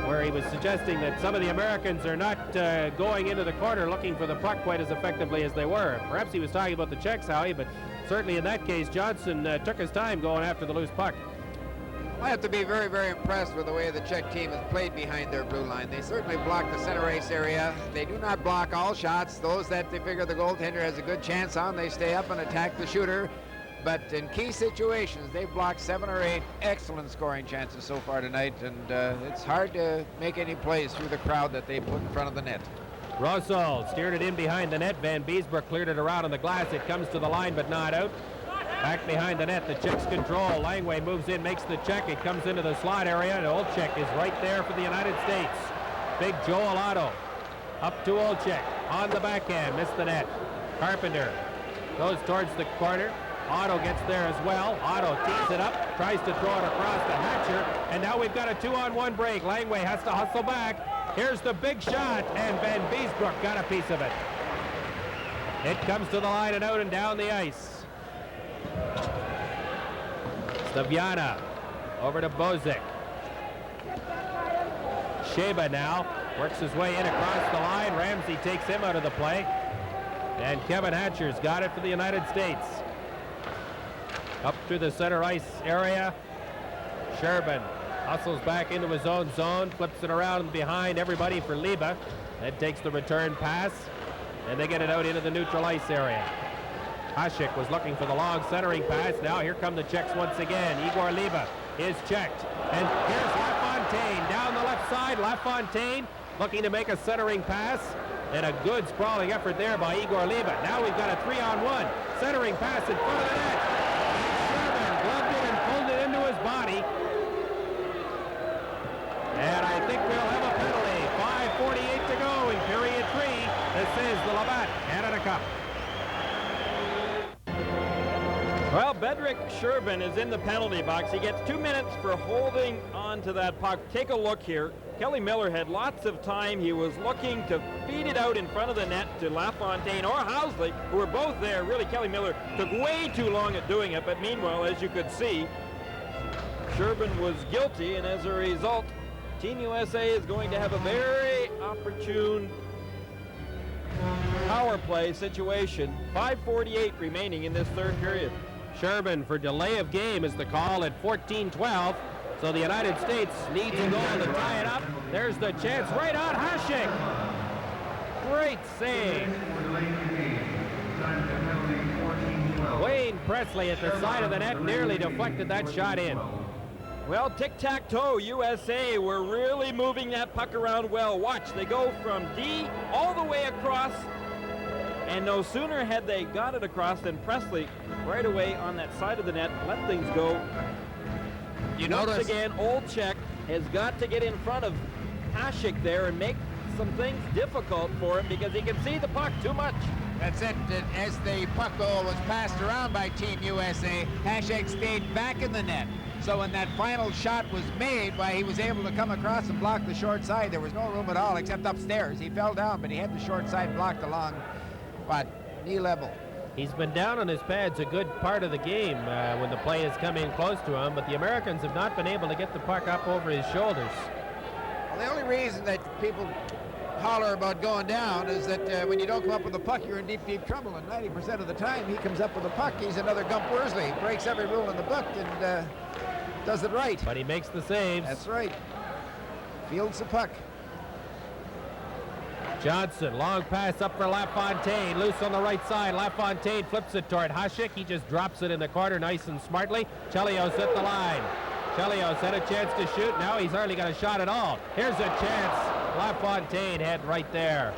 S9: where he was suggesting that some of the Americans are not going into the corner looking for the puck quite as effectively as they were. Perhaps he was talking about the Czechs, Howie, but certainly in that case, Johnson took his time going after the loose puck.
S12: I have to be very, very impressed with the way the Czech team has played behind their blue line. They certainly block the center ice area. They do not block all shots. Those that they figure the goaltender has a good chance on, they stay up and attack the shooter. But in key situations, they've blocked 7 or 8 excellent scoring chances so far tonight, and it's hard to make any plays through the crowd that they put in front of the net.
S9: Rosol steered it in behind the net. Van Biesbroek cleared it around on the glass. It comes to the line, but not out. Back behind the net, the Czechs control. Langway moves in, makes the check. It comes into the slot area, and Olczyk is right there for the United States. Big Joel Otto up to Olczyk on the backhand, missed the net. Carpenter goes towards the corner. Otto gets there as well. Otto tees it up, tries to throw it across to Hatcher, and now we've got a 2-on-1 break. Langway has to hustle back. Here's the big shot, and Van Biesbroek got a piece of it. It comes to the line and out and down the ice. Staviana over to Bozic. Sheba now works his way in across the line. Ramsey takes him out of the play. And Kevin Hatcher's got it for the United States. Up through the center ice area. Sherbin hustles back into his own zone, flips it around behind everybody for Liba. That takes the return pass, and they get it out into the neutral ice area. Hasek was looking for the long centering pass. Now here come the Czechs once again. Igor Liba is checked. And here's LaFontaine down the left side. LaFontaine looking to make a centering pass. And a good sprawling effort there by Igor Liba. Now we've got a 3-on-1. Centering pass in front of the net. Sherman gloved it and pulled it into his body. And I think we'll have a penalty. 5:48 to go in period 3. This is the Labatt Canada Cup.
S3: Well, Bedrick Sherbin is in the penalty box. He gets 2 minutes for holding on to that puck. Take a look here. Kelly Miller had lots of time. He was looking to feed it out in front of the net to LaFontaine or Housley, who were both there. Really, Kelly Miller took way too long at doing it, but meanwhile, as you could see, Sherbin was guilty, and as a result, Team USA is going to have a very opportune power play situation. 5:48 remaining in this third period.
S9: Sherbin for delay of game is the call at 14-12. So the United States needs a goal to tie it up. There's the chance right on Hasek. Great save. Presley at the side of the net, nearly deflected that shot in.
S3: Well, tic-tac-toe, USA were really moving that puck around well. Watch, they go from D all the way across, and no sooner had they got it across than Presley right away on that side of the net let things go.
S4: You
S3: Once
S4: notice
S3: again, Old Czech has got to get in front of Hasek there and make some things difficult for him because he can see the puck too much.
S4: that's it. As the puck goal was passed around by Team USA, Hasek stayed back in the net. So when that final shot was made, why he was able to come across and block the short side. There was no room at all except upstairs. He fell down, but he had the short side blocked along, knee level.
S9: He's been down on his pads a good part of the game when the play has come in close to him, but the Americans have not been able to get the puck up over his shoulders.
S4: Well, the only reason that people holler about going down is that when you don't come up with the puck, you're in deep, deep trouble. And 90% of the time he comes up with the puck, he's another Gump Worsley. He breaks every rule in the book and does it right.
S9: But he makes the saves.
S4: That's right. Fields the puck.
S9: Johnson, long pass up for LaFontaine, loose on the right side. LaFontaine flips it toward Hasek. He just drops it in the corner nice and smartly. Chelios at the line. Chelios had a chance to shoot. Now he's hardly got a shot at all. Here's a chance. LaFontaine had right there.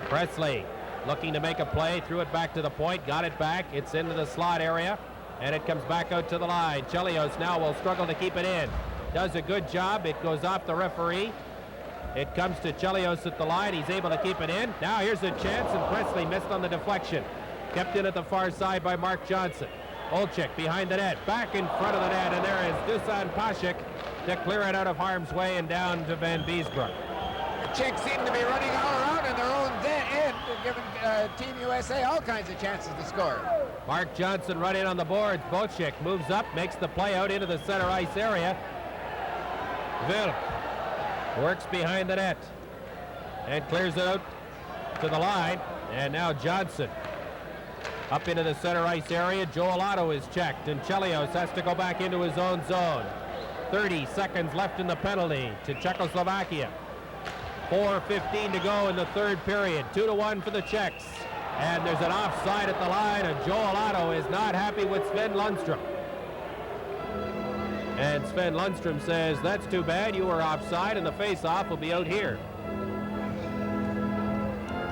S9: Presley looking to make a play, threw it back to the point, got it back. It's into the slot area, and it comes back out to the line. Chelios now will struggle to keep it in. Does a good job. It goes off the referee. It comes to Chelios at the line. He's able to keep it in. Now here's a chance, and Presley missed on the deflection. Kept in at the far side by Mark Johnson. Olczyk behind the net, back in front of the net, and there is Dusan Pasek to clear it out of harm's way and down to Van Beesbroek.
S4: The Czechs seem to be running all around in their own end, giving Team USA all kinds of chances to score.
S9: Mark Johnson right in on the boards. Bocek moves up, makes the play out into the center ice area. Vilk works behind the net and clears it out to the line. And now Johnson up into the center ice area. Joel Otto is checked, and Chelios has to go back into his own zone. 30 seconds left in the penalty to Czechoslovakia. 4:15 to go in the third period. 2-1 for the Czechs. And there's an offside at the line, and Joel Otto is not happy with Sven Lundstrom. And Sven Lundstrom says, that's too bad, you were offside, and the face-off will be out here.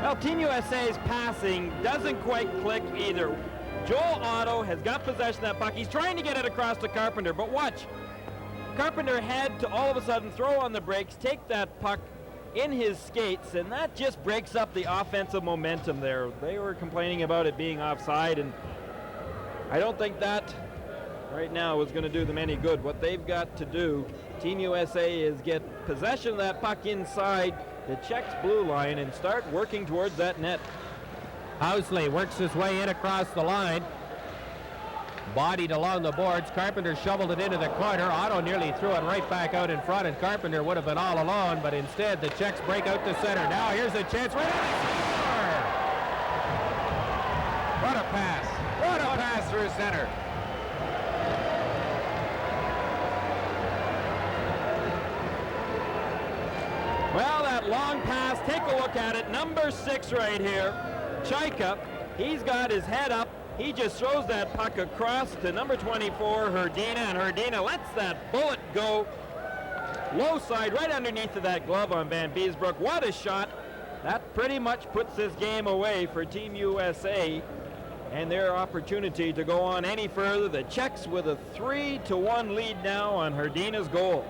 S3: Well, Team USA's passing doesn't quite click either. Joel Otto has got possession of that puck. He's trying to get it across to Carpenter, but watch. Carpenter had to all of a sudden throw on the brakes, take that puck in his skates, and that just breaks up the offensive momentum there. They were complaining about it being offside, and I don't think that right now is going to do them any good. What they've got to do, Team USA, is get possession of that puck inside the Czechs' blue line and start working towards that net.
S9: Housley works his way in across the line. Bodied along the boards. Carpenter shoveled it into the corner. Otto nearly threw it right back out in front, and Carpenter would have been all alone, but instead the Czechs break out to center. Now here's a chance. Right on the score!
S4: What a pass. What a pass through center.
S3: Well, that long pass, take a look at it. Number 6 right here, Chaika. He's got his head up. He just throws that puck across to number 24, Hrdina, and Hrdina lets that bullet go low side right underneath of that glove on Van Beesbroek. What a shot. That pretty much puts this game away for Team USA and their opportunity to go on any further. The Czechs with a 3-1 lead now on Hrdina's goal.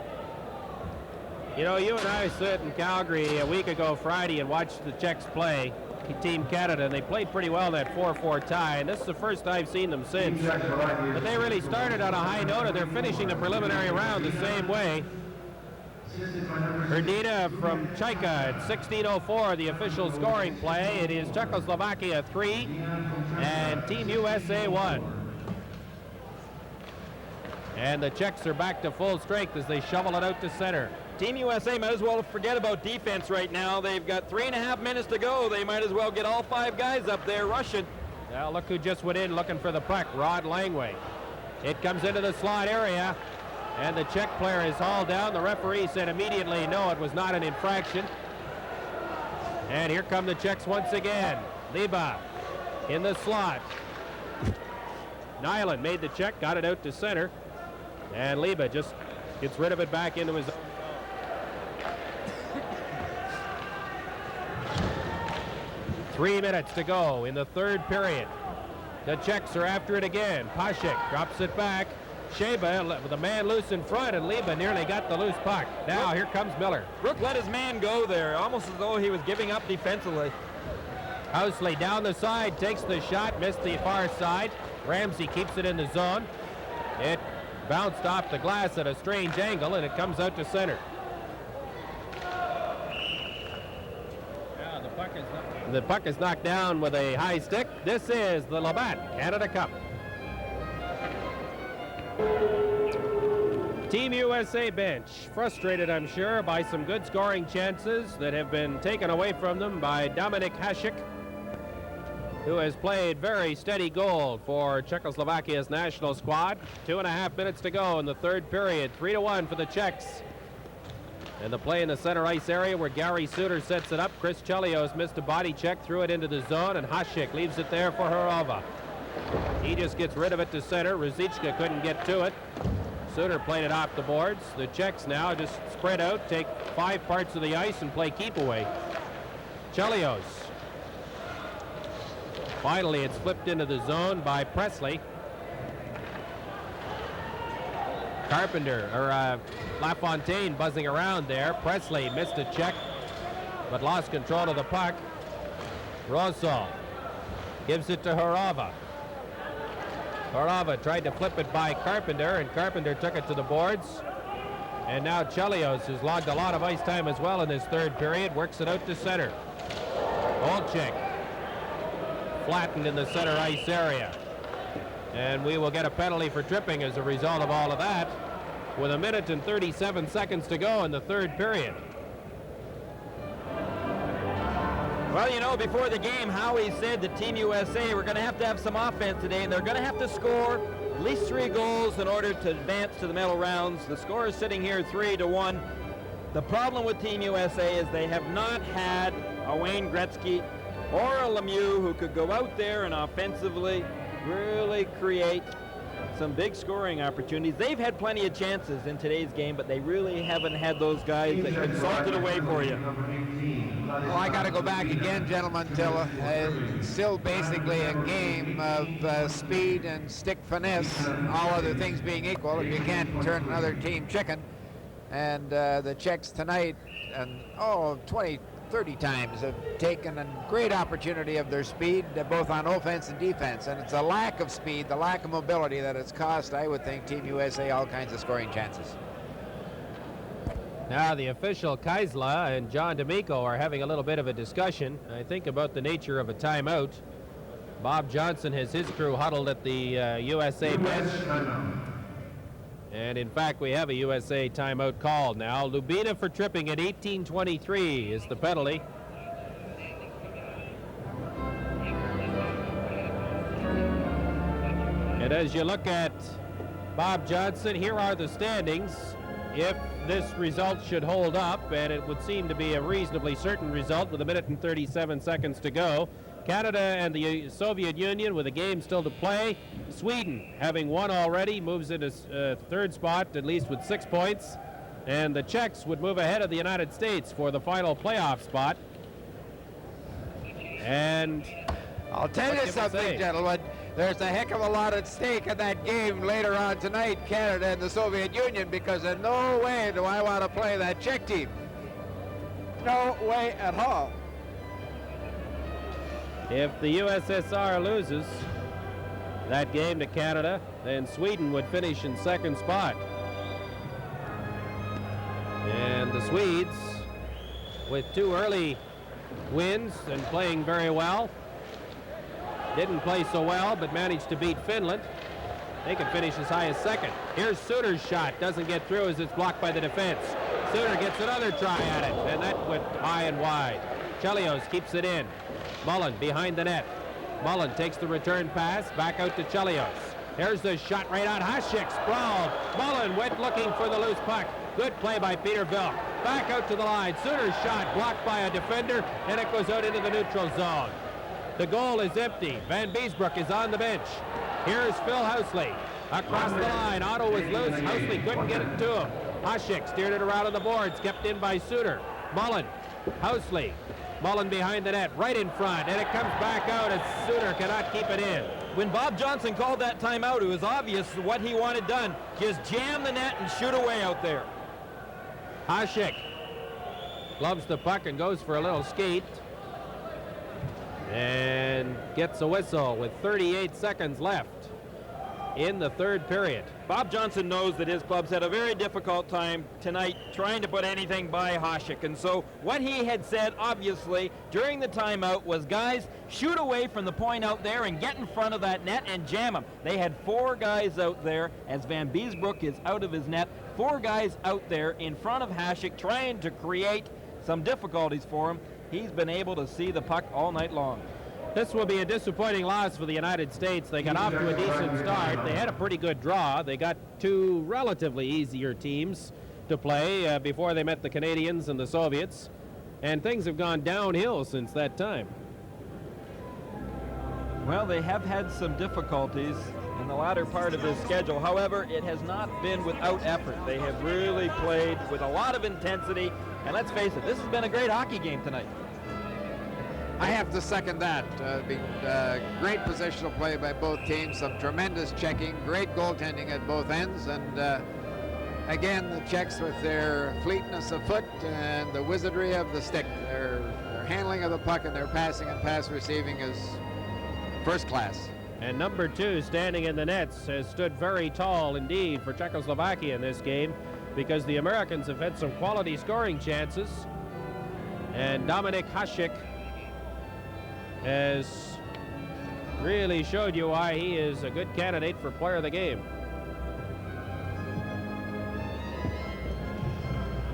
S9: You know, you and I sat in Calgary a week ago Friday and watched the Czechs play Team Canada, and they played pretty well that 4-4 tie, and this is the first I've seen them since. But they really started on a high note, and they're finishing the preliminary round the same way. Hrdina from Chaika at 16:04, the official scoring play. It is Czechoslovakia 3 and Team USA 1. And the Czechs are back to full strength as they shovel it out to center.
S3: Team USA might as well forget about defense right now. They've got 3.5 minutes to go. They might as well get all 5 guys up there rushing.
S9: Now look who just went in looking for the puck, Rod Langway. It comes into the slot area, and the Czech player is hauled down. The referee said immediately, no, it was not an infraction. And here come the Czechs once again. Liba in the slot. Nyland made the check, got it out to center, and Liba just gets rid of it back into his own. 3 minutes to go in the third period. The Czechs are after it again. Pasek drops it back. Sheba with a man loose in front, and Liba nearly got the loose puck. Now here comes Miller.
S3: Brook let his man go there, almost as though he was giving up defensively.
S9: Housley down the side, takes the shot, missed the far side. Ramsey keeps it in the zone. It bounced off the glass at a strange angle, and it comes out to center. The puck is knocked down with a high stick. This is the Labatt Canada Cup. Team USA bench, frustrated, I'm sure, by some good scoring chances that have been taken away from them by Dominik Hasek, who has played very steady goal for Czechoslovakia's national squad. 2.5 minutes to go in the third period. 3-1 for the Czechs. And the play in the center ice area where Gary Suter sets it up. Chris Chelios missed a body check, threw it into the zone, and Hasek leaves it there for Horova. He just gets rid of it to center. Ruzicka couldn't get to it. Suter played it off the boards. The Czechs now just spread out, take 5 parts of the ice and play keep away. Chelios. Finally, it's flipped into the zone by Presley. Carpenter, or LaFontaine buzzing around there. Presley missed a check, but lost control of the puck. Rosol gives it to Horova. Horova tried to flip it by Carpenter, and Carpenter took it to the boards. And now Chelios has logged a lot of ice time as well in this third period, works it out to center. Olczyk flattened in the center ice area. And we will get a penalty for tripping as a result of all of that, with 1 minute and 37 seconds to go in the third period.
S3: Well, you know, before the game, Howie said that Team USA were going to have some offense today, and they're going to have to score at least 3 goals in order to advance to the medal rounds. The score is sitting here 3-1. The problem with Team USA is they have not had a Wayne Gretzky or a Lemieux who could go out there and offensively really create some big scoring opportunities. They've had plenty of chances in today's game, but they really haven't had those guys that can salt it away for you.
S12: Well, I got to go back again, gentlemen, till still basically a game of speed and stick finesse, all other things being equal. If you can't turn another team chicken. And the Czechs tonight, and 20-30 times have taken a great opportunity of their speed, both on offense and defense. And it's a lack of speed, the lack of mobility that has cost, I would think, Team USA all kinds of scoring chances.
S9: Now the official Kaisla and John D'Amico are having a little bit of a discussion, I think, about the nature of a timeout. Bob Johnson has his crew huddled at the USA bench. And in fact, we have a USA timeout called now. Lubina for tripping at 18:23 is the penalty. And as you look at Bob Johnson, here are the standings. If this result should hold up, and it would seem to be a reasonably certain result with 1 minute and 37 seconds to go, Canada and the Soviet Union with a game still to play. Sweden, having won already, moves into third spot, at least with 6 points. And the Czechs would move ahead of the United States for the final playoff spot. And
S12: I'll tell you something, gentlemen. There's a heck of a lot at stake in that game later on tonight, Canada and the Soviet Union, because in no way do I want to play that Czech team. No way at all.
S9: If the USSR loses that game to Canada, then Sweden would finish in second spot. And the Swedes, with 2 early wins and playing very well, didn't play so well, but managed to beat Finland. They could finish as high as second. Here's Suter's shot. Doesn't get through as it's blocked by the defense. Suter gets another try at it, and that went high and wide. Chelios keeps it in. Mullen behind the net. Mullen takes the return pass, back out to Chelios. Here's the shot right on. Hasek sprawled. Mullen went looking for the loose puck. Good play by Peter Vilk. Back out to the line. Suter's shot blocked by a defender, and it goes out into the neutral zone. The goal is empty. Van Beesbroek is on the bench. Here's Phil Housley. Across the line, Otto was loose. Housley couldn't get it to him. Hasek steered it around on the boards, kept in by Suter. Mullen, Housley. Mullen behind the net, right in front, and it comes back out as Suter cannot keep it in.
S3: When Bob Johnson called that timeout, it was obvious what he wanted done. Just jam the net and shoot away out there.
S9: Hasek gloves the puck and goes for a little skate. And gets a whistle with 38 seconds left in the third period.
S3: Bob Johnson knows that his club's had a very difficult time tonight trying to put anything by Hasek. And so what he had said, obviously, during the timeout was, guys, shoot away from the point out there and get in front of that net and jam them. They had 4 guys out there as Van Beesbroek is out of his net. 4 guys out there in front of Hasek trying to create some difficulties for him. He's been able to see the puck all night long.
S9: This will be a disappointing loss for the United States. They got off to a decent start. They had a pretty good draw. They got 2 relatively easier teams to play before they met the Canadians and the Soviets. And things have gone downhill since that time.
S3: Well, they have had some difficulties in the latter part of this schedule. However, it has not been without effort. They have really played with a lot of intensity. And let's face it, this has been a great hockey game tonight.
S4: I have to second that. Great positional play by both teams, some tremendous checking, great goaltending at both ends, and again, the Czechs with their fleetness of foot and the wizardry of the stick. Their handling of the puck and their passing and pass receiving is first class.
S9: And number 2 standing in the nets has stood very tall indeed for Czechoslovakia in this game, because the Americans have had some quality scoring chances, and Dominik Hasek has really showed you why he is a good candidate for player of the game.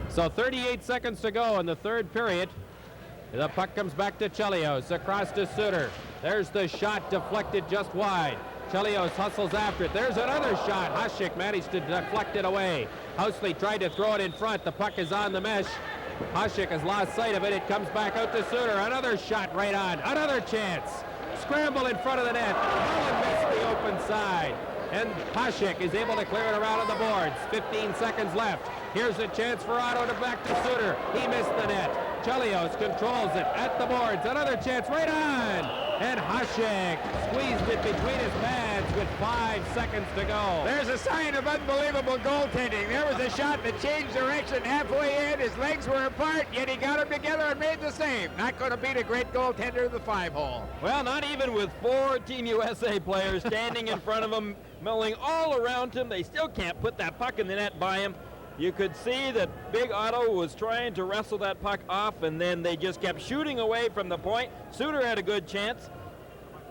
S9: So 38 seconds to go in the third period. The puck comes back to Chelios, across to Suter. There's the shot deflected just wide. Chelios hustles after it. There's another shot. Hasek managed to deflect it away. Housley tried to throw it in front. The puck is on the mesh. Hasek has lost sight of it. It comes back out to Suter. Another shot right on. Another chance. Scramble in front of the net. Mullen missed the open side. And Hasek is able to clear it around on the boards. 15 seconds left. Here's a chance for Otto to back to Suter. He missed the net. Chelios controls it at the boards. Another chance right on. And Hasek squeezed it between his pads with 5 seconds to go.
S4: There's a sign of unbelievable goaltending. There was a shot that changed direction halfway in. His legs were apart, yet he got them together and made the save. Not going to beat a great goaltender in the 5-hole.
S3: Well, not even with 4 Team USA players standing in front of him, milling all around him. They still can't put that puck in the net by him. You could see that Big Otto was trying to wrestle that puck off, and then they just kept shooting away from the point. Suter had a good chance,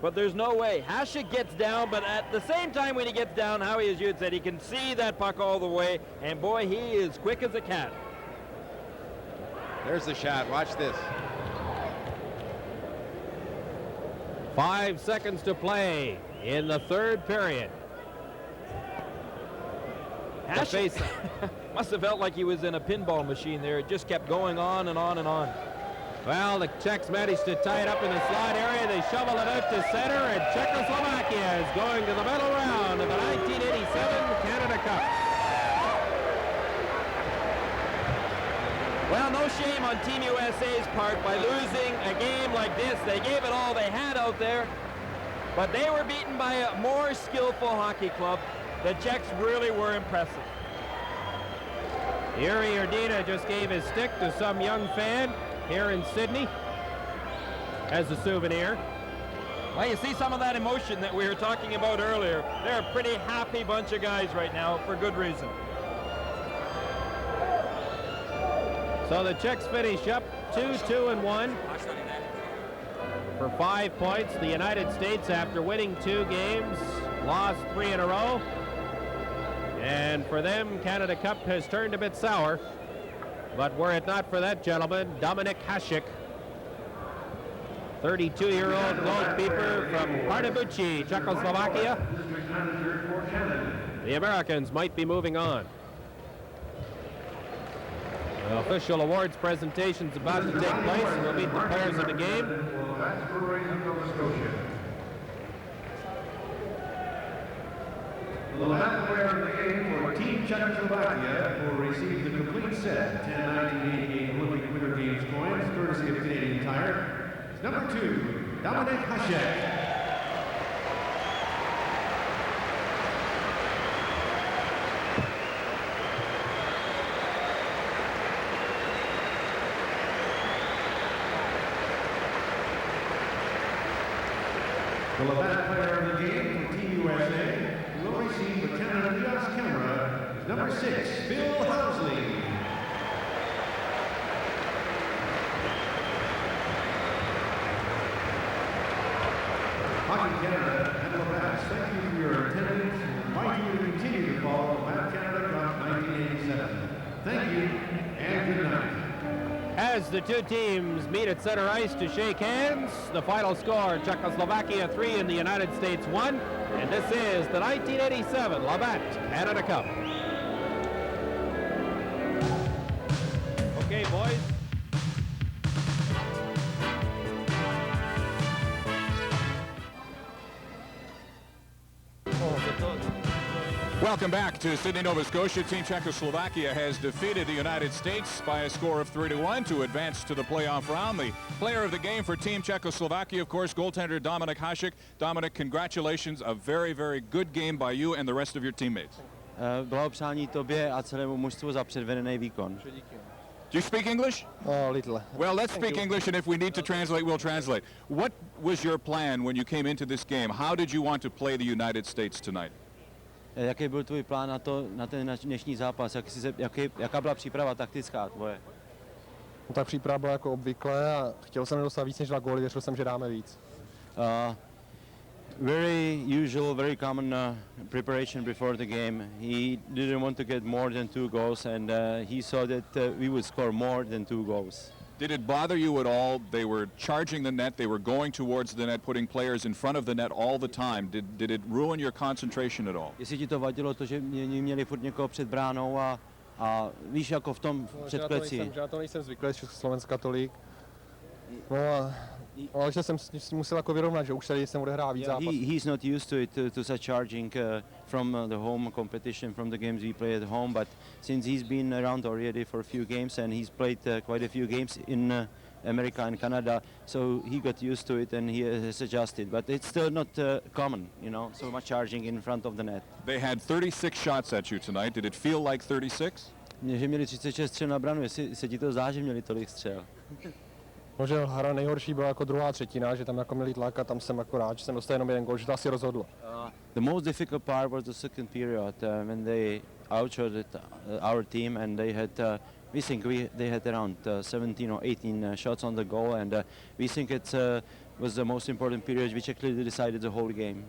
S3: but there's no way. Hasek gets down, but at the same time when he gets down, Howie, as you had said, he can see that puck all the way, and boy, he is quick as a cat.
S4: There's the shot. Watch this.
S9: 5 seconds to play in the third period.
S3: Hasek must have felt like he was in a pinball machine there. It just kept going on and on and on.
S9: Well, the Czechs managed to tie it up in the slot area. They shovel it out to center, and Czechoslovakia is going to the medal round of the 1987 Canada Cup.
S3: Well, no shame on Team USA's part by losing a game like this. They gave it all they had out there, but they were beaten by a more skillful hockey club. The Czechs really were impressive.
S9: Yuri Erdina just gave his stick to some young fan here in Sydney as a souvenir.
S3: Well, you see some of that emotion that we were talking about earlier. They're a pretty happy bunch of guys right now for good reason.
S9: So the Czechs finish up 2-2-1 for 5 points. The United States, after winning 2 games, lost 3 in a row. And for them, Canada Cup has turned a bit sour. But were it not for that gentleman, Dominik Hasek, 32-year-old goalkeeper from Pardubice, Czechoslovakia, the Americans might be moving on. The official awards presentation is about to take place, and we'll meet the players of the game.
S5: The last player of the game for Team Czechoslovakia will receive the complete set 10-1988 Olympic Winter Games coins, courtesy of Canadian Tire. It's number 2, Dominik Hasek. The last player of the game for Team USA will receive a Canada Dios camera. Is number 6, Bill Housley. Hockey Canada and Labatt, thank you for your attendance and invite you to continue to follow Labatt Canada Cup 1987. Thank you and good night.
S9: As the two teams meet at center ice to shake hands, the final score, Czechoslovakia 3 and the United States 1. And this is the 1987 Labatt Canada Cup. Okay, boys.
S1: Welcome back to Sydney, Nova Scotia. Team Czechoslovakia has defeated the United States by a score of 3-1 to advance to the playoff round. The player of the game for Team Czechoslovakia, of course, goaltender Dominik Hasek. Dominik, congratulations. A very, very good game by you and the rest of your teammates.
S7: Blahopřání tobě a celému mužstvu za předvedený výkon.
S1: Do you speak English?
S13: Oh, little.
S1: Well, let's speak English, and if we need to translate, we'll translate. What was your plan when you came into this game? How did you want to play the United States tonight?
S7: Jaký byl tvůj plán na ten dnešní zápas? Jaká byla příprava taktická tvoje?
S13: No, tak příprava byla jako obvykle a chtěl jsem dostat víc než 2 góly, věřil jsem, že dáme víc.
S7: Very usual, very common preparation before the game. He didn't want to get more than 2 goals, and he saw that we would score more than 2 goals.
S1: Did it bother you at all? They were charging the net, they were going towards the net, putting players in front of the net all the time. Did it ruin your concentration at all?
S7: Jestli ti to vadilo to, že měli furt někoho před bránou a víš, jako v tom předkleci.
S13: Já to nejsem zvyklý z Československa tolik. No ale že jsem s tím musel jako vyrovnat, že už tady jsem odehrál víc zápasů.
S7: He's not used to it, to such charging from the home competition, from the games we play at home, but since he's been around already for a few games and he's played quite a few games in America and Canada, so he got used to it and he has adjusted. But it's still not common, you know, so much charging in front of the net.
S1: They had 36 shots at you tonight. Did it feel like 36?
S7: Že měli 36 střel na branu, jestli se ti to zdá, že měli tolik střel.
S13: Možná hra nejhorší byla jako druhá třetina, že tam jako měli tlak a tam jsem jako rád, že jsem dostal jenom 1 gól, že to asi rozhodlo.
S7: The most difficult part was the second period when they outshot our team and they had we think they had around 17 or 18 shots on the goal, and we think it was the most important period which actually decided the whole game.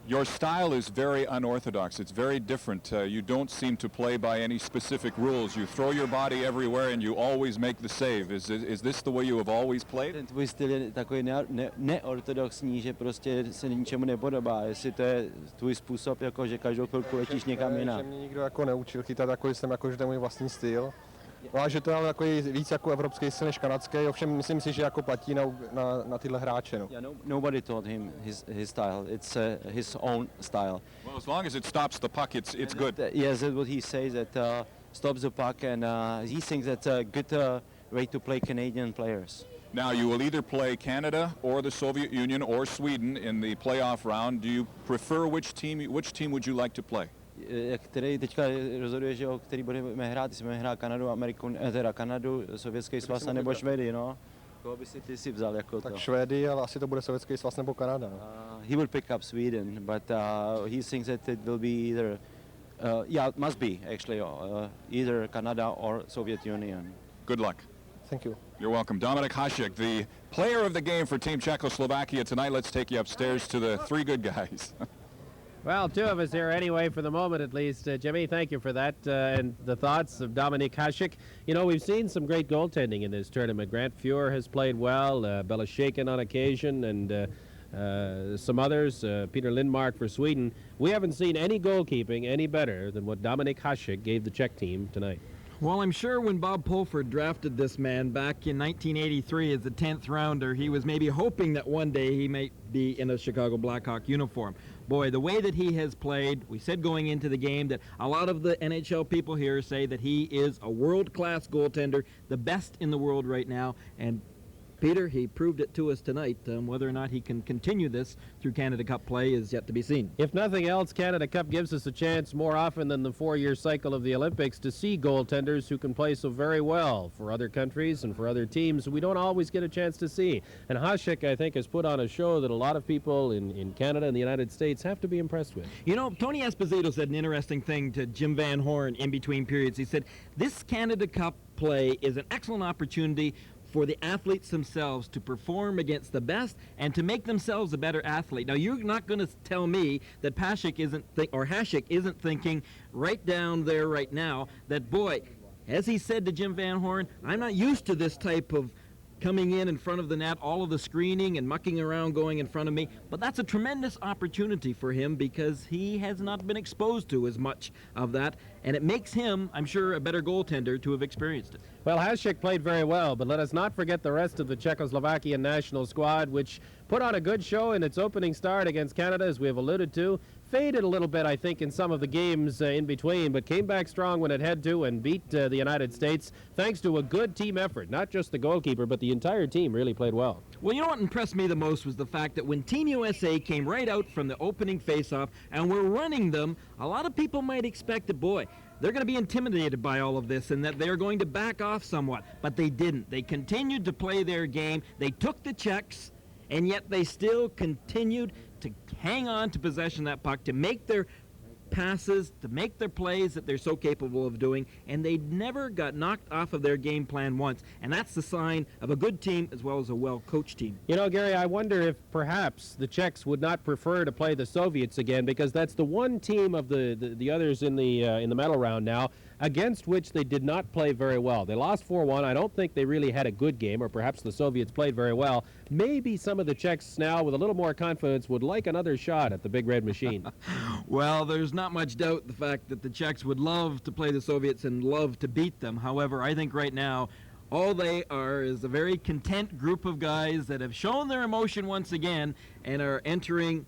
S1: Your style is very unorthodox. It's very different. You don't seem to play by any specific rules. You throw your body everywhere and you always make the save. Is this the way you have always played?
S7: Ten tvůj styl je takový neortodoxní, že prostě se ničemu nepodobá. Jestli to je tvůj způsob, jako že každou chvilku letíš někam jinam.
S13: Že mě nikdo jako neučil chytat, jako jsem jako, že to je můj vlastní styl. No a že to je jako víc jako evropský styl než kanadský, ovšem myslím si, že jako platí na tyhle hráče. No.
S7: Yeah, nobody taught him his style. It's his own style.
S1: Well, as long as it stops the puck, it's good.
S7: Yes, that's what he says, that stops the puck, and he thinks that's a good way to play Canadian players.
S1: Now, you will either play Canada or the Soviet Union or Sweden in the playoff round. Do you prefer which team would you like to play?
S7: Který teďka rozhoduje, že který budeme hrát, jestli budeme hrát Kanadu, Ameriku, teda Kanadu, Sovětský svaz nebo Švédy, no. Koho by si vzal jako
S13: tak
S7: to?
S13: Švédy, ale asi to bude Sovětský svaz nebo Kanada. No.
S7: He will pick up Sweden, but he thinks that it will be either, it must be actually either Canada or Soviet Union.
S1: Good luck.
S13: Thank you.
S1: You're welcome. Dominik Hasek, the player of the game for Team Czechoslovakia tonight. Let's take you upstairs to the 3 good guys.
S9: Well, 2 of us here anyway, for the moment at least. Jimmy, thank you for that and the thoughts of Dominik Hasek. You know, we've seen some great goaltending in this tournament. Grant Fuhr has played well, Belashekin on occasion, and some others, Peter Lindmark for Sweden. We haven't seen any goalkeeping any better than what Dominik Hasek gave the Czech team tonight.
S3: Well, I'm sure when Bob Pulford drafted this man back in 1983 as the 10th rounder, he was maybe hoping that one day he might be in a Chicago Blackhawk uniform. Boy, the way that he has played, we said going into the game that a lot of the NHL people here say that he is a world-class goaltender, the best in the world right now, and Peter, he proved it to us tonight. Whether or not he can continue this through Canada Cup play is yet to be seen.
S9: If nothing else, Canada Cup gives us a chance more often than the 4-year cycle of the Olympics to see goaltenders who can play so very well for other countries and for other teams we don't always get a chance to see. And Hasek, I think, has put on a show that a lot of people in Canada and the United States have to be impressed with.
S3: You know, Tony Esposito said an interesting thing to Jim Van Horn in between periods. He said, this Canada Cup play is an excellent opportunity for the athletes themselves to perform against the best and to make themselves a better athlete. Now, you're not going to tell me that Hasek isn't thinking right down there right now that, boy, as he said to Jim Van Horn, I'm not used to this type of coming in front of the net, all of the screening and mucking around going in front of me. But that's a tremendous opportunity for him because he has not been exposed to as much of that. And it makes him, I'm sure, a better goaltender to have experienced it.
S9: Well, Hasek played very well, but let us not forget the rest of the Czechoslovakian national squad, which put on a good show in its opening start against Canada, as we have alluded to. Faded a little bit, I think, in some of the games in between, but came back strong when it had to and beat the United States thanks to a good team effort. Not just the goalkeeper, but the entire team really played well.
S3: Well, you know what impressed me the most was the fact that when Team USA came right out from the opening faceoff and were running them, a lot of people might expect that, boy, they're going to be intimidated by all of this and that they're going to back off somewhat. But they didn't. They continued to play their game. They took the Czechs, and yet they still continued to hang on to possession of that puck, to make their passes, to make their plays that they're so capable of doing, and they never got knocked off of their game plan once. And that's the sign of a good team as well as a well-coached team.
S9: You know, Gary, I wonder if perhaps the Czechs would not prefer to play the Soviets again, because that's the one team of the others in the medal round now against which they did not play very well. They lost 4-1. I don't think they really had a good game, or perhaps the Soviets played very well. Maybe some of the Czechs now, with a little more confidence, would like another shot at the Big Red Machine.
S3: Well, there's not much doubt the fact that the Czechs would love to play the Soviets and love to beat them. However, I think right now all they are is a very content group of guys that have shown their emotion once again and are entering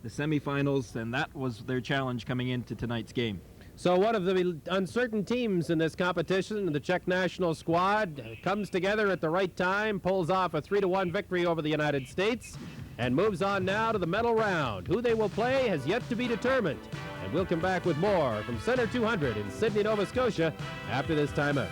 S3: the semifinals, and that was their challenge coming into tonight's game.
S9: So one of the uncertain teams in this competition, the Czech national squad, comes together at the right time, pulls off a 3-1 victory over the United States, and moves on now to the medal round. Who they will play has yet to be determined. And we'll come back with more from Center 200 in Sydney, Nova Scotia after this timeout.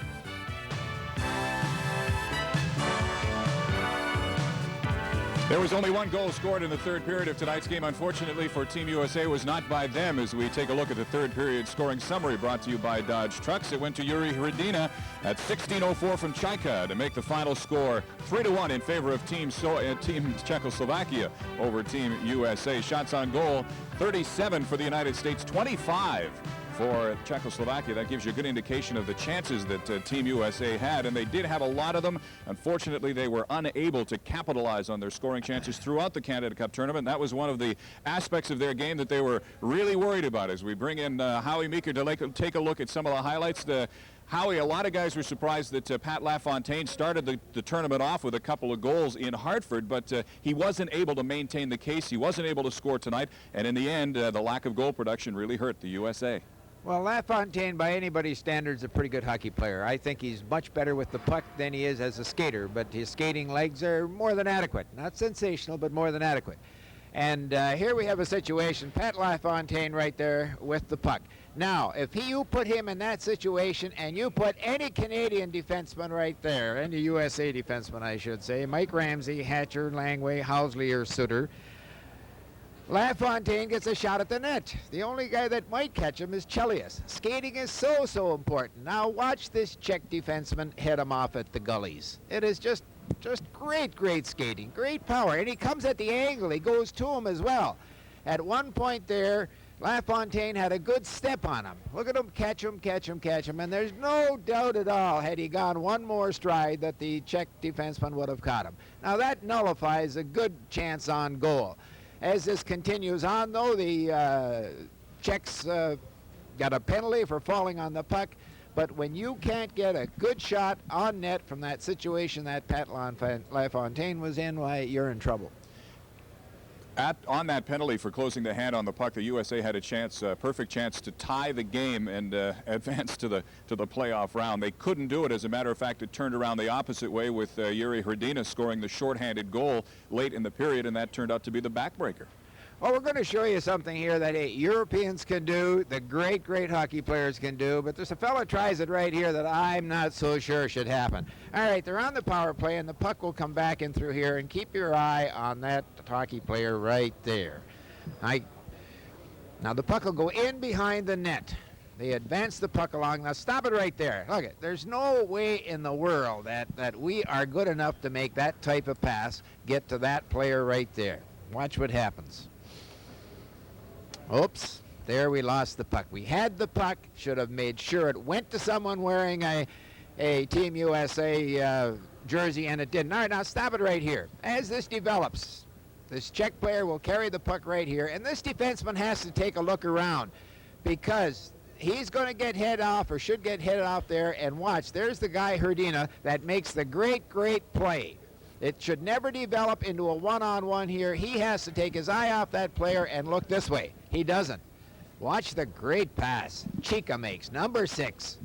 S1: There was only one goal scored in the third period of tonight's game. Unfortunately for Team USA, it was not by them. As we take a look at the third period scoring summary brought to you by Dodge Trucks, it went to Yuri Hradina at 16:04 from Chaika to make the final score 3-1 in favor of Team Czechoslovakia over Team USA. Shots on goal, 37 for the United States, 25 for Czechoslovakia. That gives you a good indication of the chances that Team USA had, and they did have a lot of them. Unfortunately, they were unable to capitalize on their scoring chances throughout the Canada Cup tournament. That was one of the aspects of their game that they were really worried about. As we bring in Howie Meeker to take a look at some of the highlights. Howie, a lot of guys were surprised that Pat LaFontaine started the tournament off with a couple of goals in Hartford, but he wasn't able to maintain the case. He wasn't able to score tonight, and in the end, the lack of goal production really hurt the USA.
S12: Well, LaFontaine, by anybody's standards, a pretty good hockey player. I think he's much better with the puck than he is as a skater, but his skating legs are more than adequate. Not sensational, but more than adequate. And here we have a situation, Pat LaFontaine right there with the puck. Now, if you put him in that situation and you put any Canadian defenseman right there, any USA defenseman, I should say, Mike Ramsey, Hatcher, Langway, Housley, or Sutter, LaFontaine gets a shot at the net. The only guy that might catch him is Chelios. Skating is so important. Now watch this Czech defenseman head him off at the gullies. It is just great skating, great power. And he comes at the angle. He goes to him as well. At one point there, LaFontaine had a good step on him. Look at him catch him. And there's no doubt at all, had he gone one more stride, that the Czech defenseman would have caught him. Now that nullifies a good chance on goal. As this continues on, though, the Czechs got a penalty for falling on the puck, But when you can't get a good shot on net from that situation that Pat LaFontaine was in, why, you're in trouble.
S1: On that penalty for closing the hand on the puck, the USA had a chance, perfect chance to tie the game and advance to the playoff round. They couldn't do it. As a matter of fact, it turned around the opposite way with Yuri Hrdina scoring the shorthanded goal late in the period, and that turned out to be the backbreaker.
S12: Well, we're going to show you something here that Europeans can do, the great, great hockey players can do, but there's a fella tries it right here that I'm not so sure should happen. All right, they're on the power play, and the puck will come back in through here, and keep your eye on that hockey player right there. Now the puck will go in behind the net. They advance the puck along. Now stop it right there. Look, there's no way in the world that we are good enough to make that type of pass get to that player right there. Watch what happens. Oops, there we lost the puck. We had the puck, should have made sure it went to someone wearing a Team USA jersey, and it didn't. All right, now stop it right here. As this develops, this Czech player will carry the puck right here, and this defenseman has to take a look around because he's going to get head off or should get head off there, and watch, there's the guy, Hrdina, that makes the great, great play. It should never develop into a one-on-one here. He has to take his eye off that player and look this way. He doesn't. Watch the great pass Chica makes, number 6.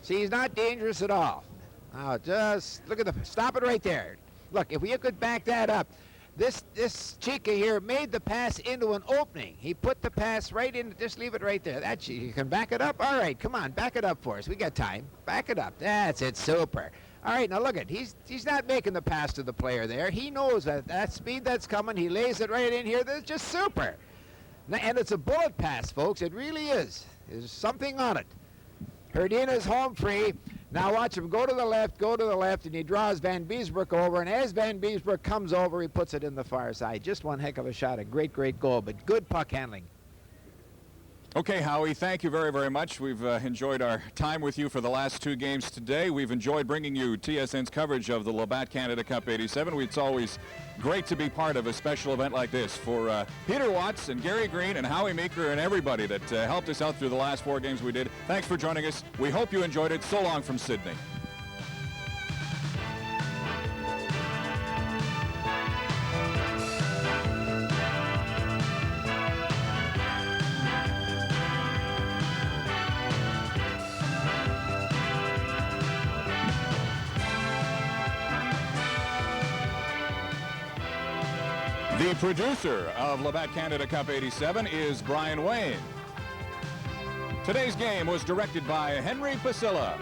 S12: See, he's not dangerous at all. Now, just look at stop it right there. Look, if we could back that up, this Chica here made the pass into an opening. He put the pass right in, just leave it right there. You can back it up? All right, come on, back it up for us. We got time. Back it up. That's it, super. All right, now look at he's not making the pass to the player there. He knows that speed that's coming. He lays it right in here. That's just super. And it's a bullet pass, folks. It really is. There's something on it. Hrdina's home free. Now watch him go to the left, and he draws Van Beesbroek over. And as Van Beesbroek comes over, he puts it in the far side. Just one heck of a shot. A great, great goal, but good puck handling.
S1: Okay, Howie, thank you very, very much. We've enjoyed our time with you for the last 2 games today. We've enjoyed bringing you TSN's coverage of the Labatt Canada Cup 87. It's always great to be part of a special event like this. For Peter Watts and Gary Green and Howie Meeker and everybody that helped us out through the last 4 games we did, thanks for joining us. We hope you enjoyed it. So long from Sydney. The producer of Labatt Canada Cup 87 is Brian Wayne. Today's game was directed by Henry Pasilla.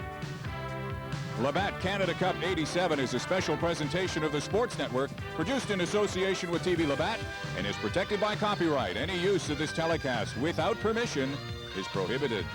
S1: Labatt Canada Cup 87 is a special presentation of the Sports Network, produced in association with TV Labatt, and is protected by copyright. Any use of this telecast without permission is prohibited.